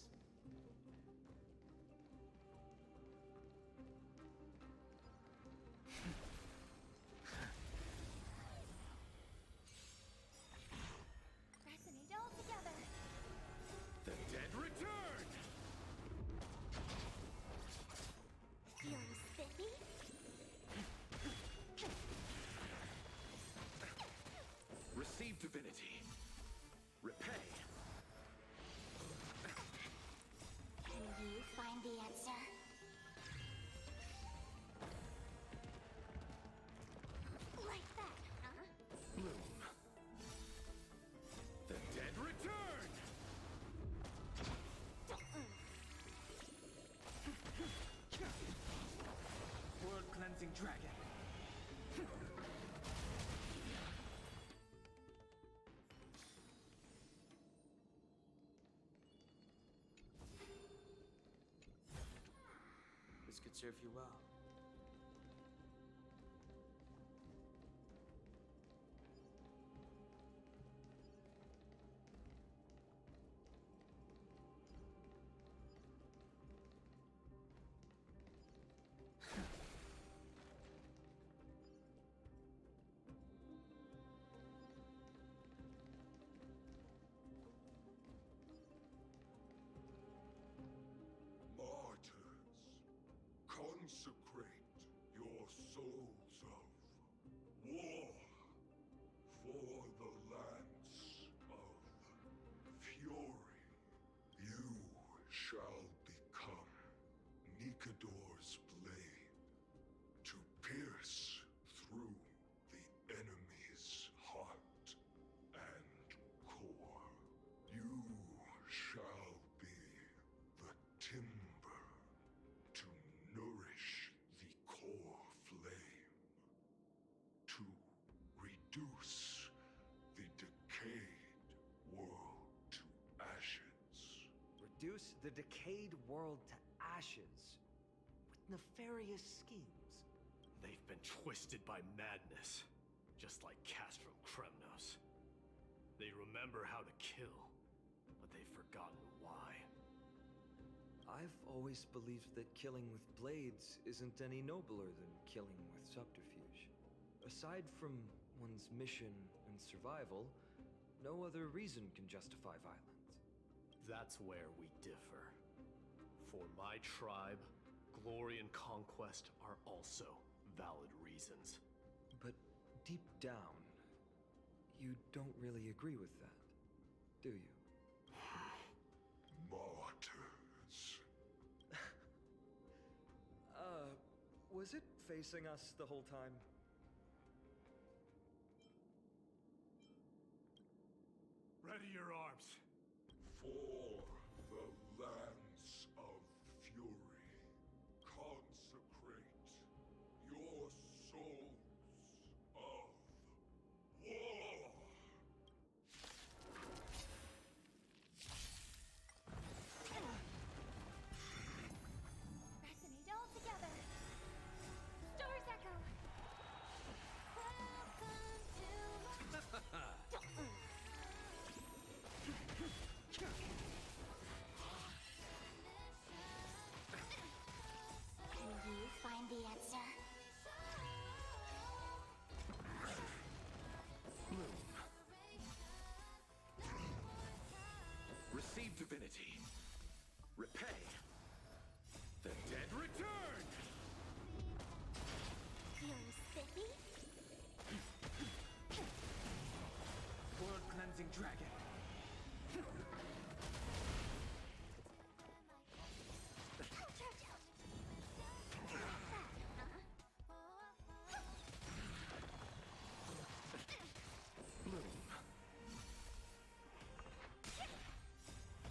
Resonate all together. The dead return! Feeling spiffy? Receive divinity. Repay. Can you find the answer? Like that, huh? Bloom. The dead return! cleansing dragon. This could serve you well. Martyrs, consecrate your souls of war for the lance of fury. You shall become Nikador's blade to pierce through the enemy's heart and core. You shall be the timber to nourish the core flame, to reduce the decayed world to ashes. Reduce the decayed world to ashes with nefarious schemes. They've been twisted by madness, just like Castro Kremnos. They remember how to kill, but they've forgotten why. I've always believed that killing with blades isn't any nobler than killing with subterfuge. Aside from one's mission and survival, no other reason can justify violence. That's where we differ. For my tribe, glory and conquest are also valid reasons. But deep down, you don't really agree with that, do you? Martyrs. Was it facing us the whole time? Ready your arms. For the lance of fury, consecrate your souls of war. Resonate all together. Stars echo. Welcome to Can you find the answer? Bloom. Receive divinity. Repay. The dead return! Feeling spiffy? World cleansing dragon. Bloom.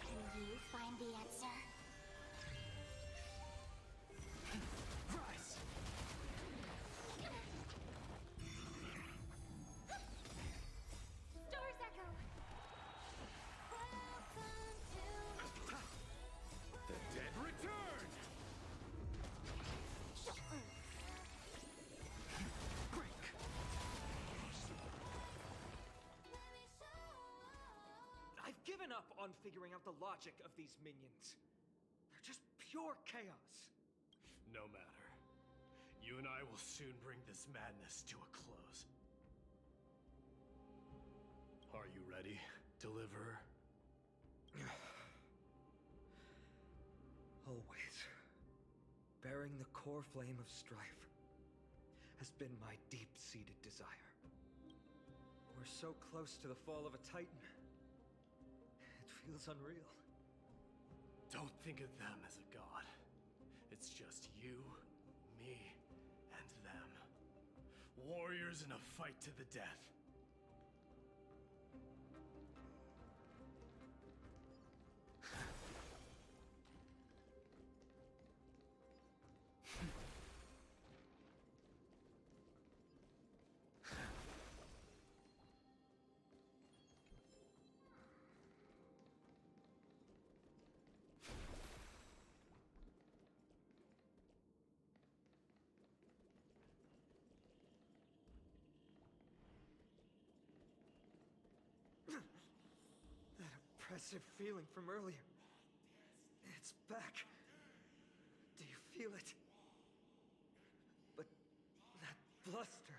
Can you find the answer? Rise. Stars echo. Welcome to The dead return! Break. I've given up on figuring out the logic of these minions. They're just pure chaos. No matter. You and I will soon bring this madness to a close. Are you ready, Deliverer? Always. Bearing the core flame of strife has been my deep-seated desire. We're so close to the fall of a Titan. It feels unreal. Don't think of them as a god. It's just you, me, and them. Warriors in a fight to the death. oppressive feeling from earlier. It's back. Do you feel it? But that bluster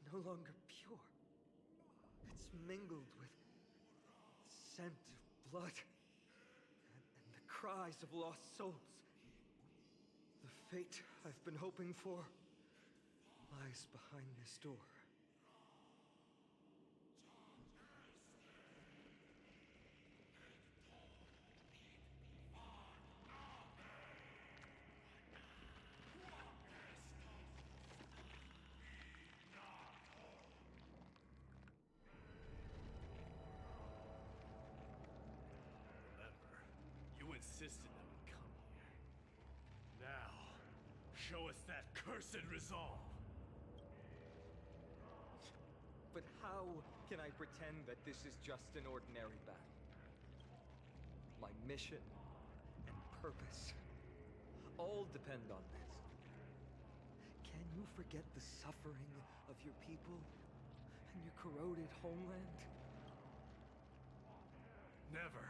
is no longer pure. It's mingled with scent of blood and the cries of lost souls. The fate I've been hoping for lies behind this door. Insisted that we come here. Now, show us that cursed resolve. But how can I pretend that this is just an ordinary battle? My mission and purpose all depend on this. Can you forget the suffering of your people and your corroded homeland? Never.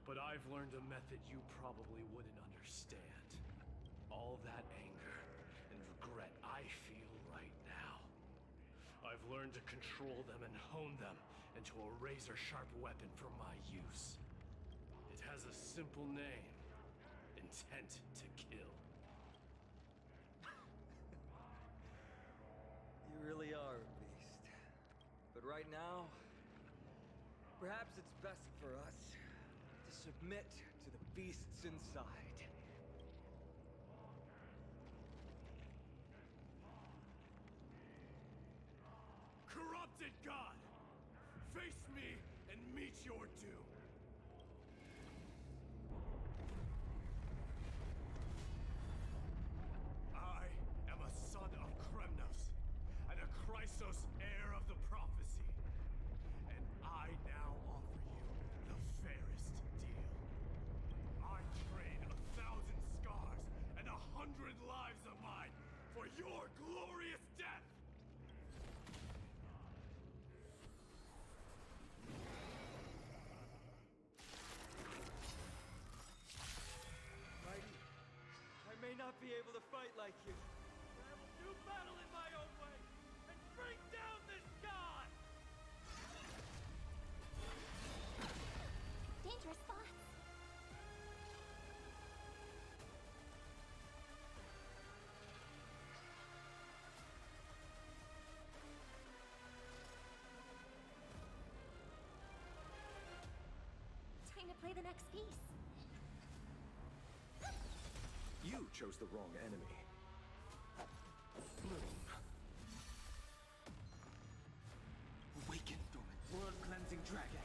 But I've learned a method you probably wouldn't understand. All that anger and regret I feel right now. I've learned to control them and hone them into a razor-sharp weapon for my use. It has a simple name. Intent to kill. You really are a beast. But right now, perhaps it's best for us to submit to the beasts inside. Corrupted God! Face me and meet your doom! I am a son of Kremnos, and a Chrysos heir of the prophecy. And I now offer you the fairest deal. I trade 1,000 scars and 100 lives of mine for your glorious death! Mighty, I may not be able to fight like you. I will do battle in my own way and bring down this god! Dangerous spots. Time to play the next piece. You chose the wrong enemy. Bloom. Awaken, dormant world-cleansing dragon.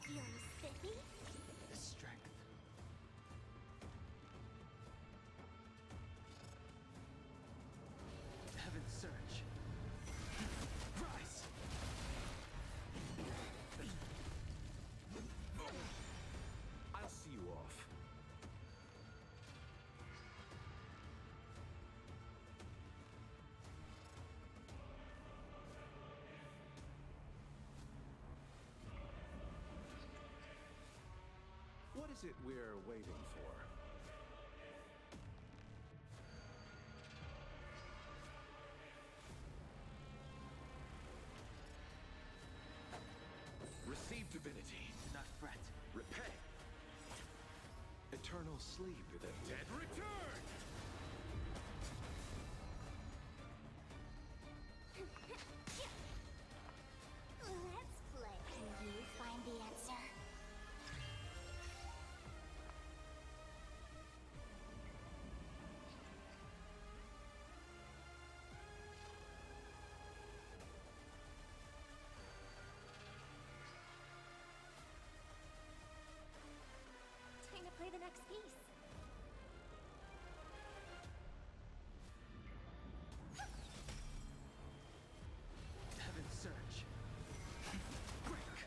Feeling spiffy? The strength. Heaven's surge. Rise! I'll see you off. What is it we're waiting for? Receive divinity. Do not fret. Repay. Eternal sleep. The dead return! Let's play. Can you find the answer? Time to play the next piece. Heaven's surge. Break!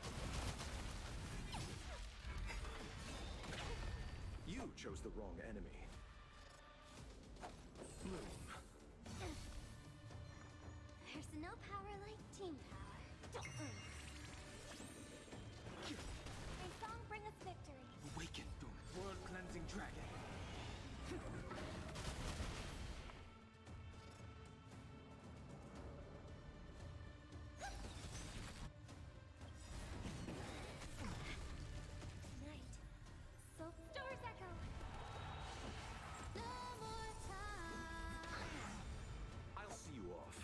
You chose the wrong enemy. Bloom. There's no power like team power. May song bring us victory. Awaken, Doom. World cleansing dragon. Night. So Stars Echo. No more time. I'll see you off.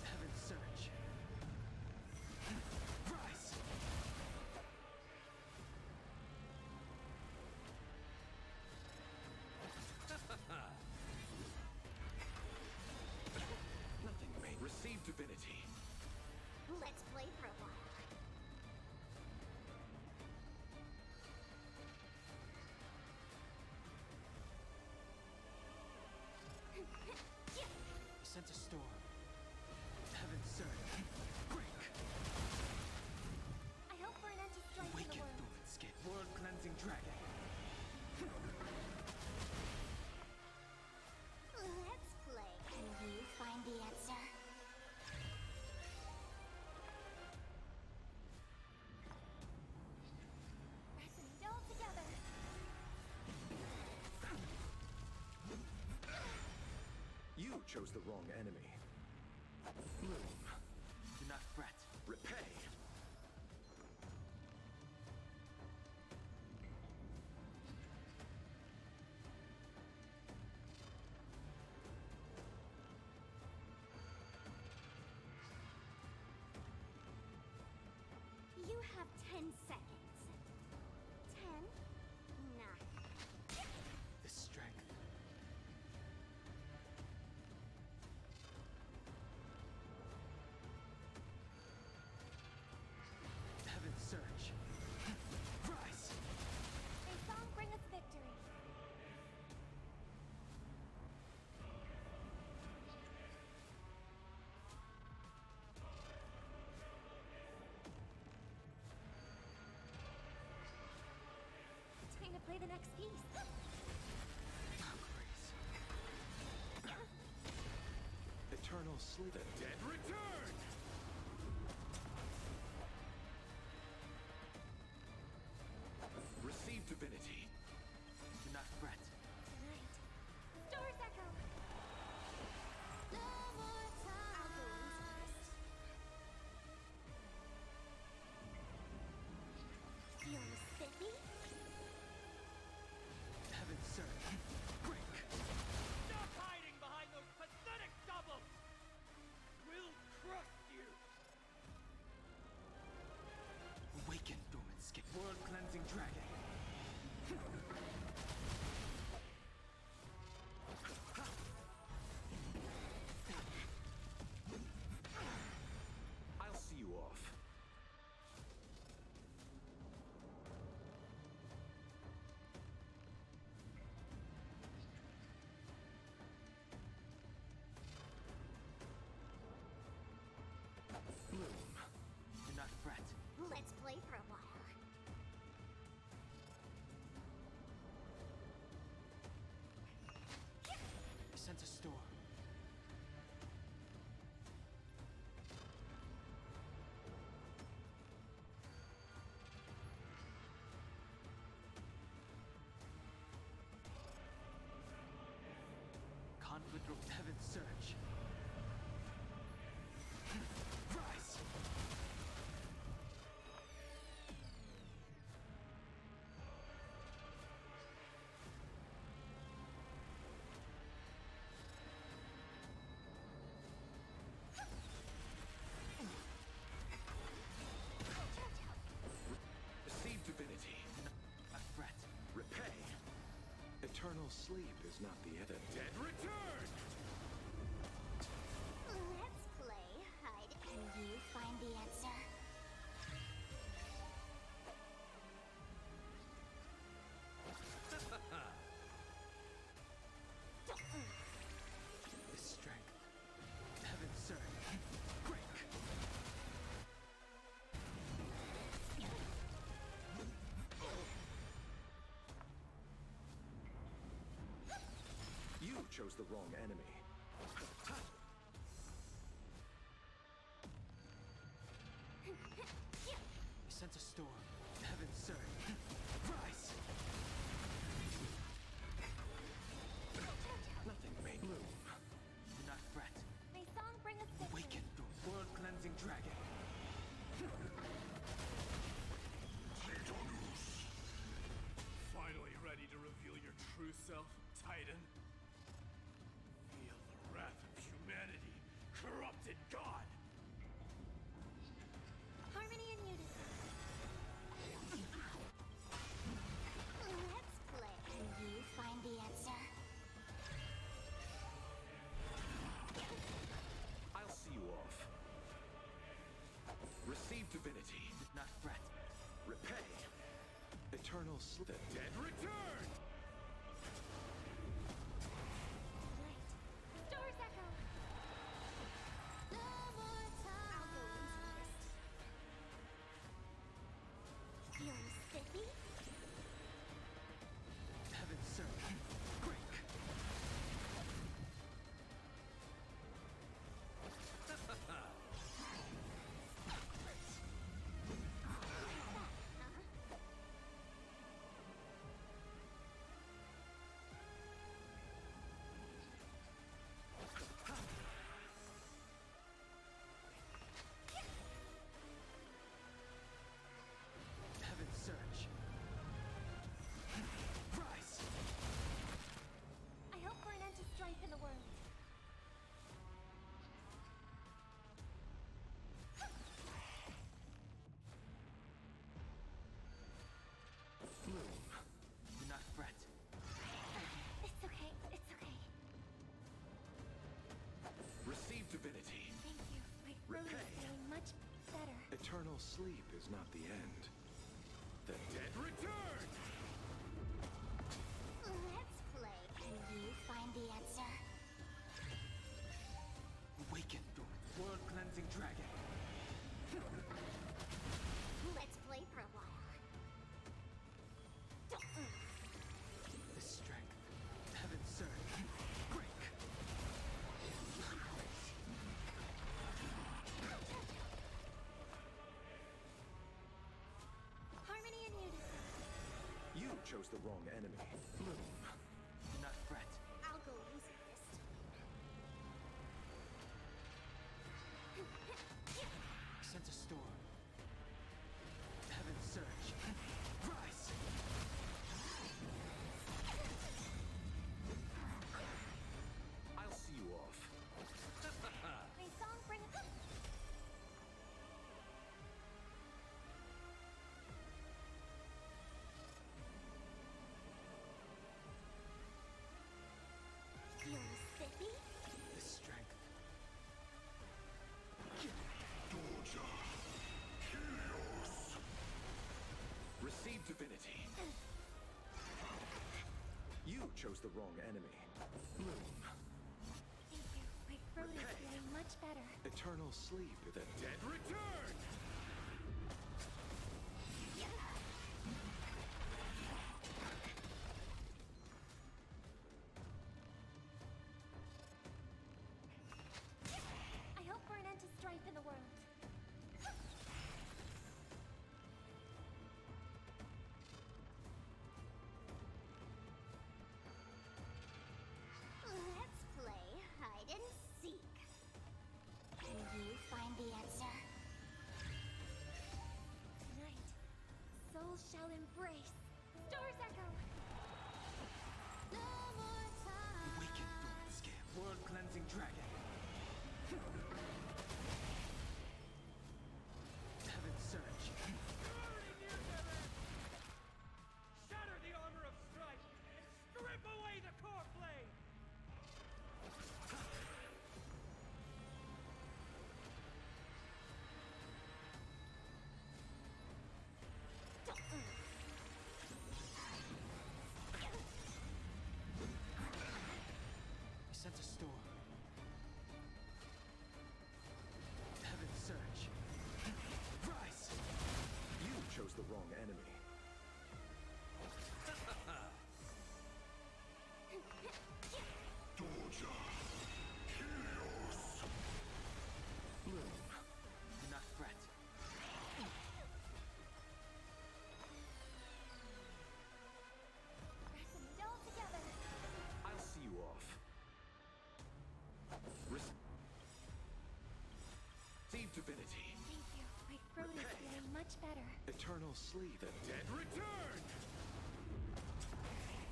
Heaven's surge. Rise! Nothing may receive divinity. Let's play for a while. Sent a storm. Heaven's surge. Break! I hope for an end to strife in the Awaken, world. Doom and Skid. World cleansing dragon. Let's play. Can you find the answer? Resonate all together. You chose the wrong enemy. Bloom. Do not fret. Repay. You have 10 seconds. 10, 9. The strength. Heaven's surge. Rise! May song bring us victory. Time to play the next piece. Eternal sleep. The dead return! Receive divinity. Do not fret. Tonight. Stars Echo. No more time. I'll go first. Feeling spiffy? Heaven's surge. Break! Stop hiding behind those pathetic doubles! We'll crush you! Awaken, Doom and Skid. World cleansing dragon. I'll see you off. Bloom. Do not fret. Let's play for a while. Sent a storm. Conflict of Heaven's surge. Rise! Receive divinity. A fret. Repay. Eternal sleep is not the end. The dead return! Let's play hide. Can you find the answer? The strength. Heaven's surge. Break! chose the wrong enemy. You sense a storm. Heaven surge. Rise! Nothing may bloom. Do not fret. May song bring us victory. Awaken the world-cleansing dragon. Finally ready to reveal your true self, Titan? Feel the wrath of humanity, corrupted God! Harmony and unison. Let's play. Can you find the answer? I'll see you off. Receive divinity. Do not fret. Repay. Eternal sleep. The dead return! Light. Stars echo. No more time. I'll go into mist. Feeling spiffy? Heaven surge. Break. Heaven surge. Rise! I hope for an end to strife in the world. Bloom. Do not fret. It's okay. It's okay. Receive divinity. Thank you. My throat is Repay. feeling much better. Eternal sleep is not the end. The dead return! Let's play. Can you find the answer? Awaken the world-cleansing dragon. Let's play for a while. The strength. Heaven surge. Break. Harmony and unison. You chose the wrong enemy. Bloom. Do not fret. I'll go easy this time. Sense a storm. Heaven surge. Rise! I'll see you off. May song bring us. Feeling spiffy? The strength. Receive divinity. You chose the wrong enemy. Bloom. Thank you. My throat is feeling much better. Eternal sleep. The dead return! I hope for an end to strife in the world. Let's play hide and seek. Can you find the answer? Tonight, souls shall embrace. Stars echo. No more time. Awaken the scale. World-cleansing dragon. Heaven surge. Already near their end! Shatter the armor of strife and strip away the core flame! divinity. Thank you. My throat is feeling much better. Eternal sleep. The dead return!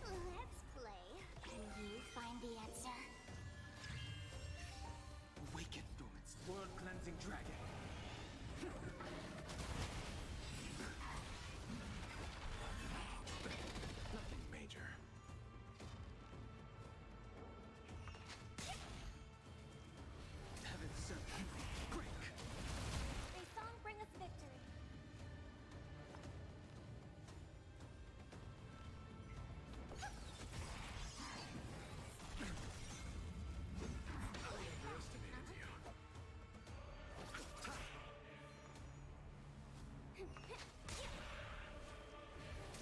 Let's play. Can you find the answer? Awaken, Thorns, world-cleansing dragon. Nothing major. Heaven servant, break! May song bring us victory. Underestimated you.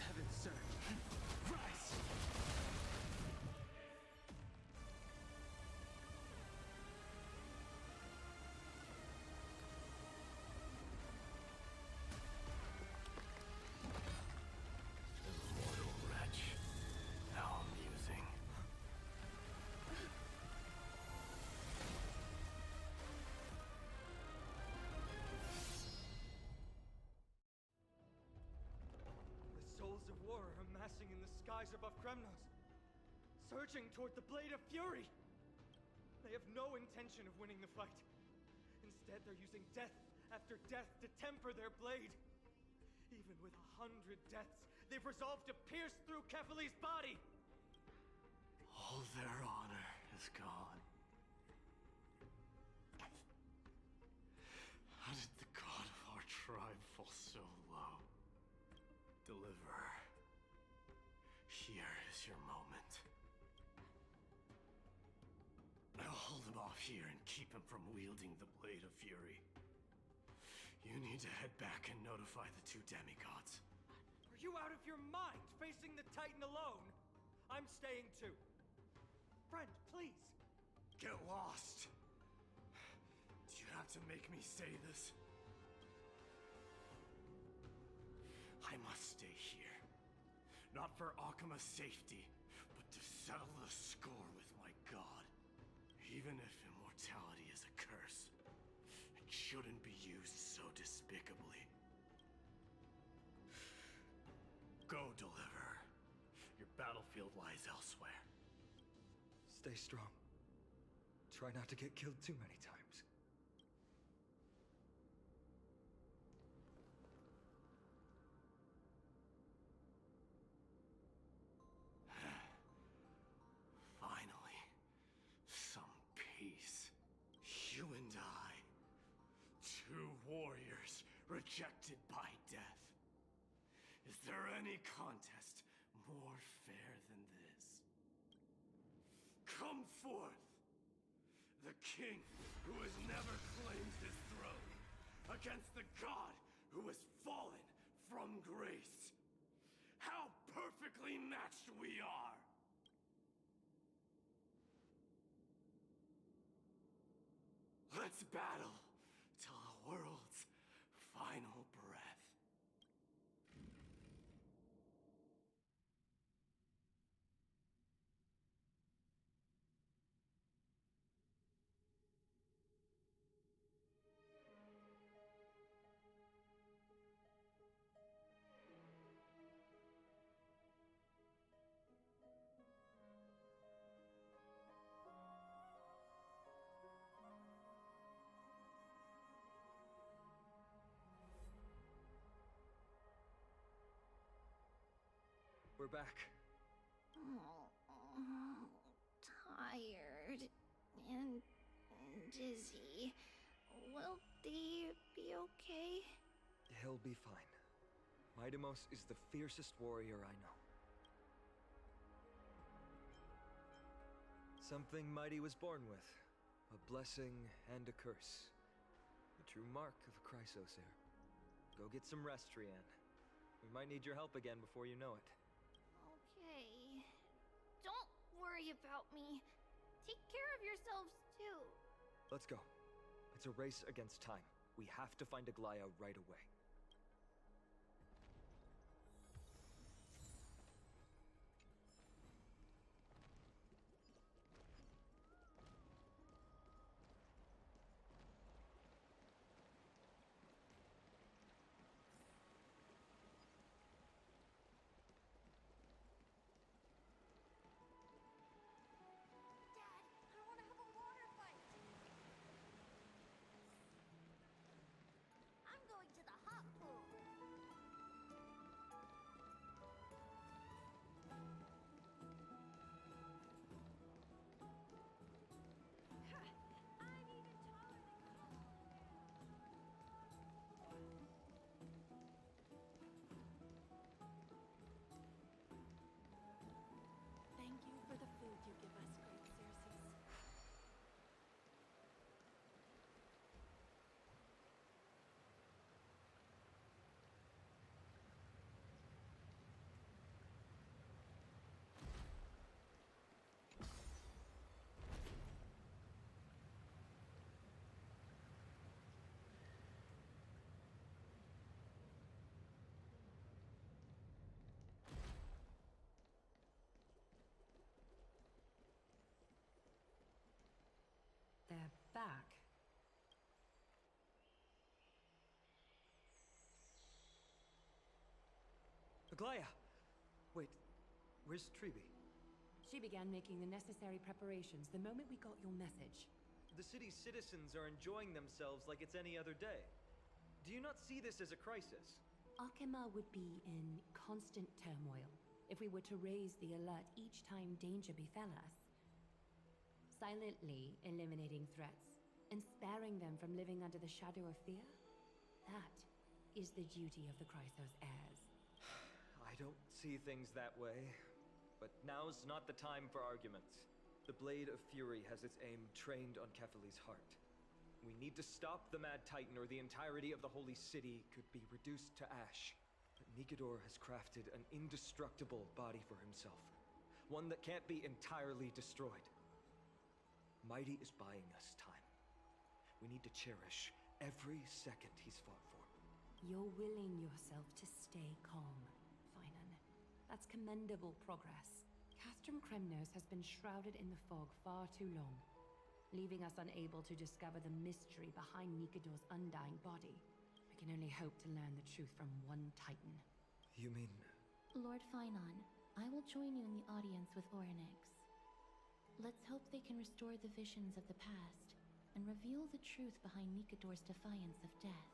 Heaven servant, rise! Immortal wretch. How amusing. The souls of war are amassing in the skies above Kremnos, surging toward the Blade of Fury. They have no intention of winning the fight. Instead, they're using death after death to temper their blade. Even with 100 deaths, they've resolved to pierce through Kefali's body. All their honor is gone. How did the god of our tribe fall so low? Deliverer, here is your moment. I'll hold him off here and keep him from wielding the Blade of Fury. You need to head back and notify the two demigods. Are you out of your mind, facing the Titan alone? I'm staying too. Friend, please. Get lost! Do you have to make me say this? I must stay here. Not for Akima's safety, but to settle the score with my god. Even if immortality is a curse, it shouldn't be used so despicably. Go, Deliverer. Your battlefield lies elsewhere. Stay strong. Try not to get killed too many times. Finally, some peace. You and I, two warriors rejected by death. Is there any contest more fair than this? Come forth! The king who has never claimed his throne against the god who has fallen from grace. How perfectly matched we are! Let's battle till the world's final breath. We're back. Tired and dizzy. Will they be okay? He'll be fine. Mightimos is the fiercest warrior I know. Something Mighty was born with. A blessing and a curse. The true mark of a Chrysos heir. Go get some rest, Rianne. We might need your help again before you know it. Okay. Don't worry about me. Take care of yourselves too. Let's go. It's a race against time. We have to find Aglaya right away. They're back. Aglaya! Wait, where's Tribi? She began making the necessary preparations the moment we got your message. The city's citizens are enjoying themselves like it's any other day. Do you not see this as a crisis? Arkema would be in constant turmoil if we were to raise the alert each time danger befell us. Silently eliminating threats and sparing them from living under the shadow of fear? That is the duty of the Chrysos heirs. I don't see things that way, but now's not the time for arguments. The Blade of Fury has its aim trained on Kefali's heart. We need to stop the Mad Titan, or the entirety of the Holy City could be reduced to ash. But Nikador has crafted an indestructible body for himself, one that can't be entirely destroyed. Mighty is buying us time. We need to cherish every second he's fought for. You're willing yourself to stay calm, Finan. That's commendable progress. Castrum Kremnos has been shrouded in the fog far too long, leaving us unable to discover the mystery behind Nikador's undying body. We can only hope to learn the truth from one Titan. You mean... Lord Finon, I will join you in the audience with Orynyx. Let's hope they can restore the visions of the past and reveal the truth behind Nikador's defiance of death.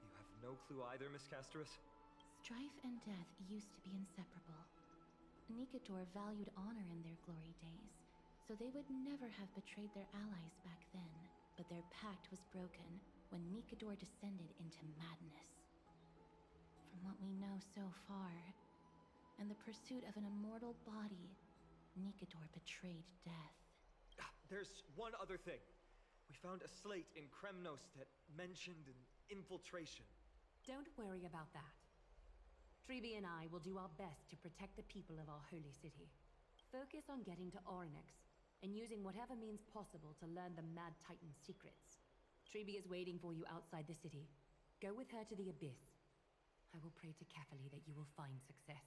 You have no clue either, Miss Casterus? Strife and death used to be inseparable. Nikador valued honor in their glory days, so they would never have betrayed their allies back then. But their pact was broken when Nikador descended into madness. From what we know so far, and the pursuit of an immortal body, Nikador betrayed death. There's one other thing. We found a slate in Kremnos that mentioned an infiltration. Don't worry about that. Tribi and I will do our best to protect the people of our holy city. Focus on getting to Orynyx and using whatever means possible to learn the Mad Titan's secrets. Tribi is waiting for you outside the city. Go with her to the Abyss. I will pray to Kefali that you will find success.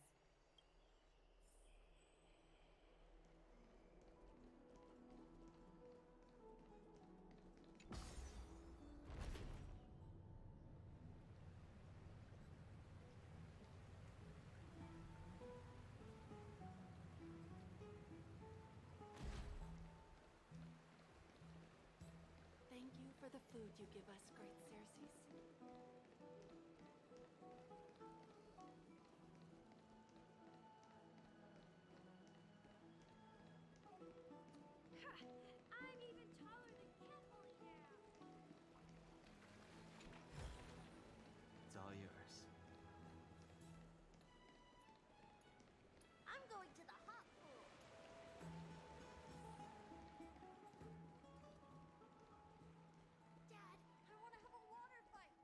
Thank you for the food you give us, great Xerxes. I'm even taller than Kefali now. It's all yours. I'm going to the hot pool. Dad, I want to have a water fight.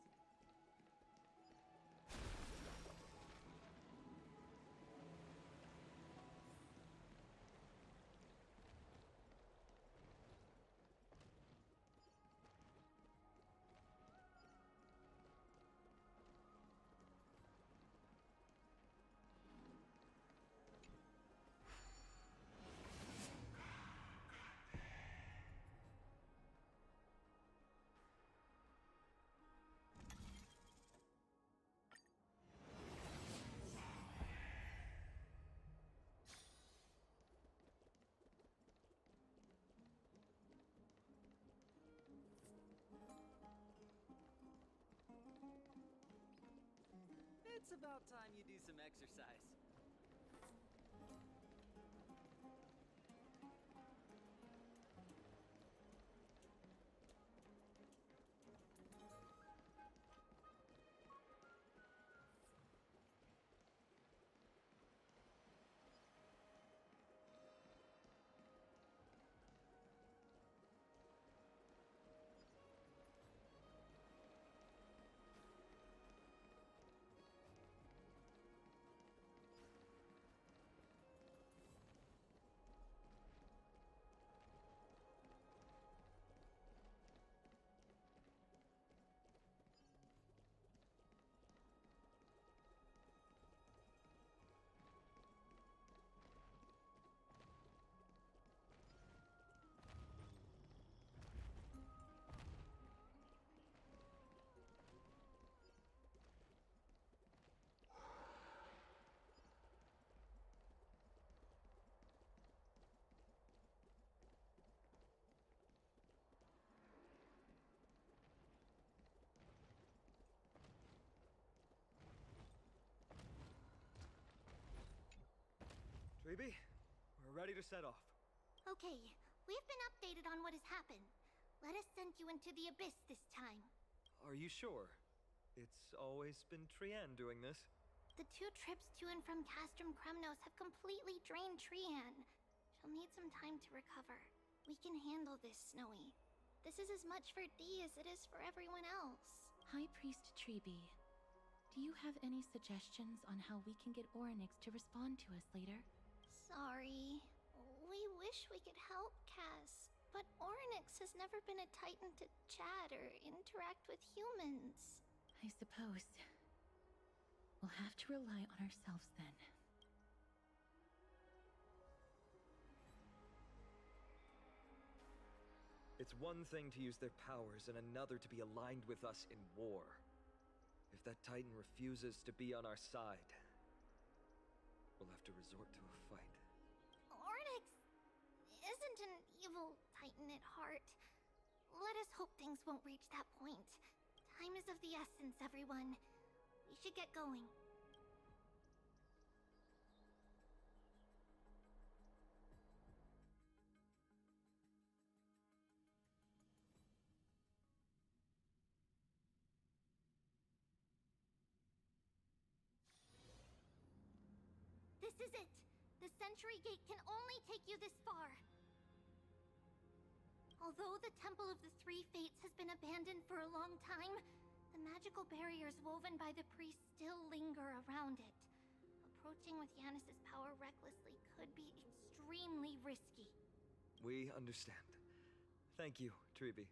It's about time you do some exercise. Treeby, we're ready to set off. Okay, we've been updated on what has happened. Let us send you into the abyss this time. Are you sure? It's always been Trian doing this. The 2 trips to and from Castrum Kremnos have completely drained Trian. She'll need some time to recover. We can handle this, Snowy. This is as much for Dee as it is for everyone else. High Priest Treeby, do you have any suggestions on how we can get Orynyx to respond to us later? Sorry. We wish we could help, Cass. But Orynyx has never been a Titan to chat or interact with humans. I suppose. We'll have to rely on ourselves then. It's one thing to use their powers and another to be aligned with us in war. If that Titan refuses to be on our side, we'll have to resort to a fight. Orynyx isn't an evil Titan at heart. Let us hope things won't reach that point. Time is of the essence, everyone. We should get going. This is it! The Century Gate can only take you this far! Although the Temple of the Three Fates has been abandoned for a long time, the magical barriers woven by the priests still linger around it. Approaching with Yanis's power recklessly could be extremely risky. We understand. Thank you, Treeby.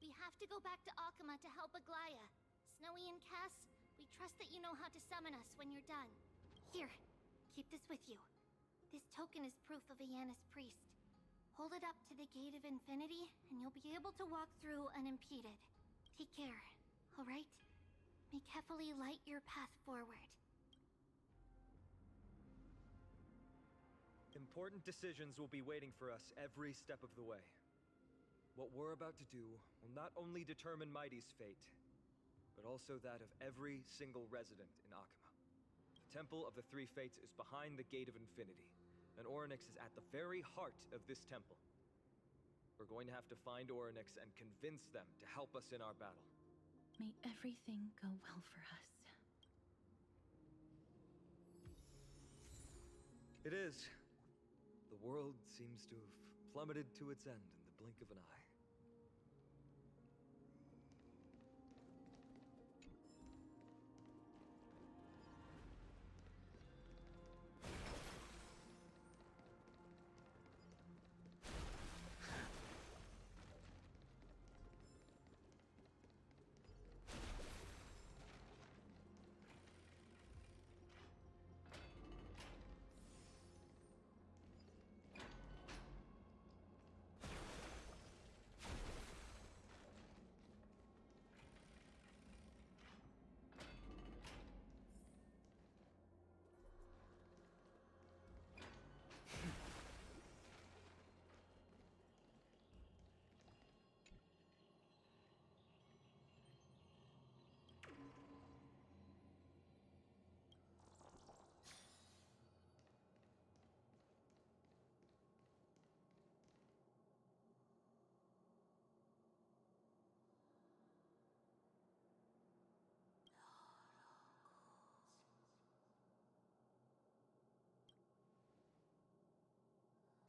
We have to go back to Akama to help Aglaya. Snowy and Cass, we trust that you know how to summon us when you're done. Here, keep this with you. This token is proof of a Yanis priest. Hold it up to the Gate of Infinity, and you'll be able to walk through unimpeded. Take care, alright? May carefully light your path forward. Important decisions will be waiting for us every step of the way. What we're about to do will not only determine Mighty's fate, but also that of every single resident in Akama. The Temple of the Three Fates is behind the Gate of Infinity, and Orynyx is at the very heart of this temple. We're going to have to find Orynyx and convince them to help us in our battle. May everything go well for us. It is. The world seems to have plummeted to its end in the blink of an eye.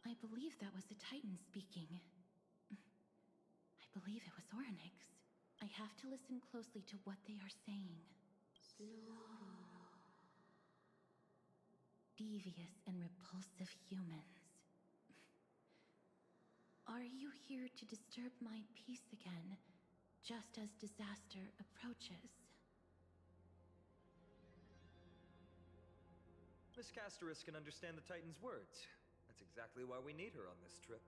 I believe that was the Titan speaking. I believe it was Orynyx. I have to listen closely to what they are saying. Devious and repulsive humans. Are you here to disturb my peace again, just as disaster approaches? Miss Castoris can understand the Titan's words. That's exactly why we need her on this trip.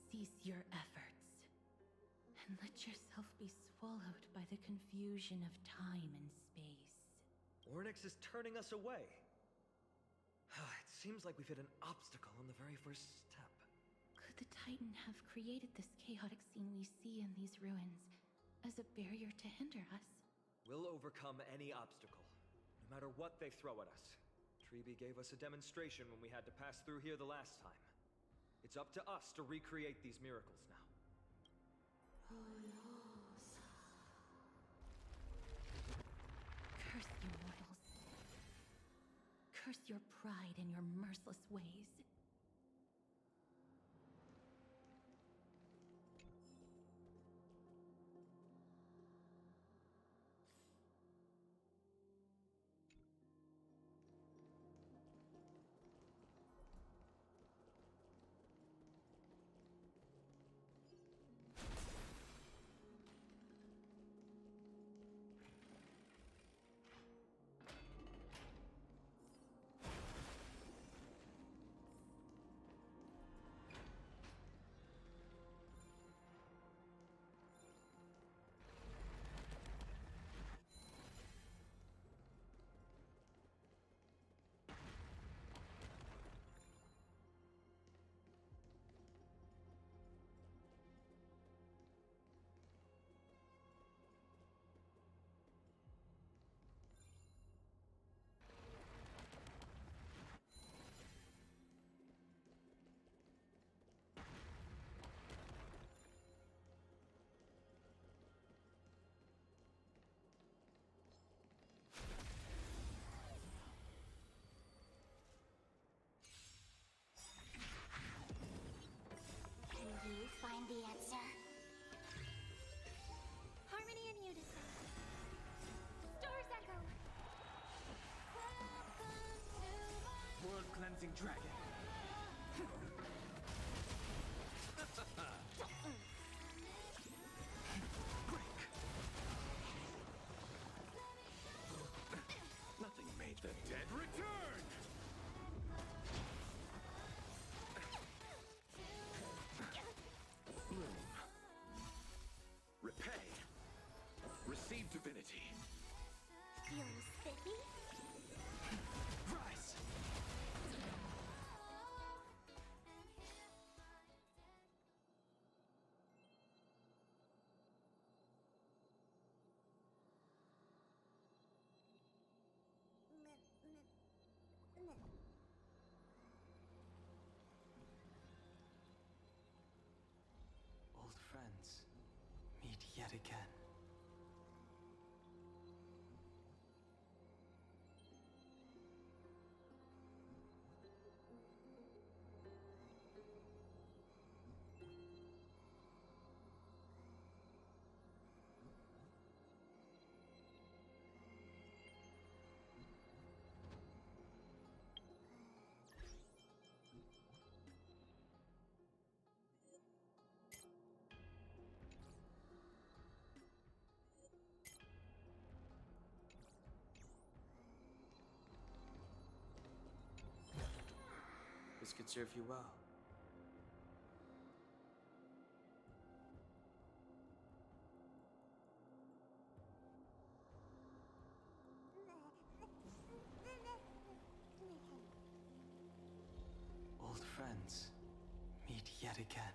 Cease your efforts, and let yourself be swallowed by the confusion of time and space. Orynyx is turning us away. It seems like we've hit an obstacle on the very first step. Could the Titan have created this chaotic scene we see in these ruins as a barrier to hinder us? We'll overcome any obstacle, no matter what they throw at us. Treeby gave us a demonstration when we had to pass through here the last time. It's up to us to recreate these miracles now. Curse you mortals. Curse your pride and your merciless ways. Can you find the answer? Harmony and unison. Stars echo. Welcome to my World cleansing dragon. Nothing made the dead Return! bloom. Repay. Receive divinity. feeling spiffy? Rise! Old friends, meet yet again. This could serve you well. Old friends, meet yet again.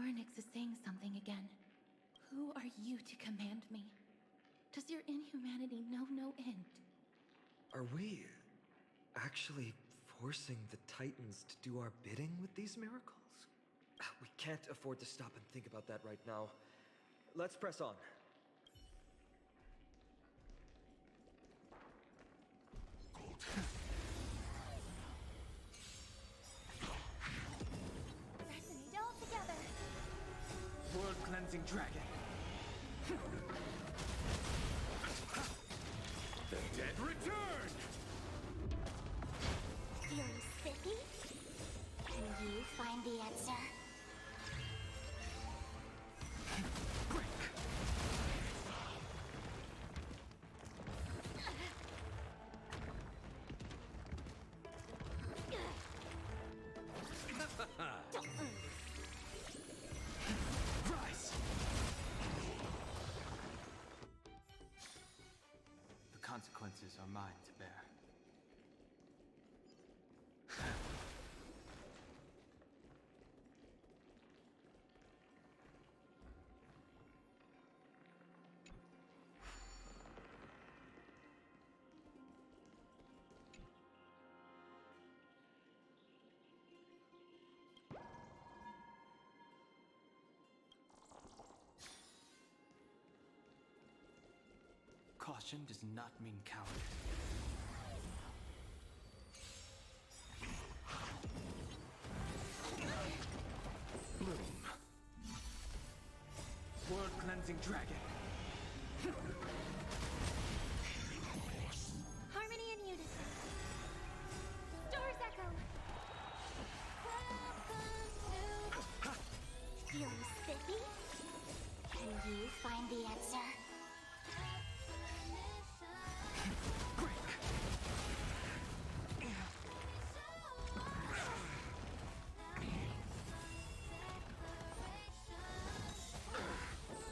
Orynyx is saying something again. Who are you to command me? Does your inhumanity know no end? Are we actually forcing the Titans to do our bidding with these miracles? We can't afford to stop and think about that right now. Let's press on. Resonate all together. World-cleansing dragon. The dead return! Feeling spiffy? Can you find the answer? Rise! The consequences are mine to bear. Caution does not mean cowardice. Bloom. World-cleansing dragon. Harmony and unison. Stars echo. Feeling spiffy? Can you find the answer?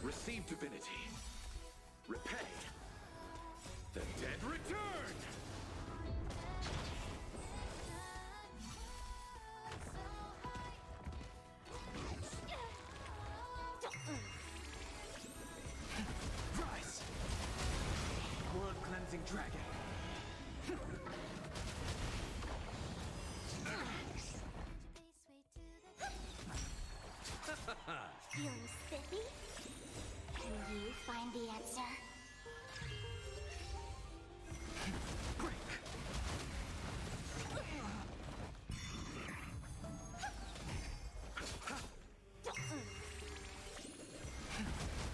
Receive divinity. Repay. The dead return! Rise! World-cleansing dragon. Feeling spiffy? Can you find the answer?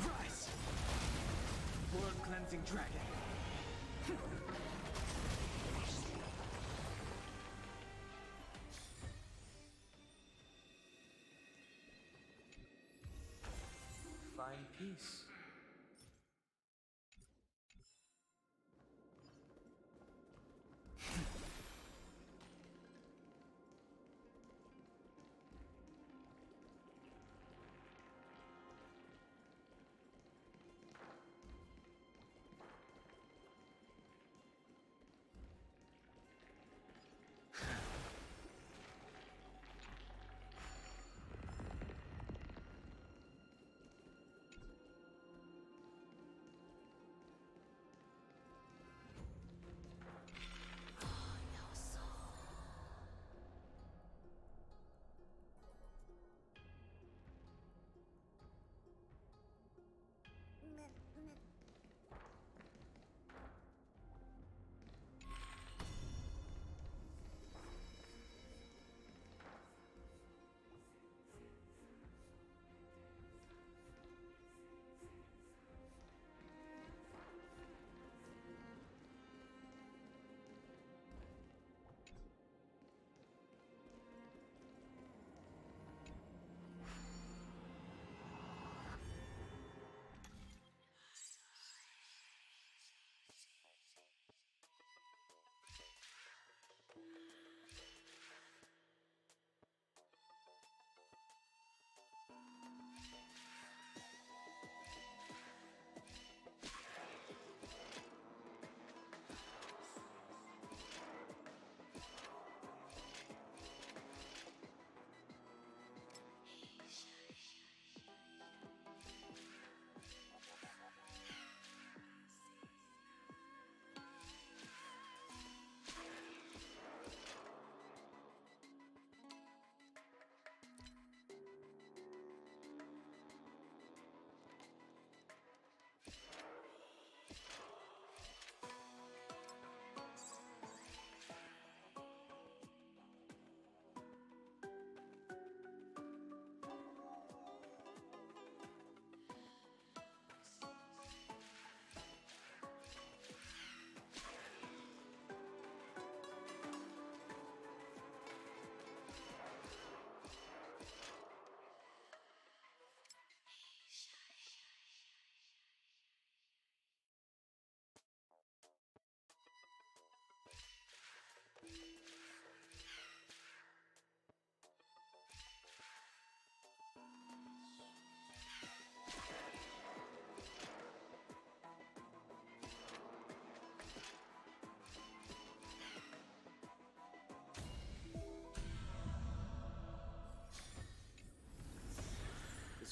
Rise! World-cleansing dragon. Find peace.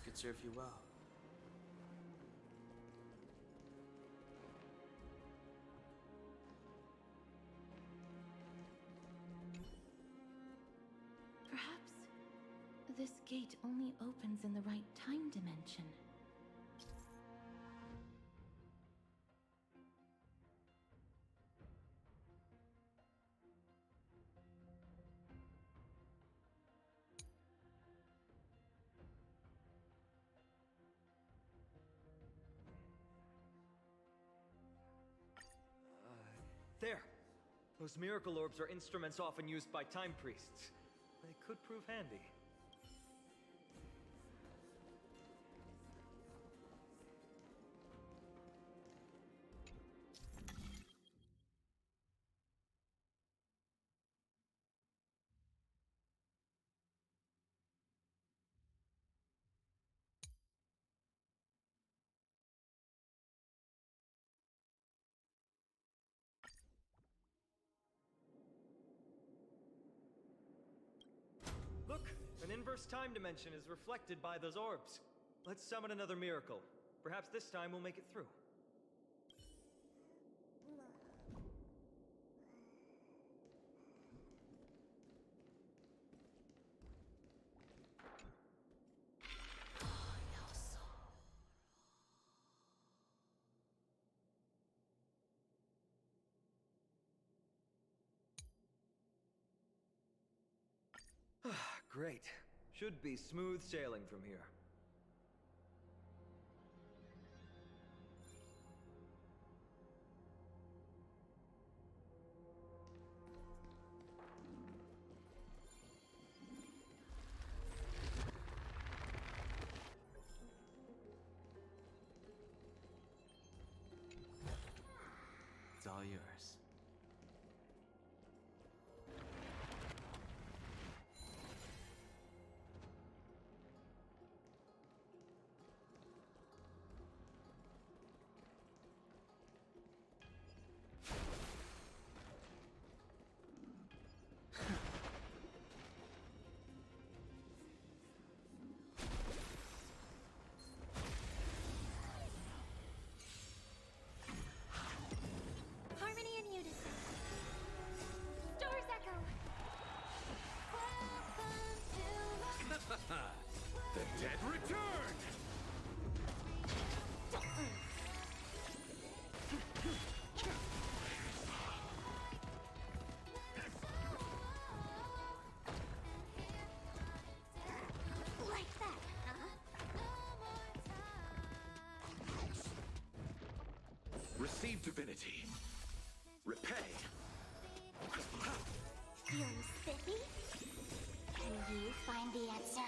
This could serve you well. Perhaps this gate only opens in the right time dimension. There! Those miracle orbs are instruments often used by time priests. They could prove handy. Look! An inverse time dimension is reflected by those orbs. Let's summon another miracle. Perhaps this time we'll make it through. Great. Should be smooth sailing from here. It's all yours. Harmony and unison. Stars echo. The dead return! Like that, huh? Receive divinity. Repay. Feeling spiffy? Can you find the answer?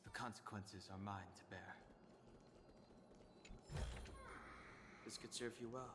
The consequences are mine to bear. This could serve you well.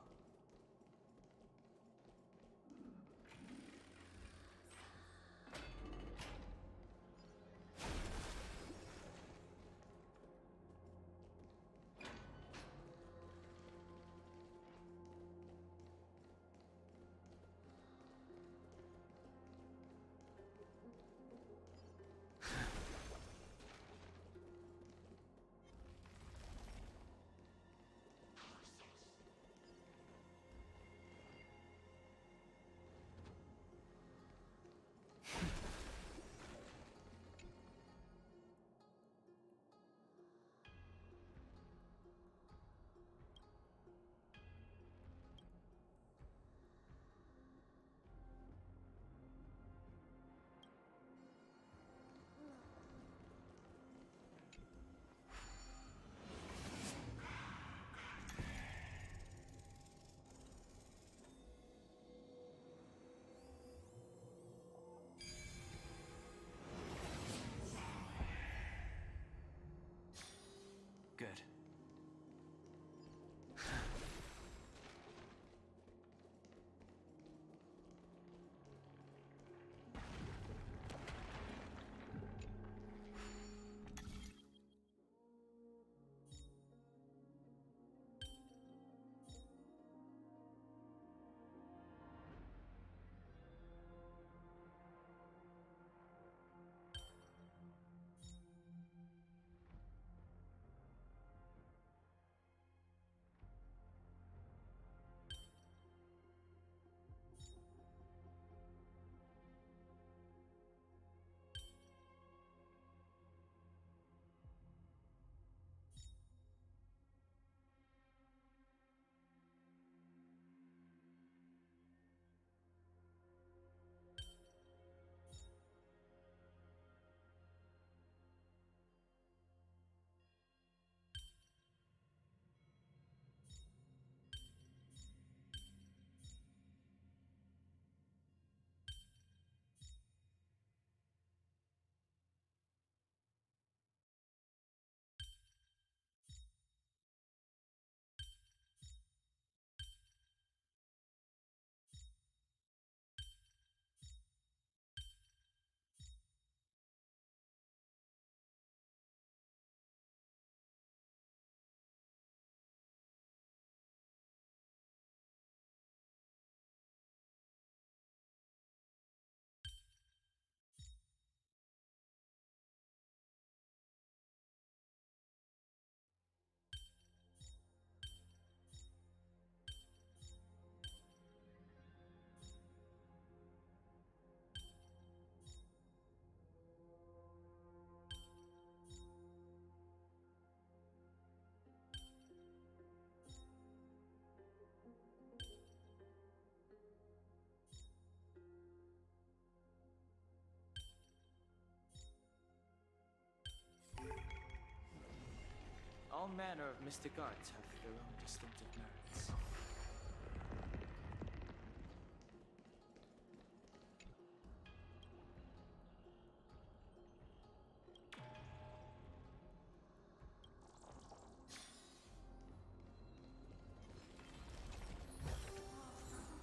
All manner of mystic arts have their own distinctive merits.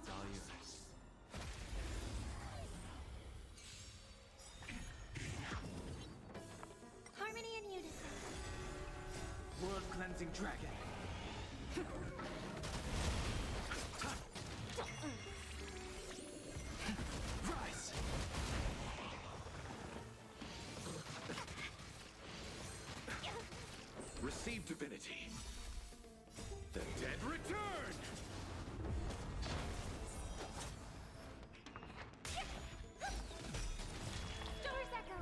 It's all yours. Harmony and unison. World-cleansing dragon. Rise! Receive divinity. The dead return! Stars echo.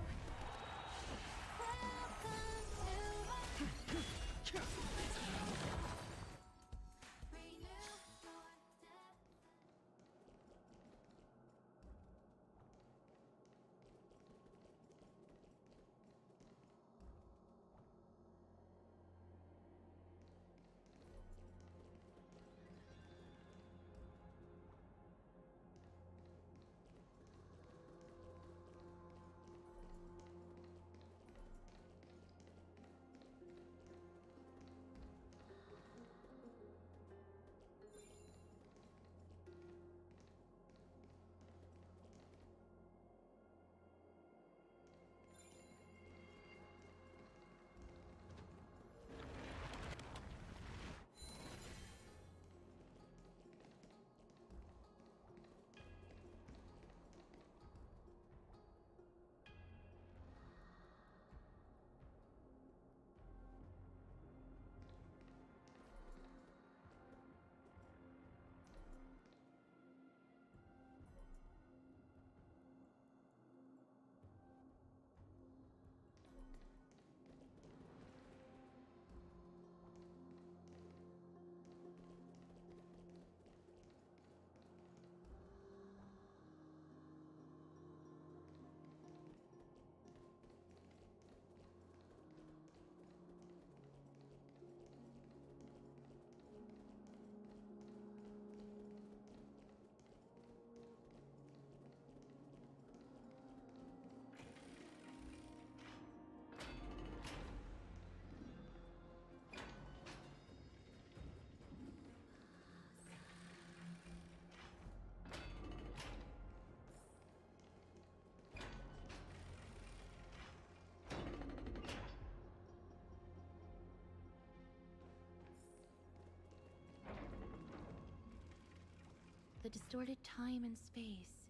The distorted time and space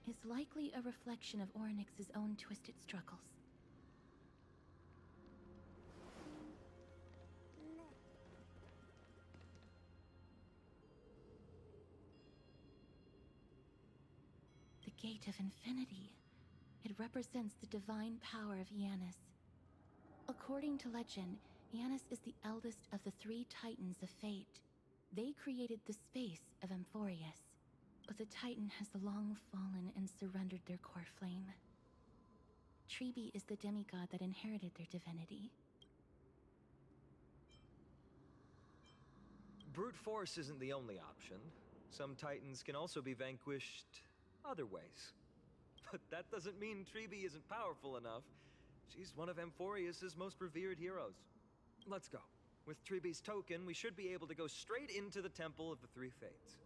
is likely a reflection of Ornyx's own twisted struggles. The Gate of Infinity. It represents the divine power of Janus. According to legend, Janus is the eldest of the three Titans of Fate. They created the space of Amphorius, but the Titan has long fallen and surrendered their core flame. Tribi is the demigod that inherited their divinity. Brute force isn't the only option. Some Titans can also be vanquished other ways. But that doesn't mean Tribi isn't powerful enough. She's one of Amphorius's most revered heroes. Let's go. With Tribi's token, we should be able to go straight into the Temple of the Three Fates.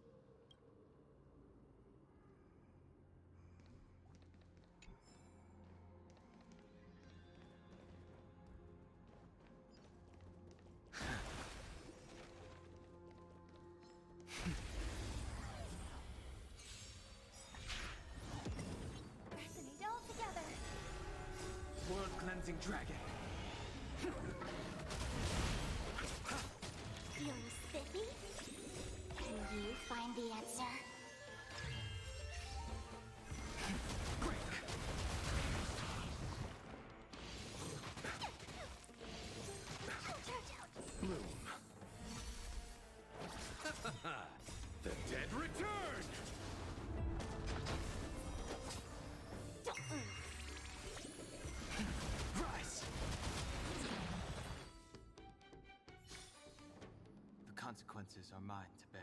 Resonate all together. World-cleansing dragon. Feeling spiffy? Can you find the answer? Bloom. The dead return! Rise! consequences are mine to bear.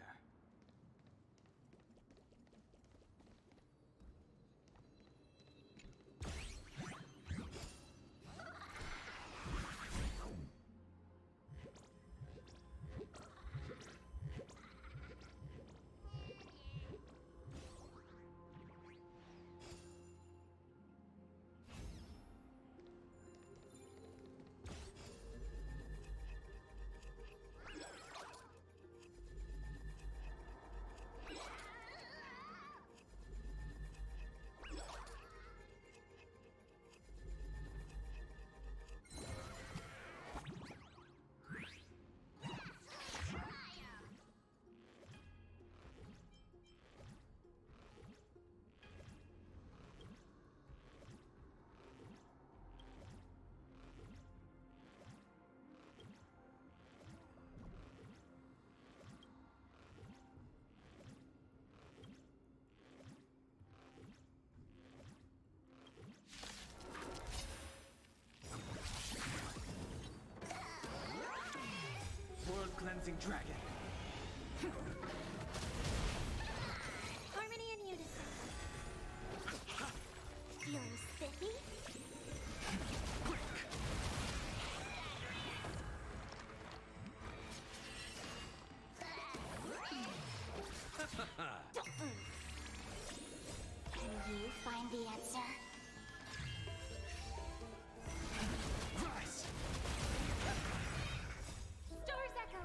Cleansing dragon. Harmony and unison. Feeling spiffy? Can you find the answer? Rise! Star's Echo!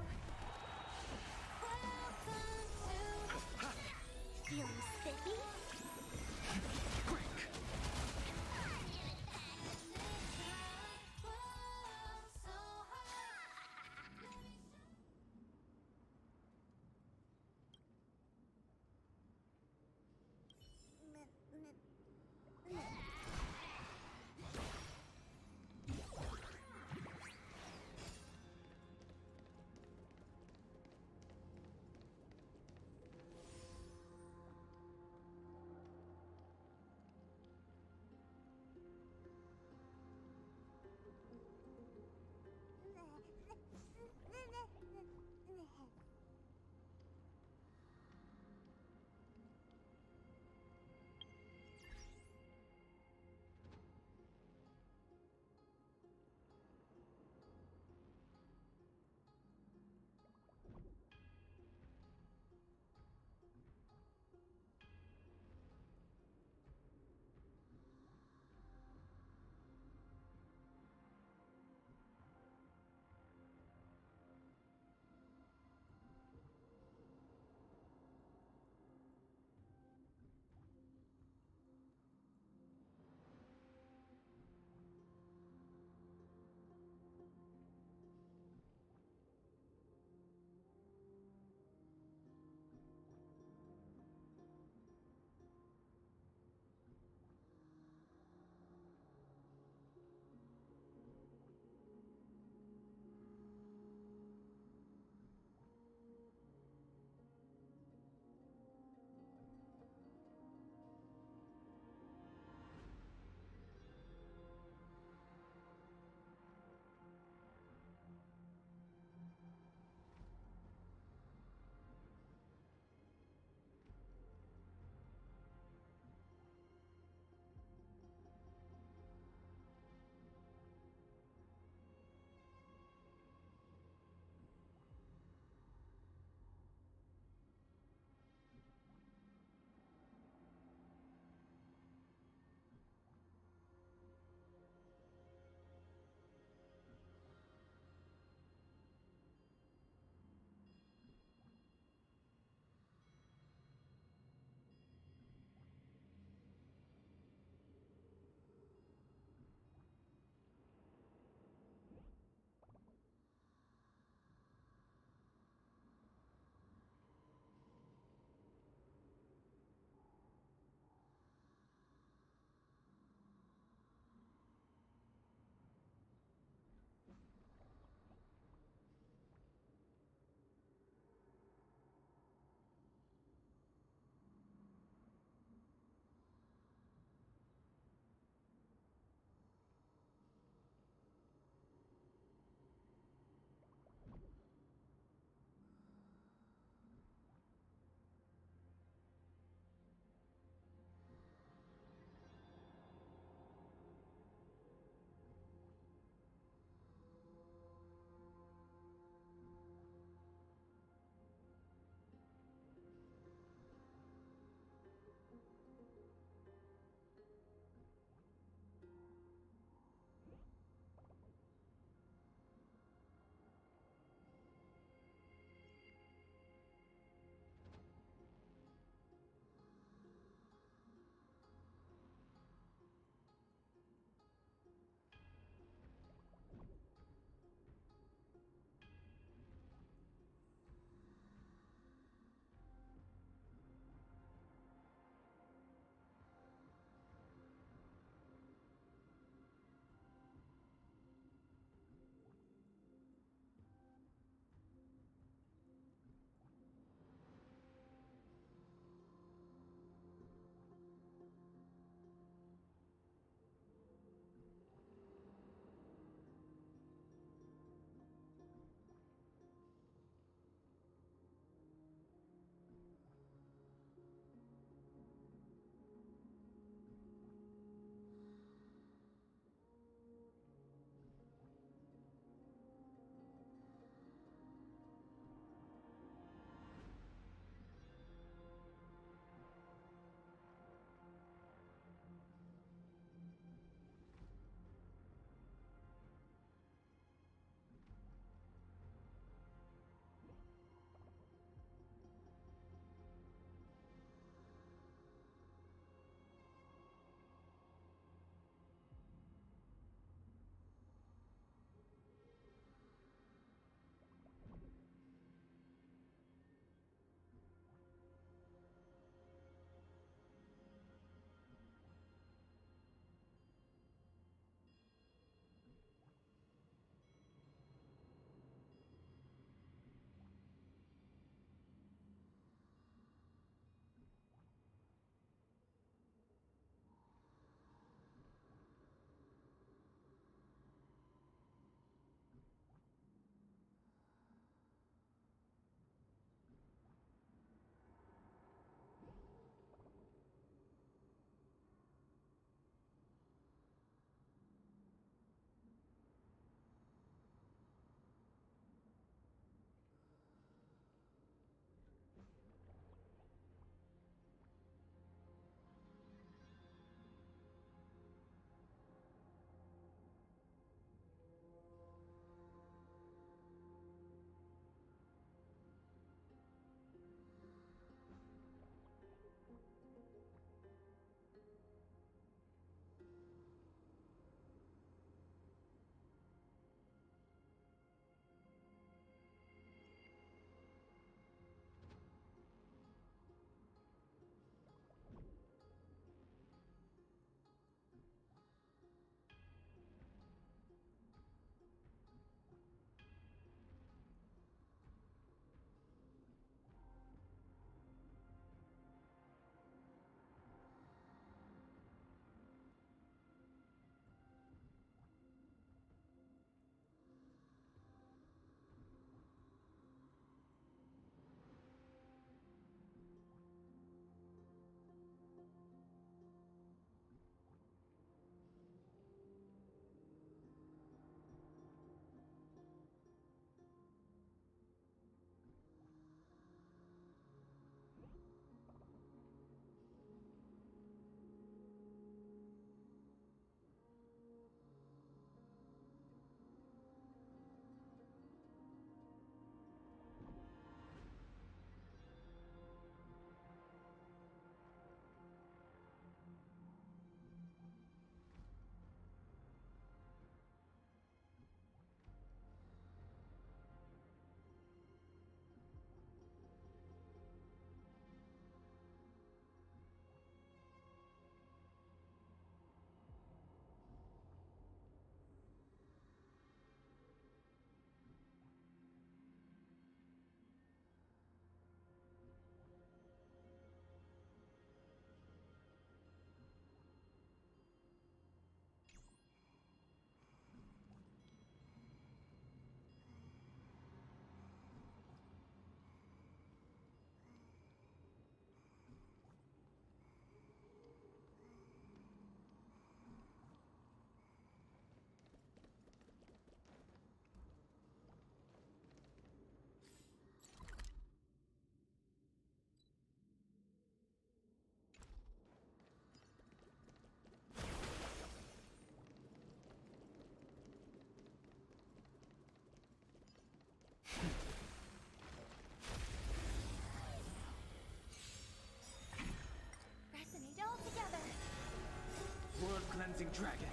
cleansing dragon.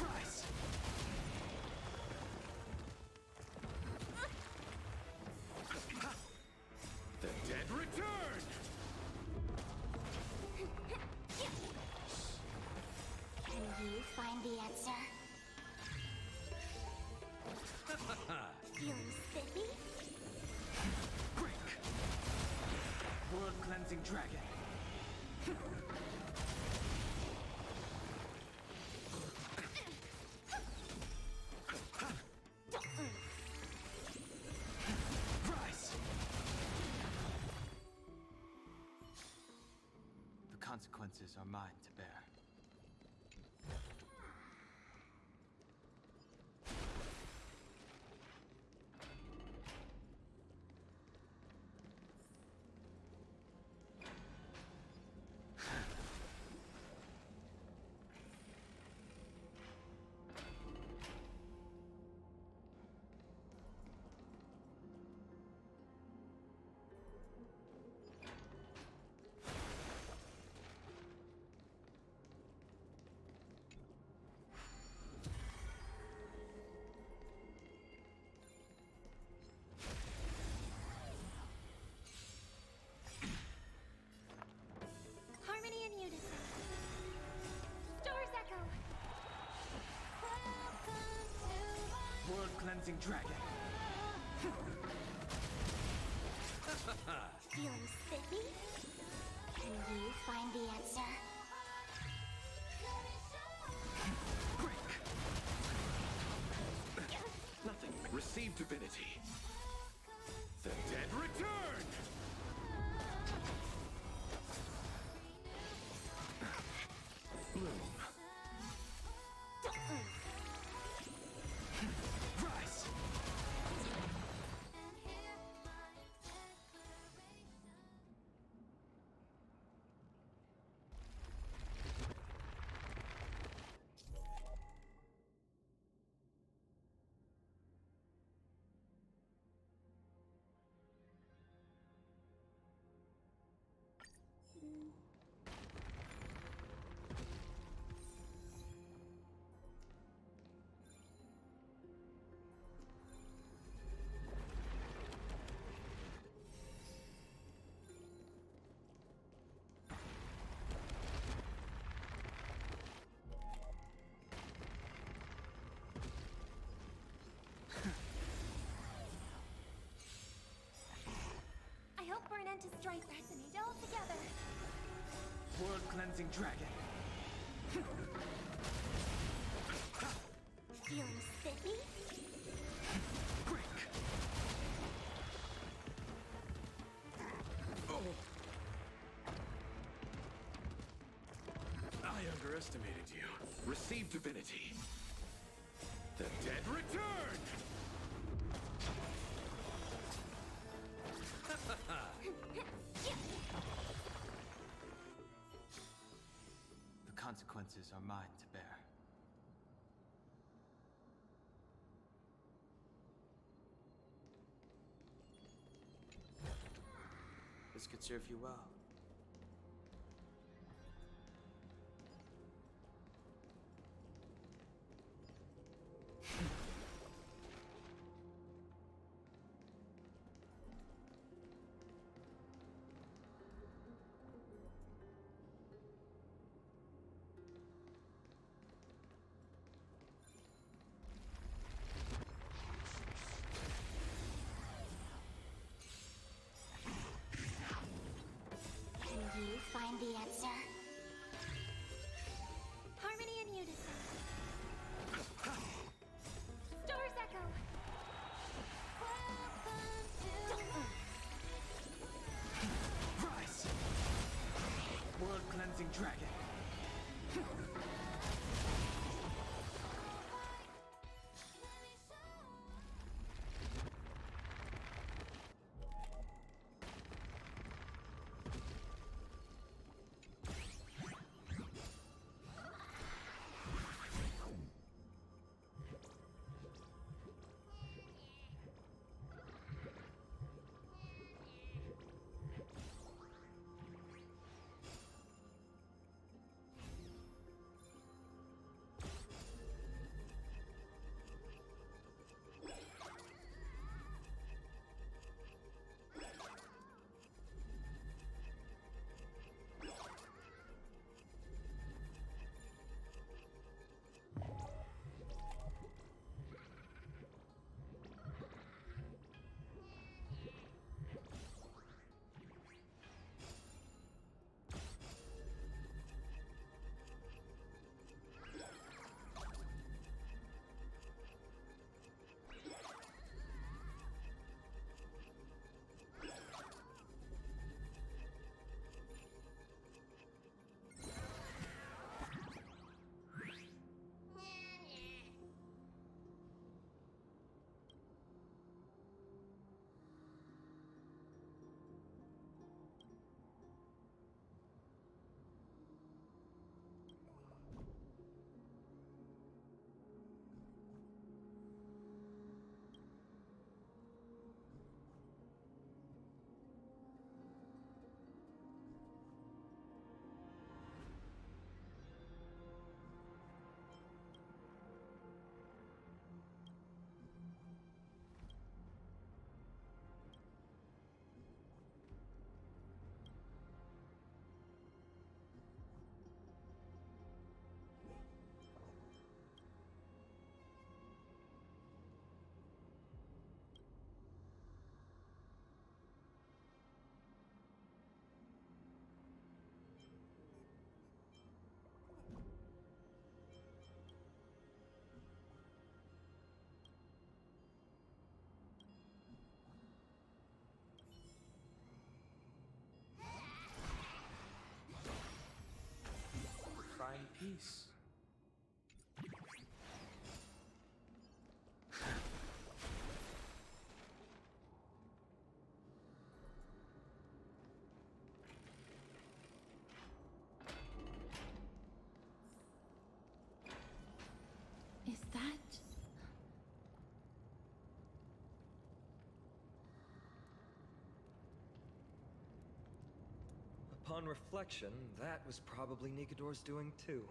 Rise! The dead return! Can you find the answer? Feeling spiffy? Break! World cleansing dragon. Rise! The consequences are mine to bear. Harmony and unison. Stars echo. World cleansing dragon. Feeling spiffy? Can you find the answer? Break! Nothing. Receive divinity. The dead return! Bloom. Rise! I hope for an end to strife. Fascinate all together. World cleansing dragon. Feeling spiffy? Break! I underestimated you. Receive divinity. The dead return! The consequences are mine to bear. This could serve you well. Can you find the answer? Harmony and unison. Stars echo. Rise! World cleansing dragon. peace. Is that... Upon reflection, that was probably Nikador's doing too.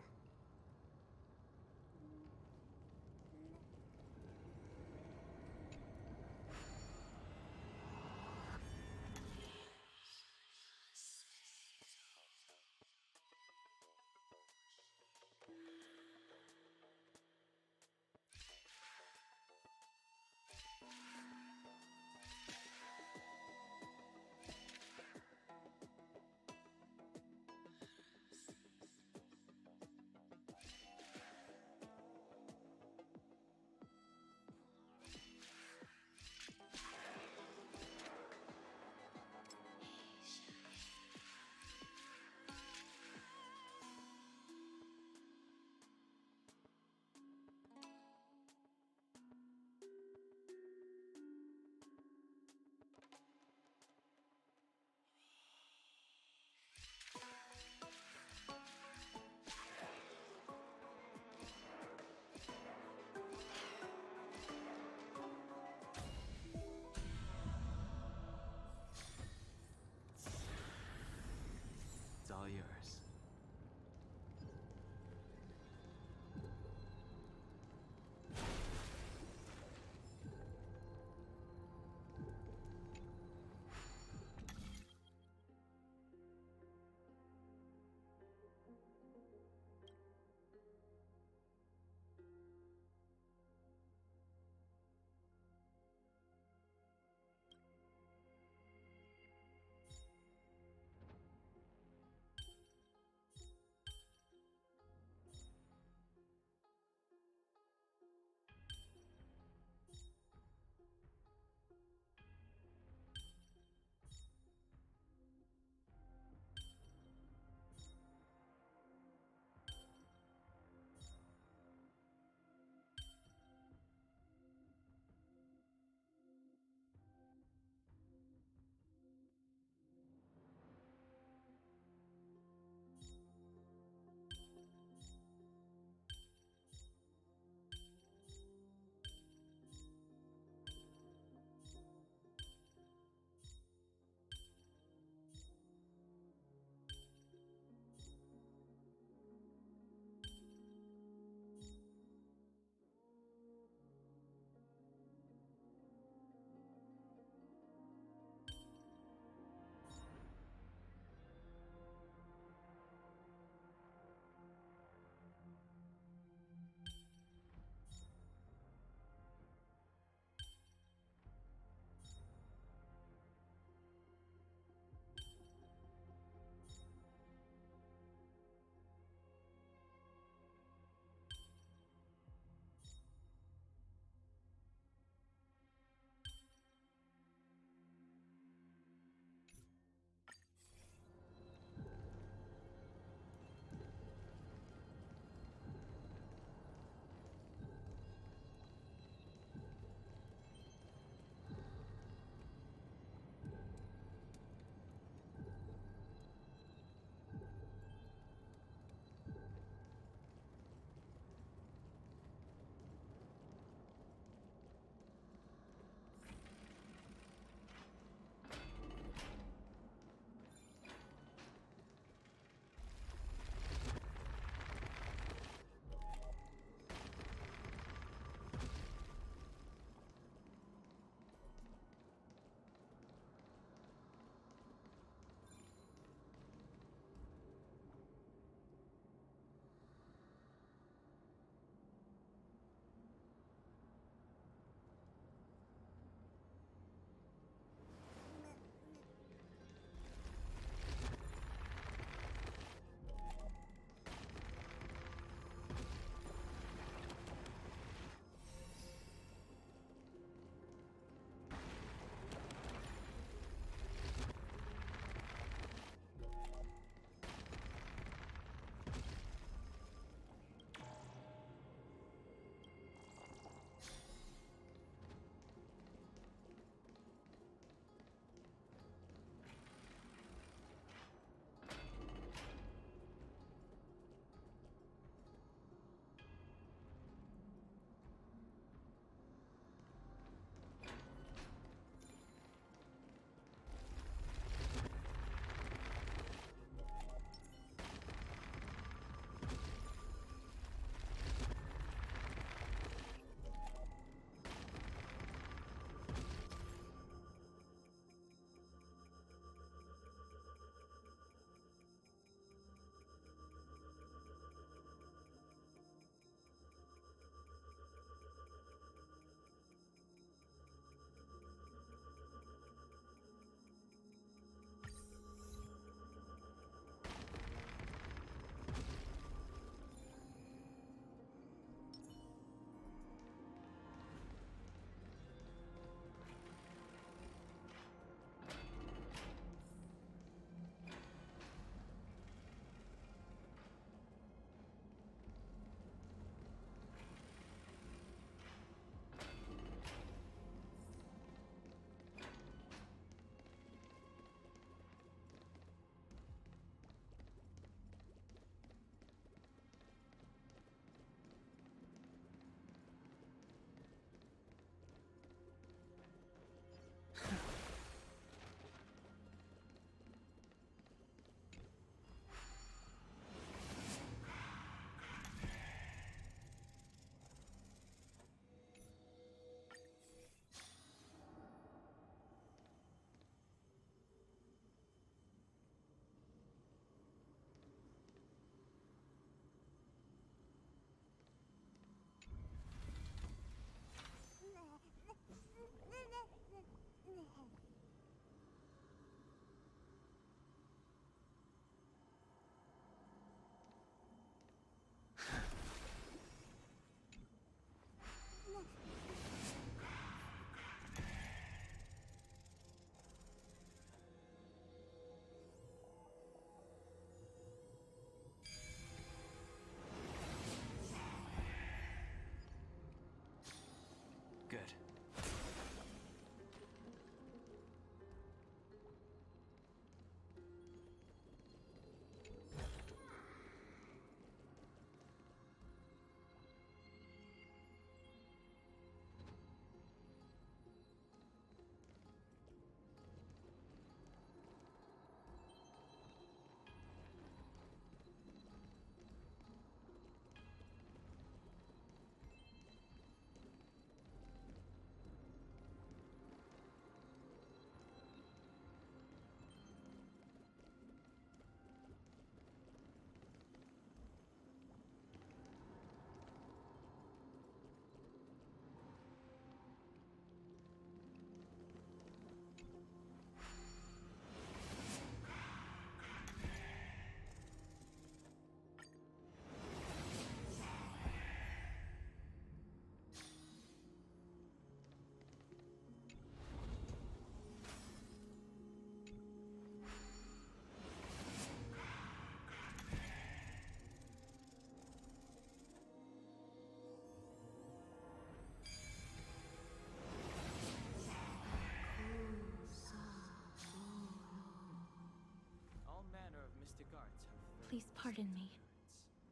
Please pardon me.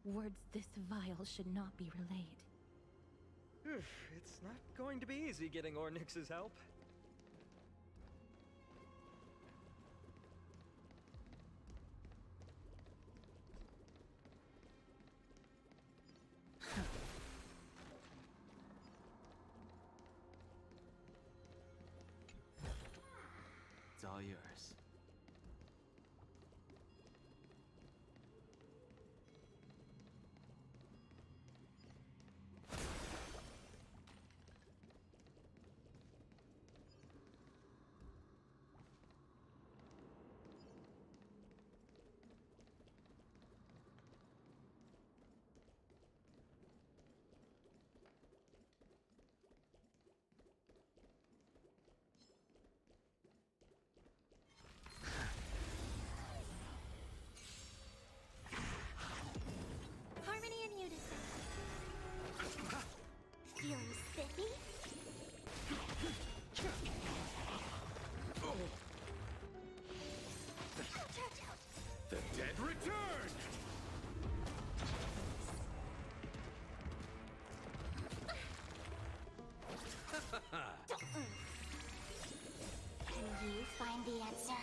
Words this vile should not be relayed. It's not going to be easy getting Ornyx's help. It's all yours. Harmony and unison. Feeling spiffy? Ouch, ouch, ouch. The dead return! Can you find the answer?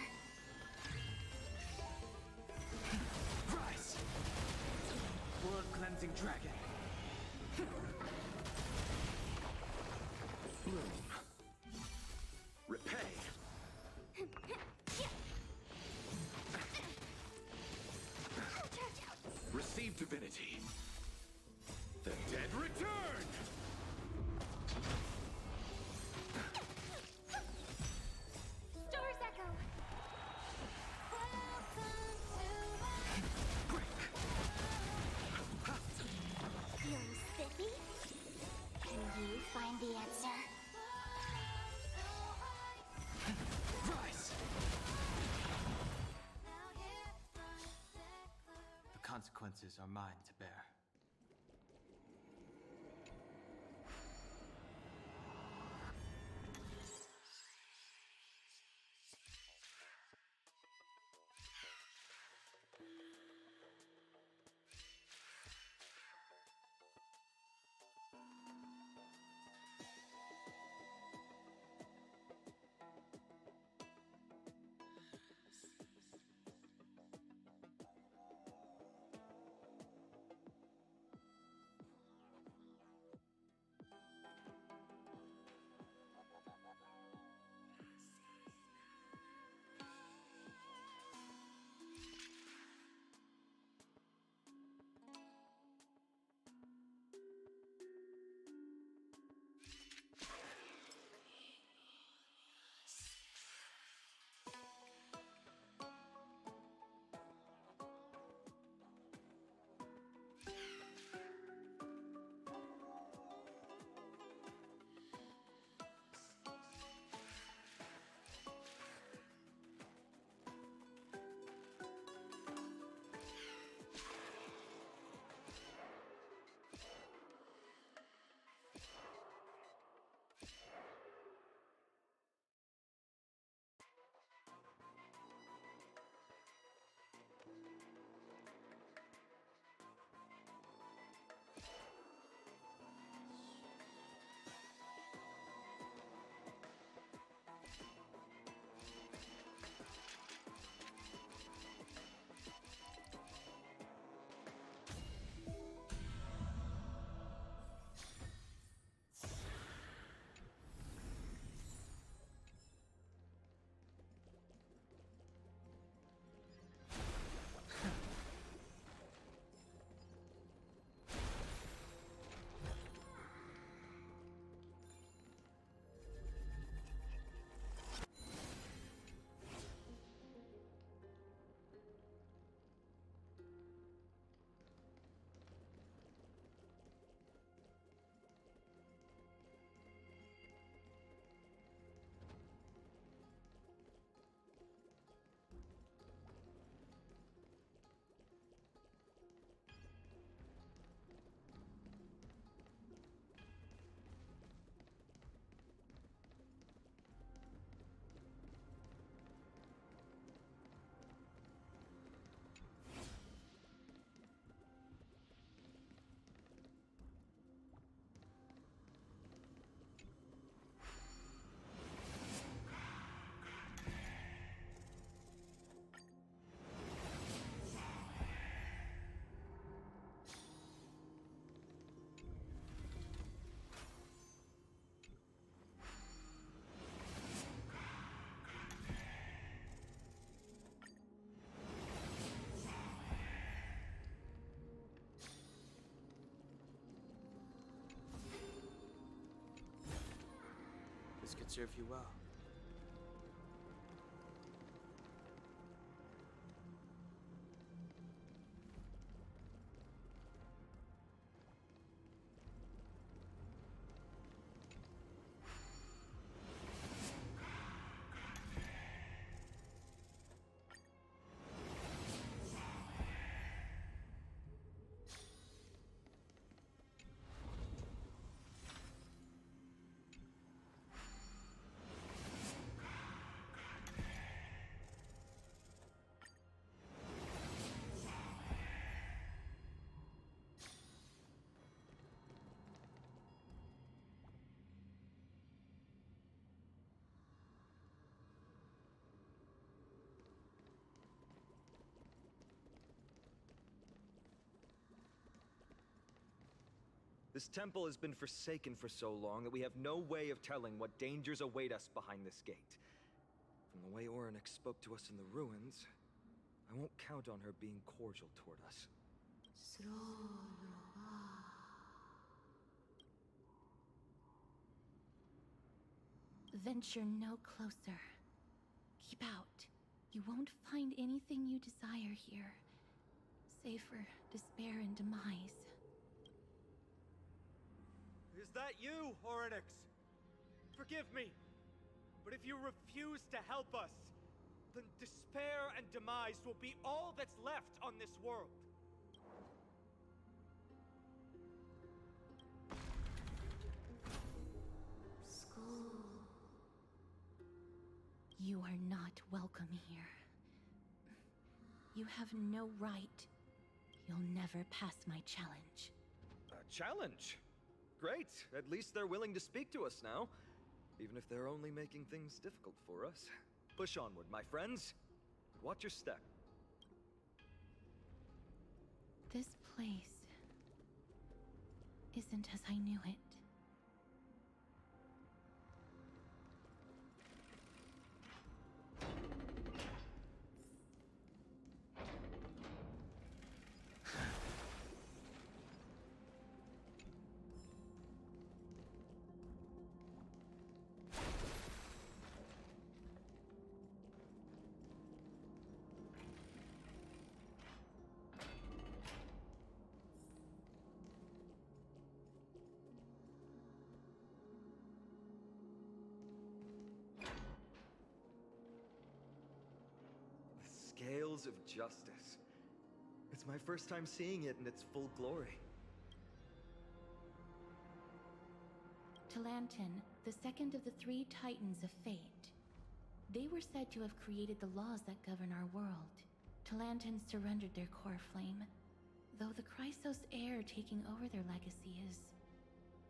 Rise! World cleansing dragon. Bloom. Repay. Ouch, ouch, ouch. Receive divinity. The dead return! Stars echo. Break! Feeling spiffy? Can you find the answer? Rise! The consequences are mine to bear. Should serve you well. This temple has been forsaken for so long that we have no way of telling what dangers await us behind this gate. From the way Orynyx spoke to us in the ruins, I won't count on her being cordial toward us. Venture no closer. Keep out. You won't find anything you desire here, save for despair and demise. Is that you, Orynyx? Forgive me, but if you refuse to help us, then despair and demise will be all that's left on this world. You are not welcome here. You have no right. You'll never pass my challenge. A challenge? Great, at least they're willing to speak to us now. Even if they're only making things difficult for us. Push onward, my friends. Watch your step. This place isn't as I knew it. Scales of justice. It's my first time seeing it in its full glory. Talantin, the second of the three Titans of Fate. They were said to have created the laws that govern our world. Talantin surrendered their core flame, though the Chrysos heir taking over their legacy is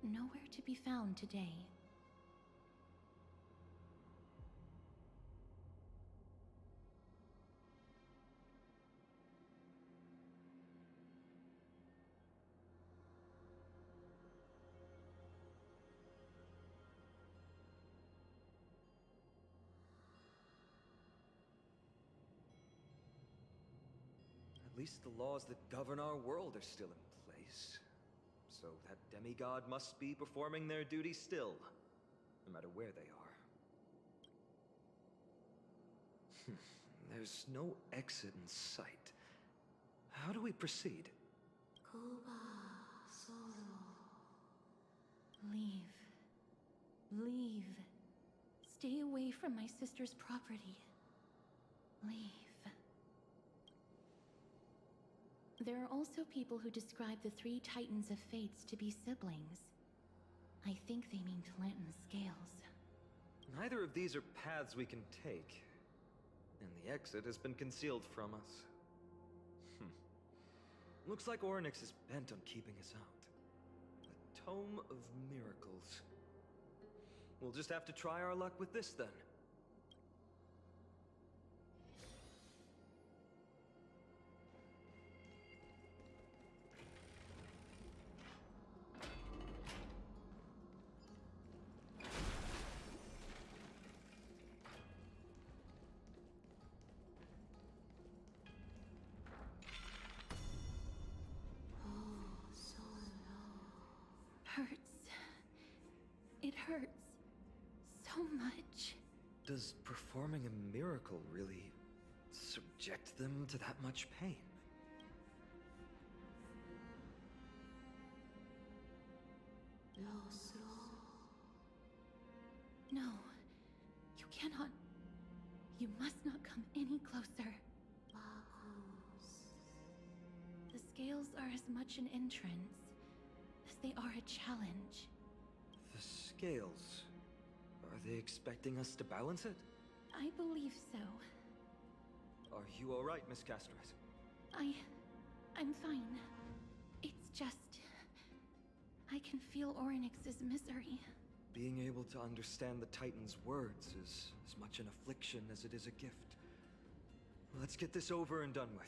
nowhere to be found today. At least the laws that govern our world are still in place. So that demigod must be performing their duty still, no matter where they are. There's no exit in sight. How do we proceed? Leave. Leave. Stay away from my sister's property. Leave. There are also people who describe the three Titans of Fates to be siblings. I think they mean Talantin's scales. Neither of these are paths we can take. And the exit has been concealed from us. Looks like Orynyx is bent on keeping us out. The Tome of Miracles. We'll just have to try our luck with this then. Hurts. It hurts. So much. Does performing a miracle really subject them to that much pain? No, you cannot. You must not come any closer. The scales are as much an entrance as they are a challenge. The scales. Are they expecting us to balance it? I believe so. Are you alright, Miss Castras? I'm fine. It's just... I can feel Orynyx's misery. Being able to understand the Titan's words is as much an affliction as it is a gift. Let's get this over and done with.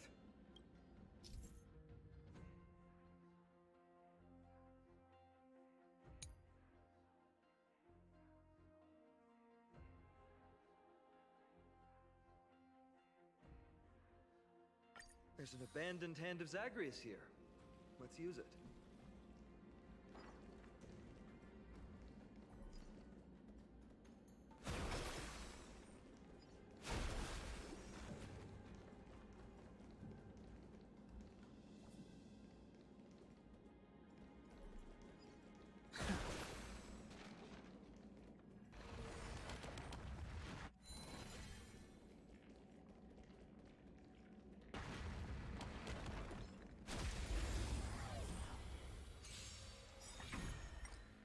There's an abandoned hand of Zagreus here. Let's use it.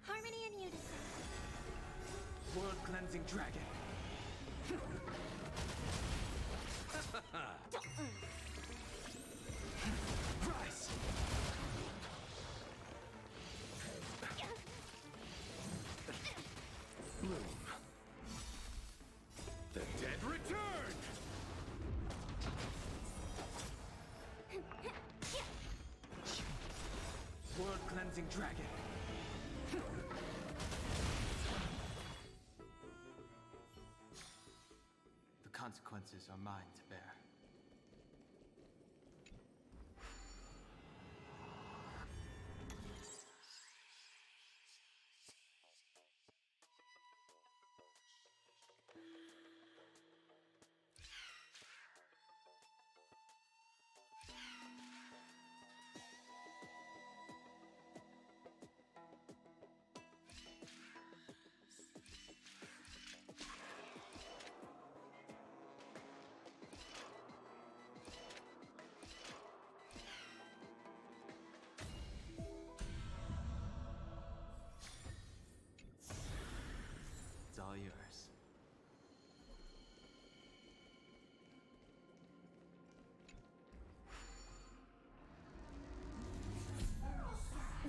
Harmony and unison. World cleansing dragon. Rise. Bloom. The dead return! World cleansing dragon. The consequences are mine to bear. It's all yours.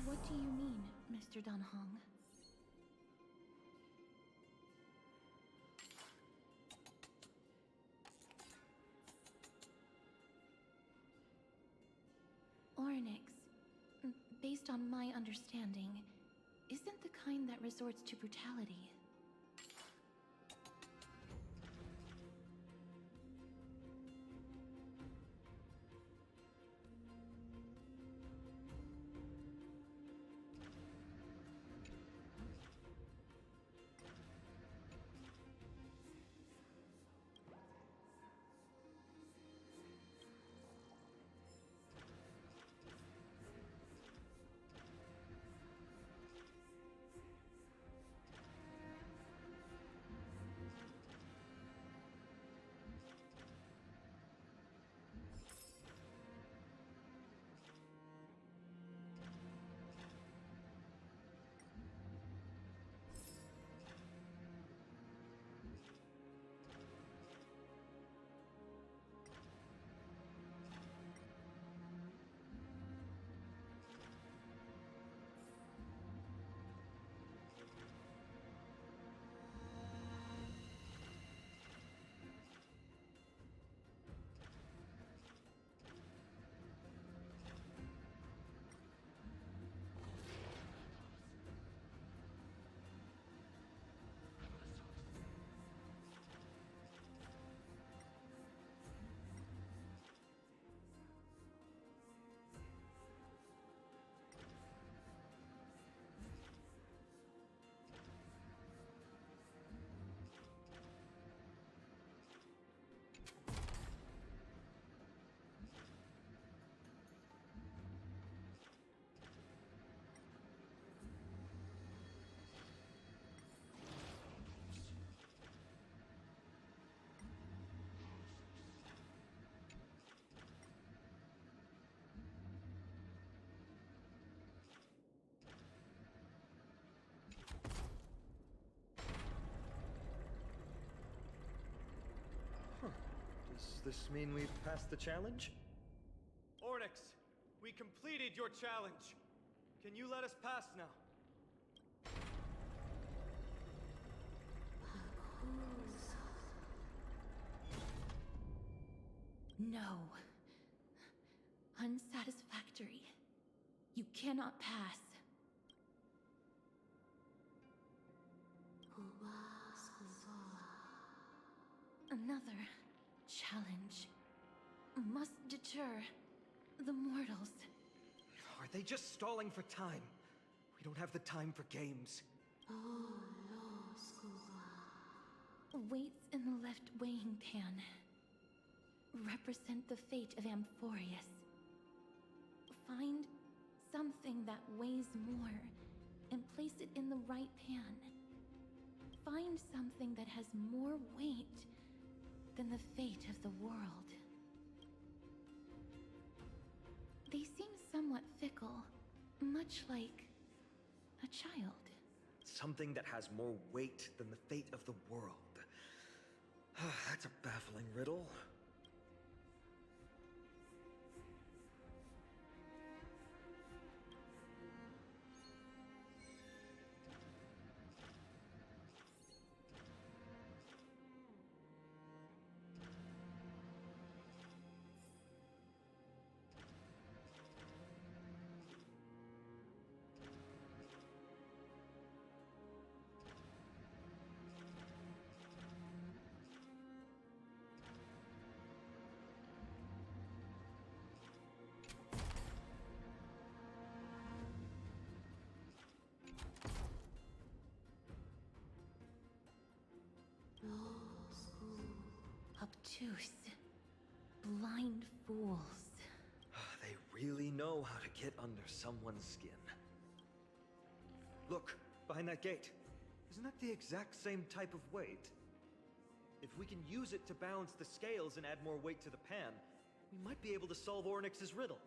What do you mean, Mr. Dunhong? Orynyx, based on my understanding, isn't the kind that resorts to brutality. this mean we've passed the challenge? Ornyx, we completed your challenge. Can you let us pass now? No. Unsatisfactory. You cannot pass. Another challenge must deter the mortals. Are they just stalling for time? We don't have the time for games. Weights in the left weighing pan represent the fate of Amphorius. Find something that weighs more and place it in the right pan. Find something that has more weight than the fate of the world. They seem somewhat fickle, much like a child. Something that has more weight than the fate of the world. That's a baffling riddle. Obtuse. Blind fools. They really know how to get under someone's skin. Look, behind that gate. Isn't that the exact same type of weight? If we can use it to balance the scales and add more weight to the pan, we might be able to solve Ornyx's riddle.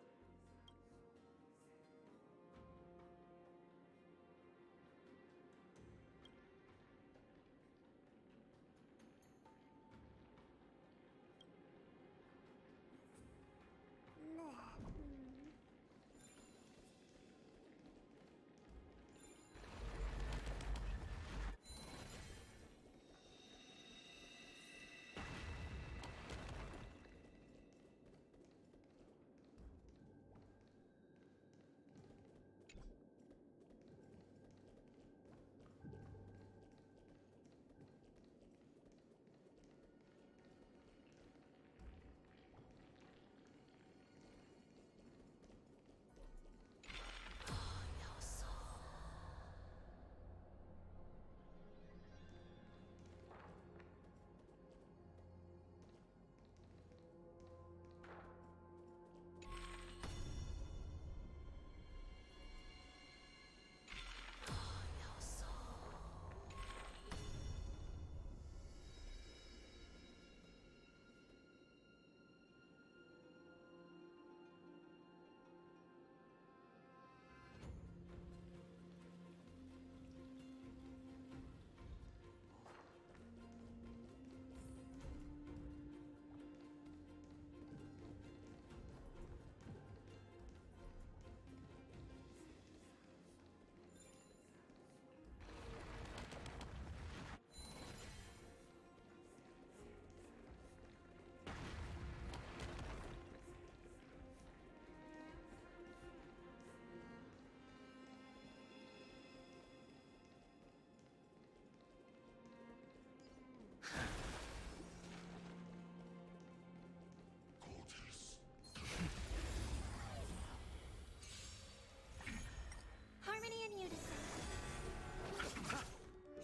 Harmony and unison.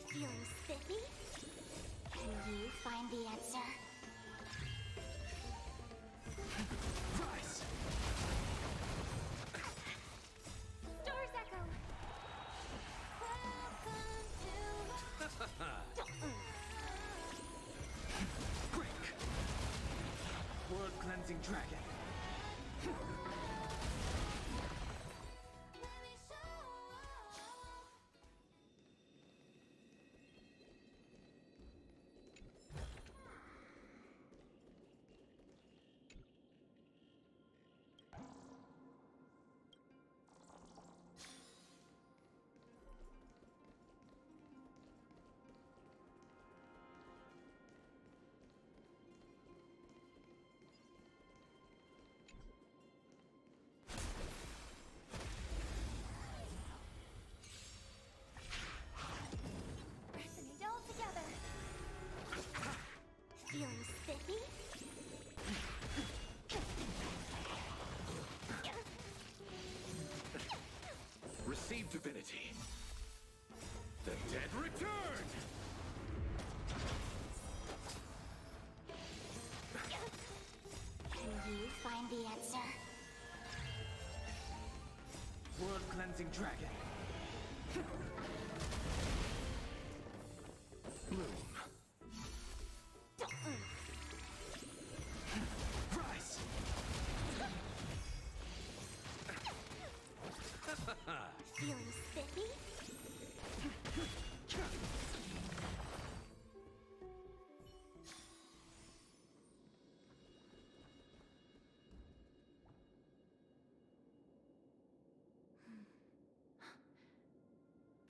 Feeling spiffy? Can you find the answer? Rise! Stars echo. Break! World cleansing dragon. Receive divinity. The dead return! Can you find the answer? World cleansing dragon. Bloom. Rise! Feeling spiffy?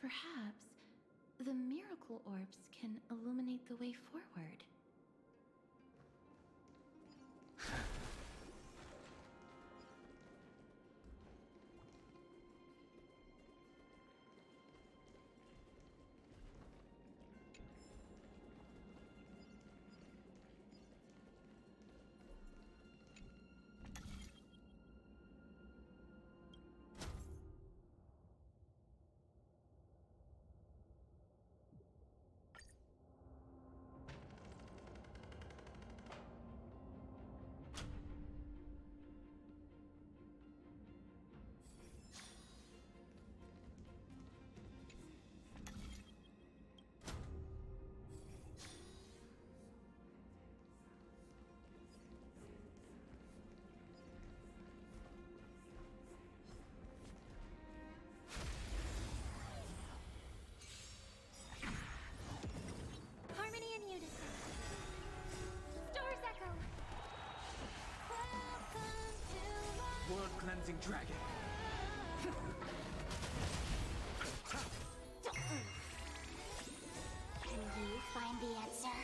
Perhaps the miracle orbs can illuminate the way forward. Harmony and unison. Stars echo. Welcome to my World cleansing dragon. Can you find the answer?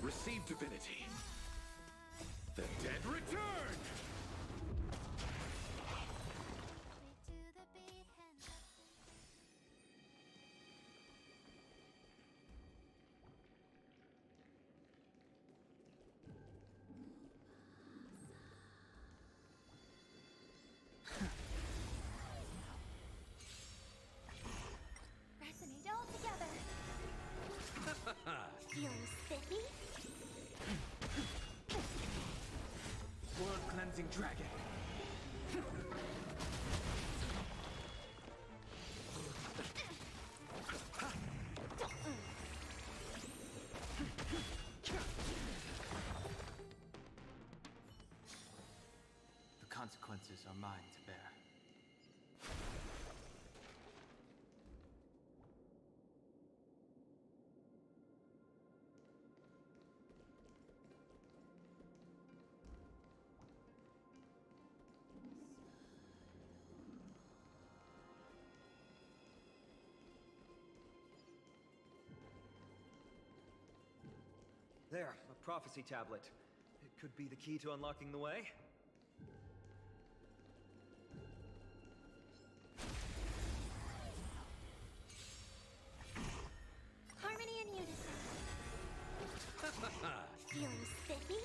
Receive divinity. The dead return! Resonate all together. Feeling spiffy? World cleansing dragon. The consequences are mine to bear. There, a prophecy tablet. It could be the key to unlocking the way. Harmony and unison. Feeling spiffy?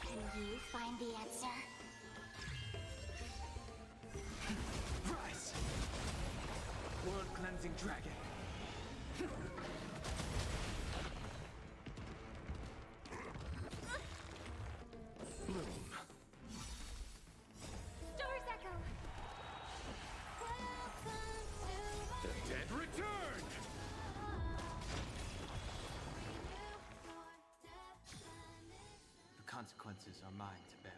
Can you find the answer? Rise! World cleansing dragon. Bloom. Stars echo. Welcome to The dead return! The consequences are mine to bear.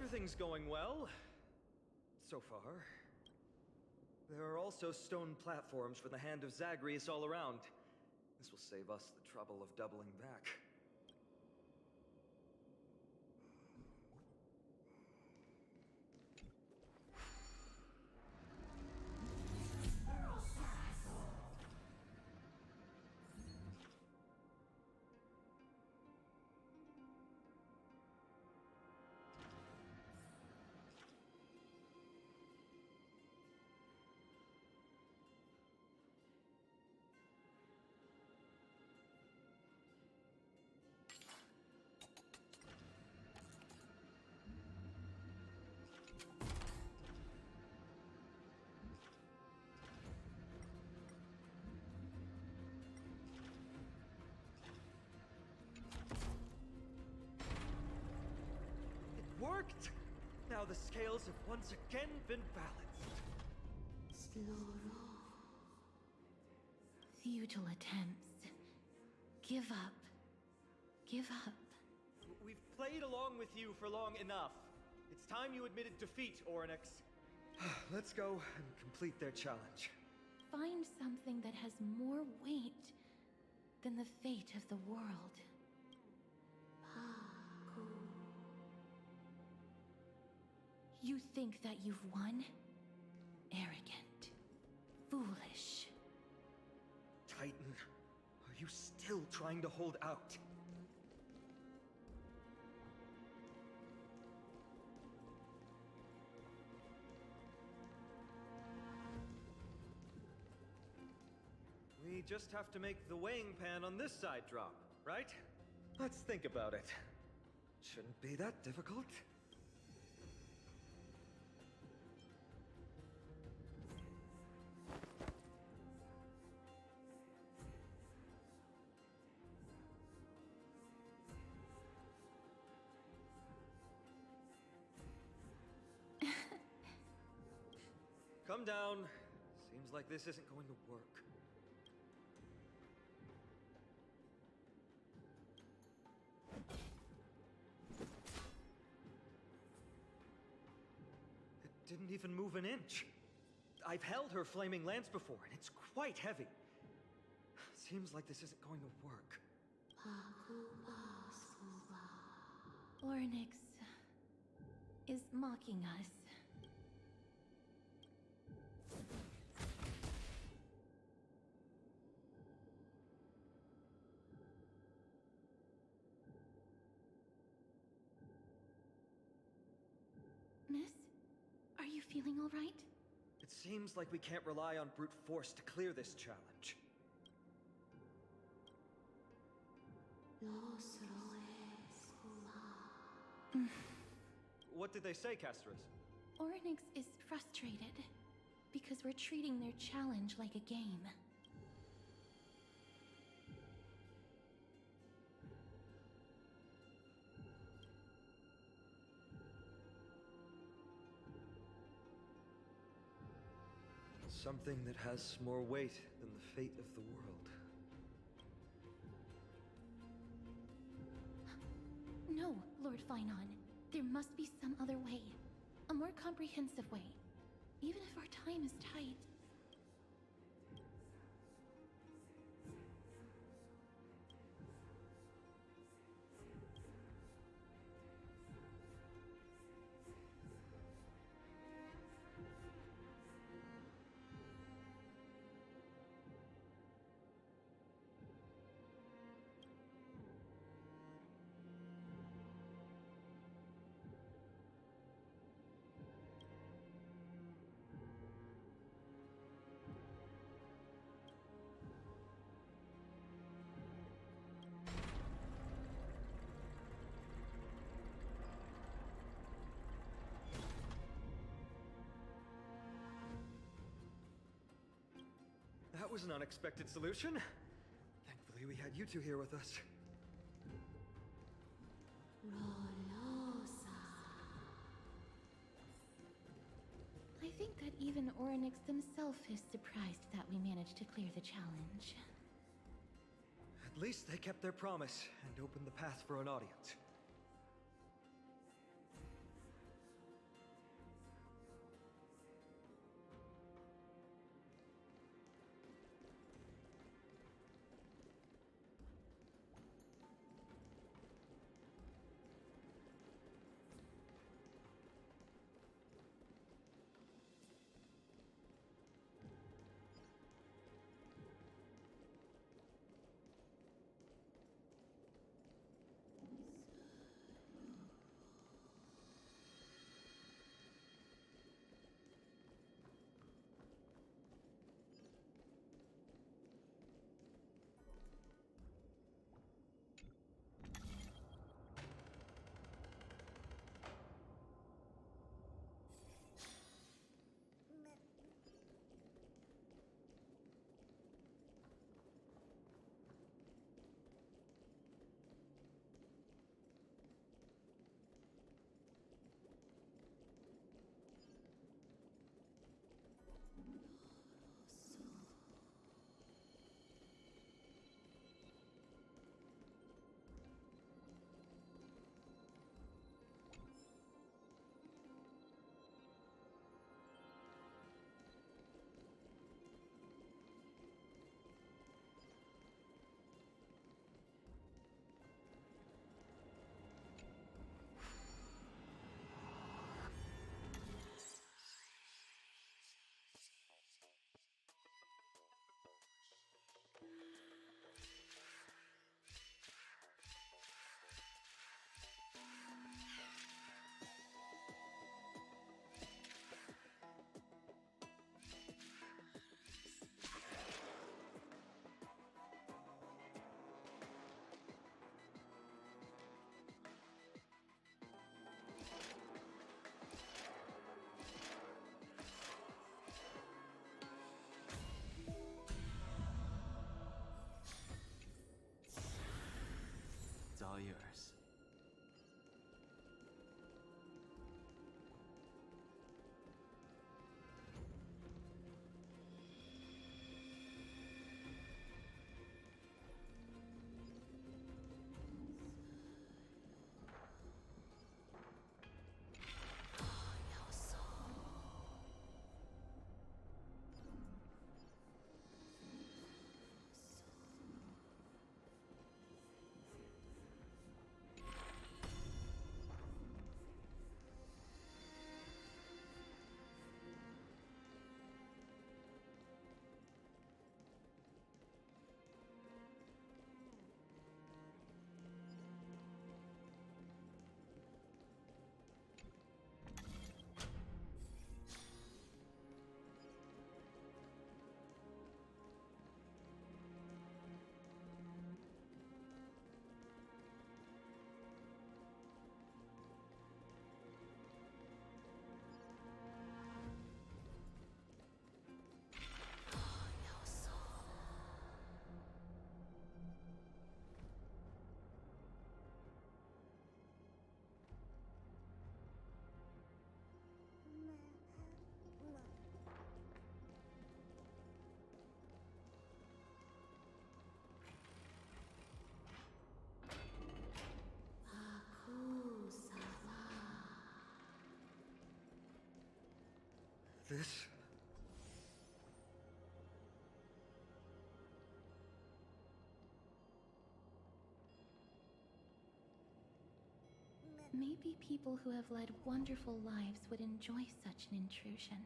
everything's going well. So far. There are also stone platforms for the Hand of Zagreus all around. This will save us the trouble of doubling back. Worked! Now the scales have once again been balanced. Futile attempts. Give up. Give up. We've played along with you for long enough. It's time you admitted defeat, Orynyx. Let's go and complete their challenge. Find something that has more weight than the fate of the world. You think that you've won? Arrogant. Foolish. Titan, are you still trying to hold out? We just have to make the weighing pan on this side drop, right? Let's think about it. Shouldn't be that difficult. Come down. Seems like this isn't going to work. It didn't even move an inch. I've held her flaming lance before, and it's quite heavy. Seems like this isn't going to work. Orynyx is mocking us. Miss, are you feeling all right? It seems like we can't rely on brute force to clear this challenge. What did they say, Castris? Orynyx is frustrated because we're treating their challenge like a game. Something that has more weight than the fate of the world. No, Lord Finon. There must be some other way. A more comprehensive way. Even if our time is tight. That was an unexpected solution. Thankfully, we had you two here with us. I think that even Orynyx himself is surprised that we managed to clear the challenge. At least they kept their promise and opened the path for an audience. yours. This? Maybe people who have led wonderful lives would enjoy such an intrusion.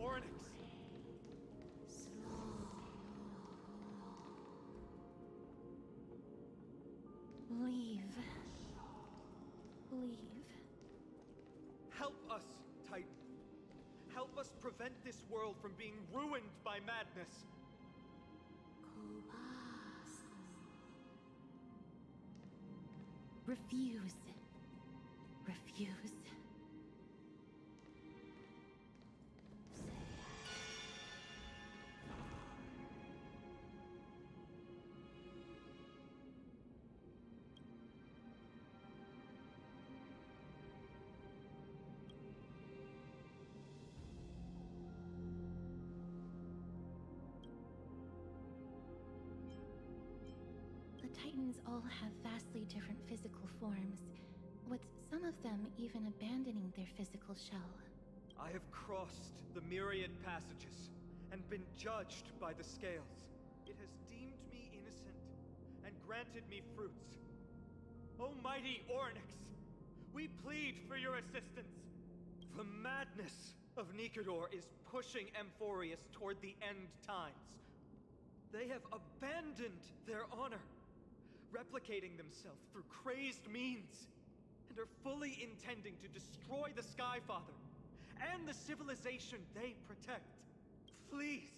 Oryx! Leave. Leave. Help us, Titan. Help us prevent this world from being ruined by madness. Refuse. Refuse. The Titans all have vastly different physical forms, with some of them even abandoning their physical shell. I have crossed the myriad passages and been judged by the scales. It has deemed me innocent and granted me fruits. O mighty Ornyx, we plead for your assistance. The madness of Nikedor is pushing Amphorius toward the end times. They have abandoned their honor, replicating themselves through crazed means, and are fully intending to destroy the Skyfather and the civilization they protect. Please,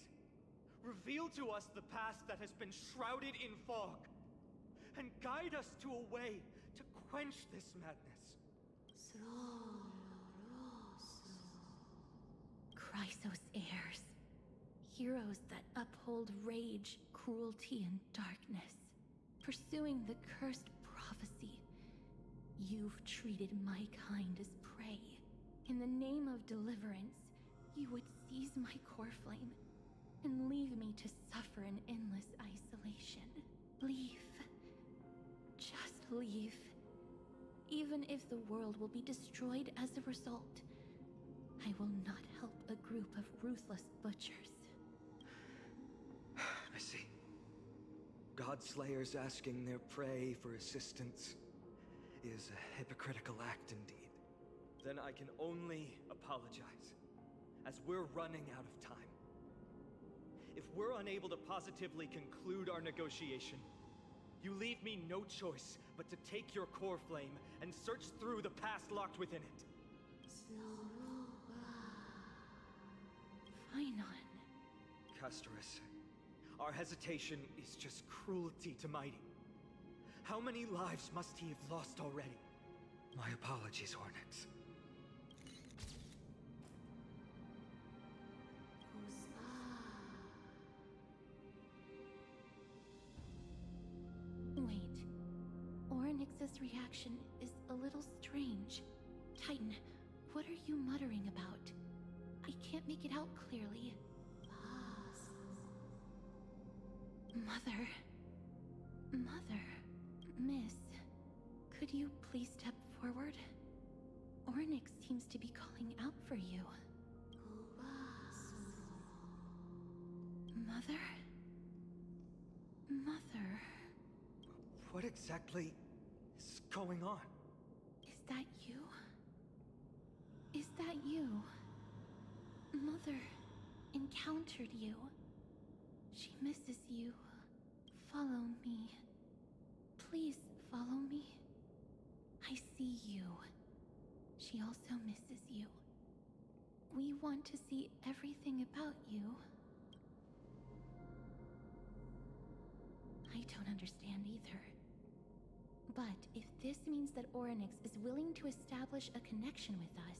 reveal to us the past that has been shrouded in fog, and guide us to a way to quench this madness. Chrysos heirs. Heroes that uphold rage, cruelty, and darkness. Pursuing the cursed prophecy. You've treated my kind as prey. In the name of deliverance, you would seize my core flame and leave me to suffer in endless isolation. Leave. Just leave. Even if the world will be destroyed as a result, I will not help a group of ruthless butchers. I see. God Slayers asking their prey for assistance. is a hypocritical act indeed. Then I can only apologize, as we're running out of time. If we're unable to positively conclude our negotiation, you leave me no choice but to take your core flame and search through the past locked within it. Finon. Castorus, our hesitation is just cruelty to Mighty. How many lives must he have lost already? My apologies, Hornix. Wait. Oryx's reaction is a little strange. Titan, what are you muttering about? I can't make it out clearly. Mother. Mother. Miss, could you please step forward? Oryx seems to be calling out for you. Mother? Mother. What exactly is going on? Is that you? Is that you? Mother encountered you. She misses you. Follow me. Please follow me. I see you. She also misses you. We want to see everything about you. I don't understand either. But if this means that Oryx is willing to establish a connection with us,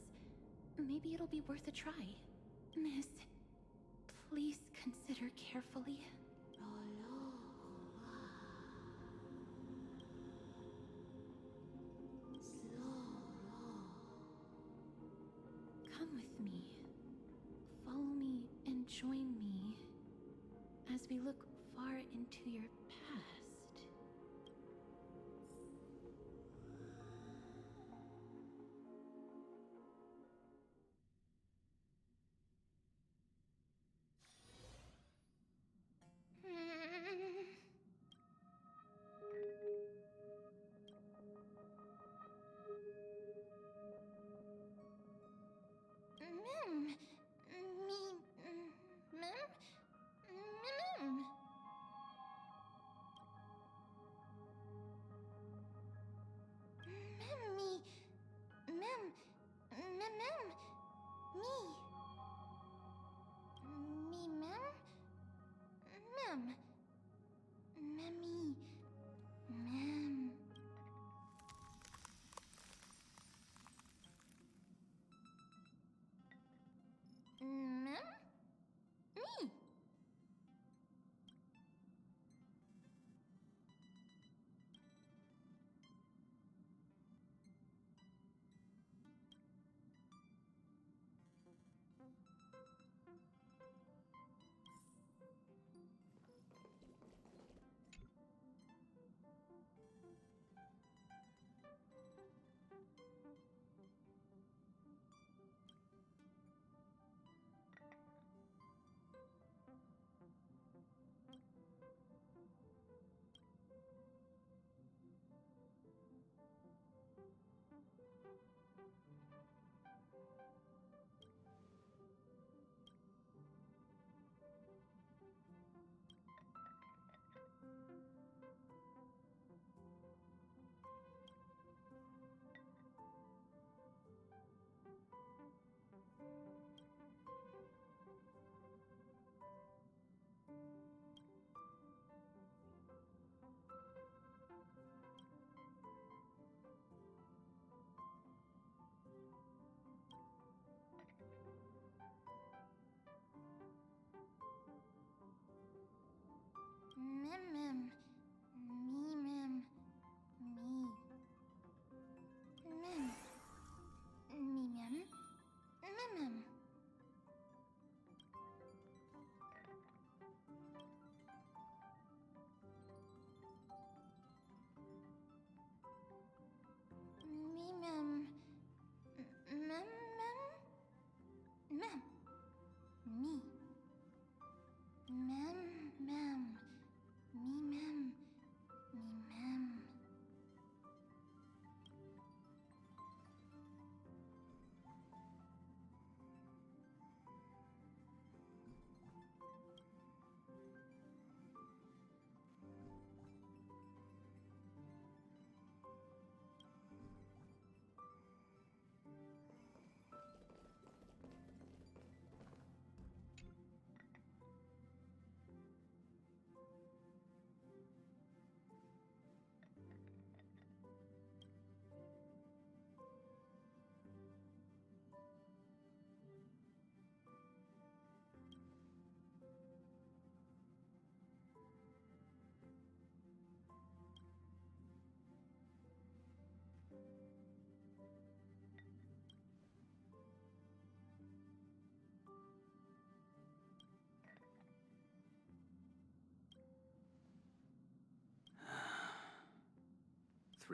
maybe it'll be worth a try. Miss, please consider carefully. Come with me. Follow me and join me as we look far into your past.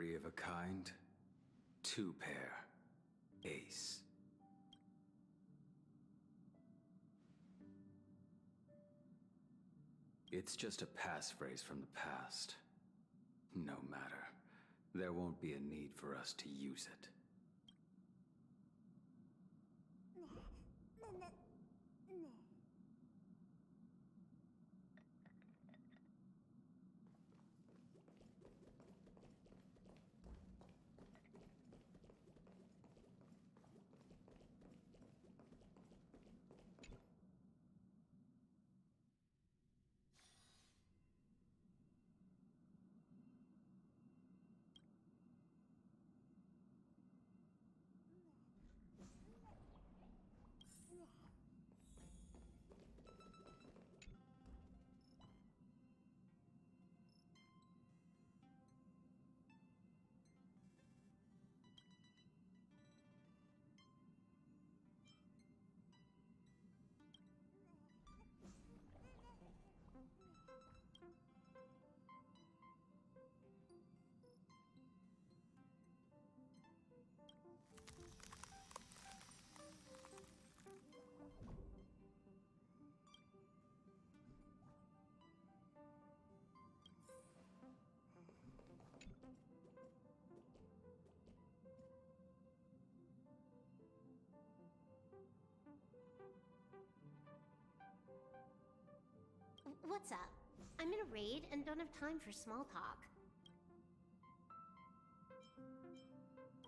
3 of a kind, 2 pair, ace. It's just a passphrase from the past. No matter. There won't be a need for us to use it. What's up? I'm in a raid and don't have time for small talk.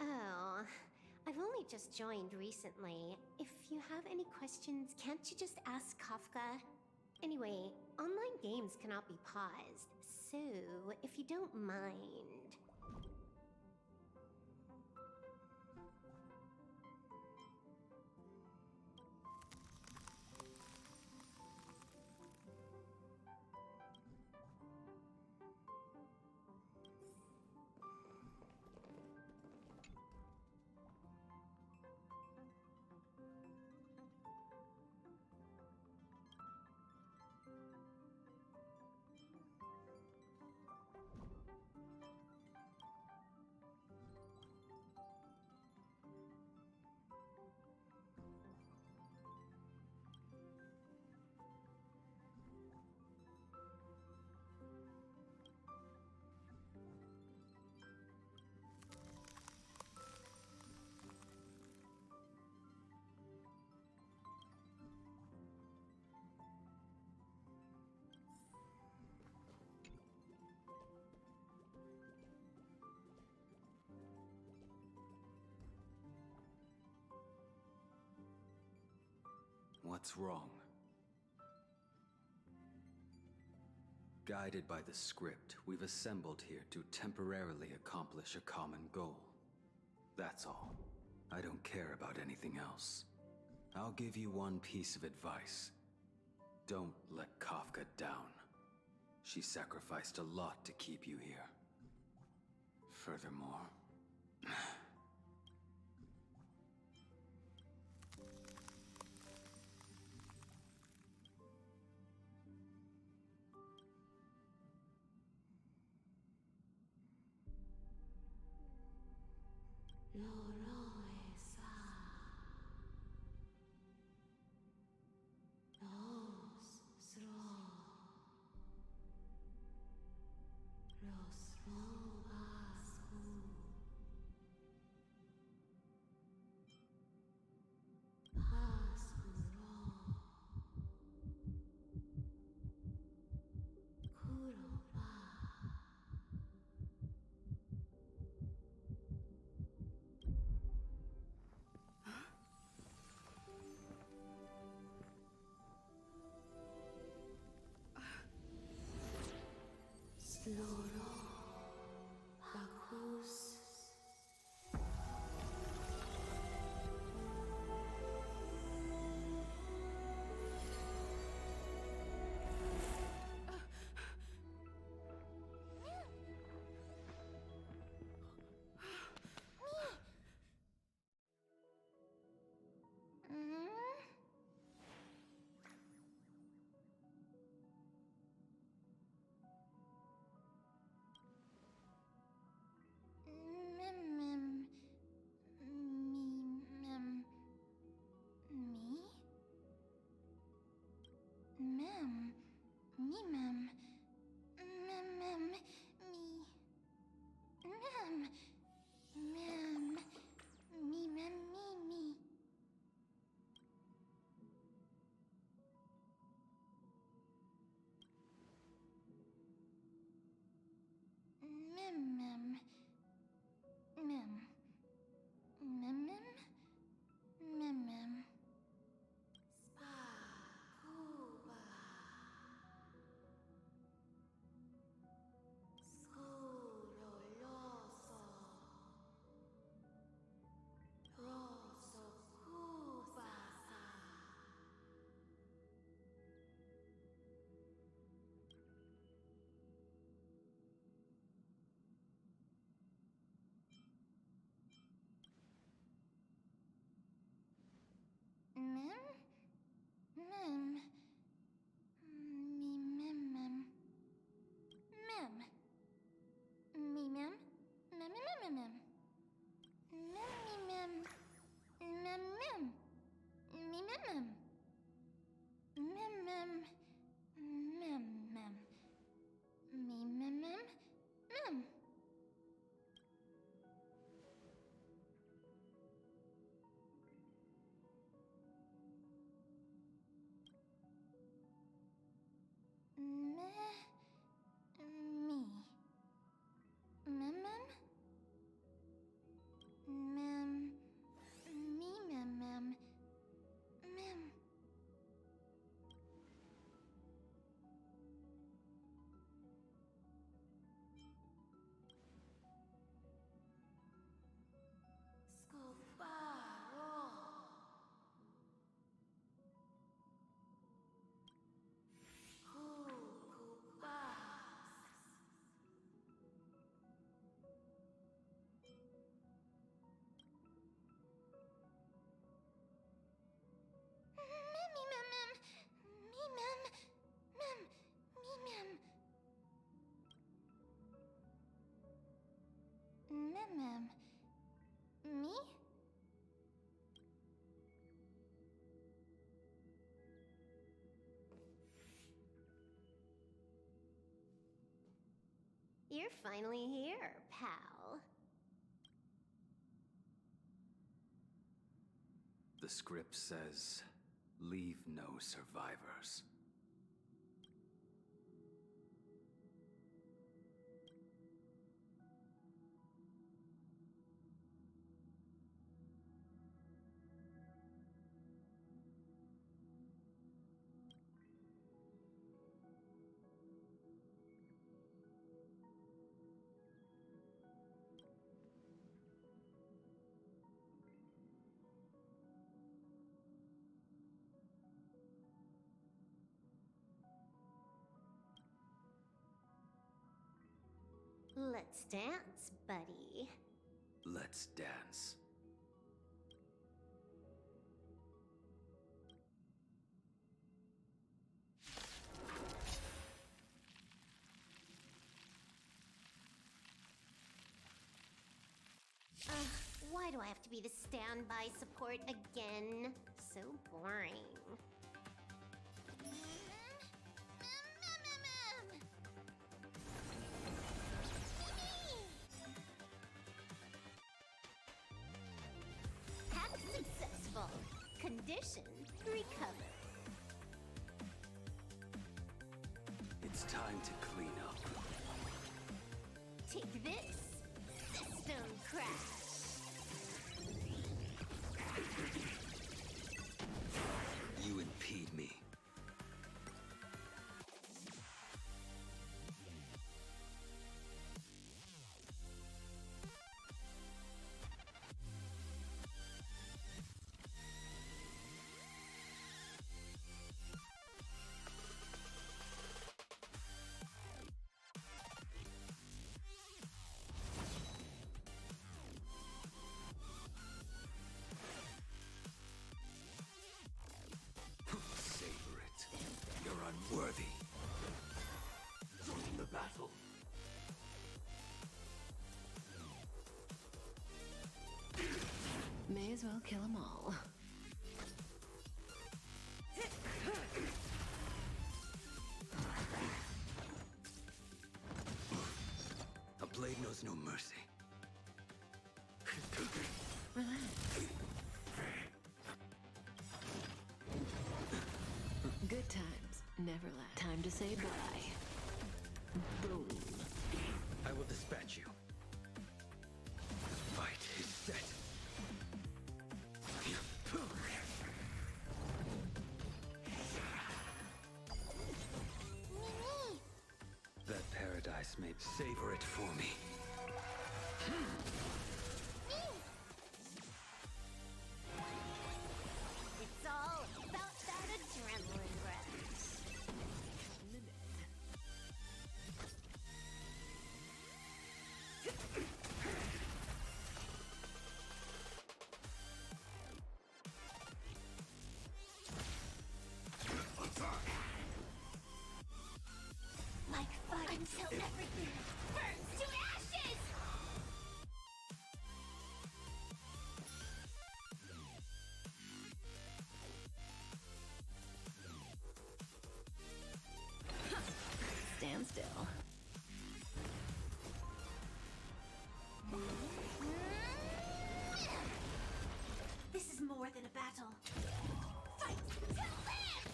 Oh, I've only just joined recently. If you have any questions, can't you just ask Kafka? Anyway, online games cannot be paused, so if you don't mind... What's wrong? Guided by the script, we've assembled here to temporarily accomplish a common goal. That's all. I don't care about anything else. I'll give you one piece of advice. Don't let Kafka down. She sacrificed a lot to keep you here. Furthermore... Me? You're finally here, pal. The script says, leave no survivors. Let's dance, buddy. Let's dance. Why do I have to be the standby support again? So boring. Hack successful. Condition recovered. It's time to clean up. Take this. System crash. You impede me. Worthy. Join the battle. May as well kill them all. A blade knows no mercy. Relax. Good times never last. Time to say bye. Boom. I will dispatch you. The fight is set. That paradise may savor it for me. It's all about that adrenaline rush. Like fire until everything burns to ashes! than a battle. Fight to live!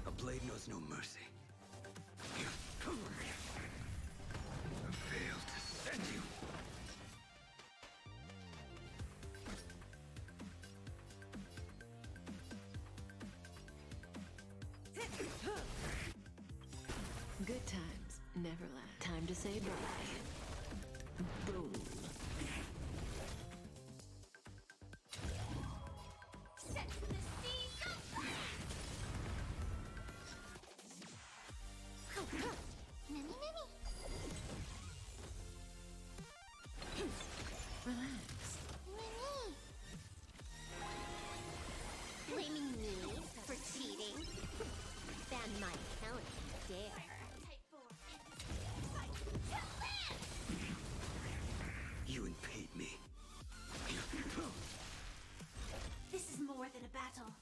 A blade knows no mercy. I failed to send you. Good times never last. Time to say bye. Boom. Set the seas aflame! Mimi, Mimi! Relax. Mimi! Blaming me for cheating? Ban my account if you dare. Fight to live! You impede me. This is more than a battle.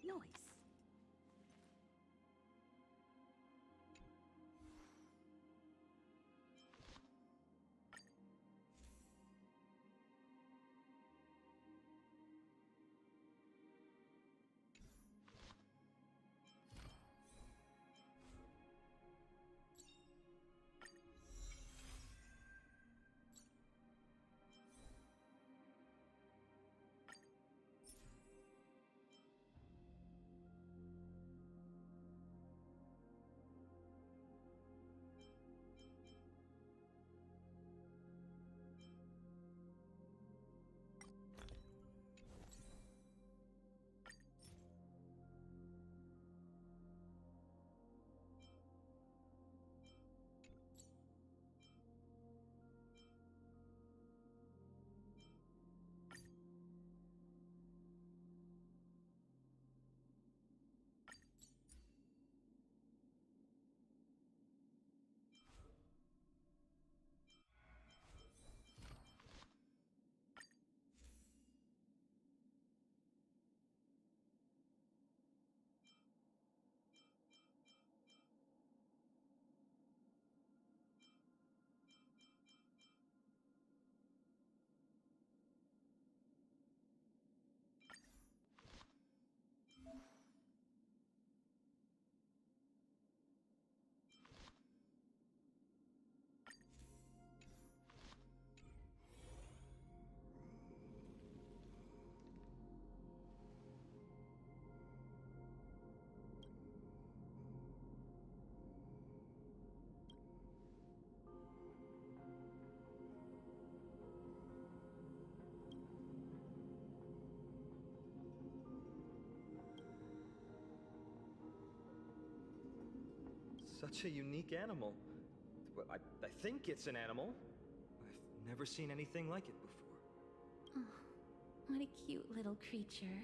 Nice. Such a unique animal. Well, I think it's an animal. I've never seen anything like it before. Oh, what a cute little creature.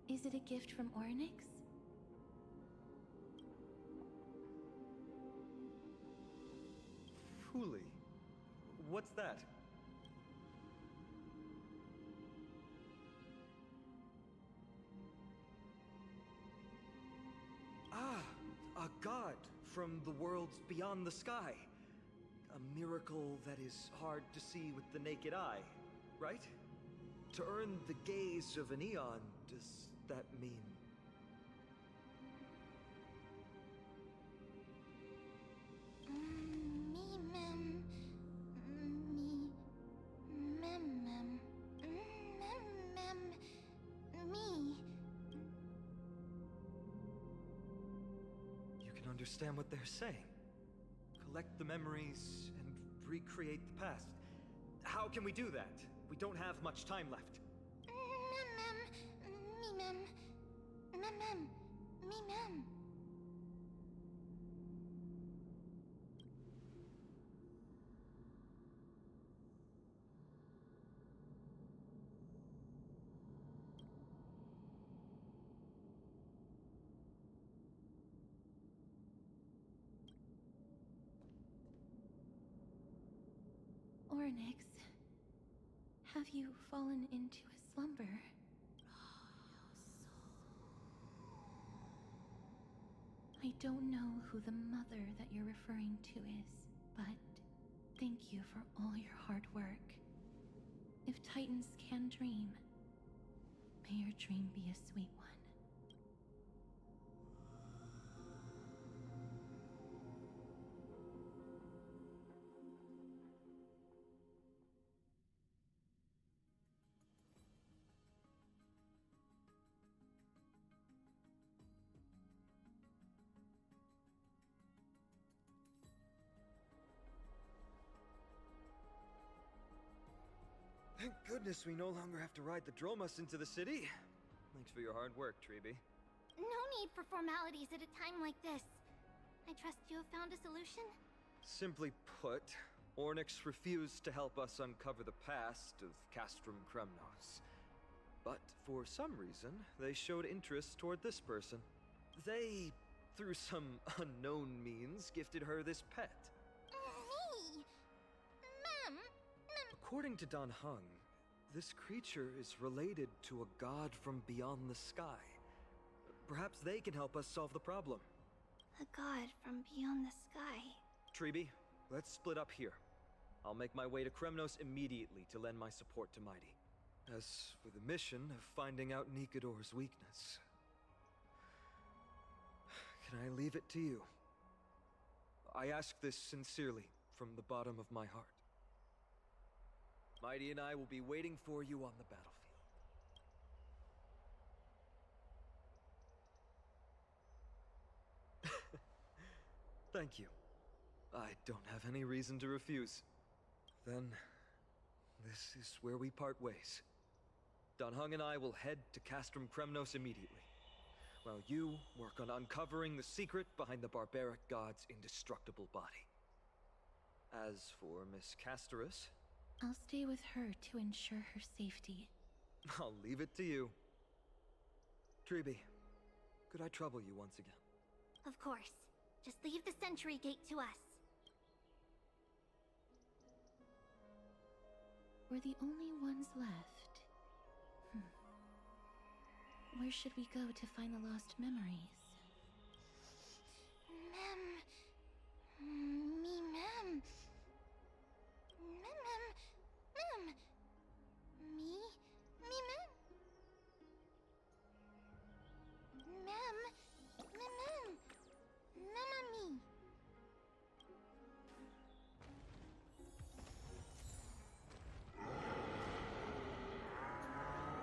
Is it a gift from Ornyx? Fuli. What's that? Ah, a god from the worlds beyond the sky. A miracle that is hard to see with the naked eye, right? To earn the gaze of an eon, does that mean? You can understand what they're saying. Collect the memories and recreate the past. How can we do that? We don't have much time left. Ornyx, have you fallen into a slumber? I don't know who the mother that you're referring to is, but thank you for all your hard work. If Titans can dream, may your dream be a sweet one. Thank goodness we no longer have to ride the Dromas into the city. Thanks for your hard work, Treeby. No need for formalities at a time like this. I trust you have found a solution? Simply put, Ornyx refused to help us uncover the past of Castrum Kremnos. But for some reason, they showed interest toward this person. They, through some unknown means, gifted her this pet. Me? Ma'am? According to Dan Heng, this creature is related to a god from beyond the sky. Perhaps they can help us solve the problem. A god from beyond the sky. Treeby, let's split up here. I'll make my way to Kremnos immediately to lend my support to Mighty. As for the mission of finding out Nikador's weakness, can I leave it to you? I ask this sincerely from the bottom of my heart. Mighty and I will be waiting for you on the battlefield. Thank you. I don't have any reason to refuse. Then, this is where we part ways. Don Hung and I will head to Castrum Kremnos immediately, while you work on uncovering the secret behind the barbaric god's indestructible body. As for Miss Casterus, I'll stay with her to ensure her safety. I'll leave it to you. Treeby, could I trouble you once again? Of course. Just leave the sentry gate to us. We're the only ones left. Where should we go to find the lost memories?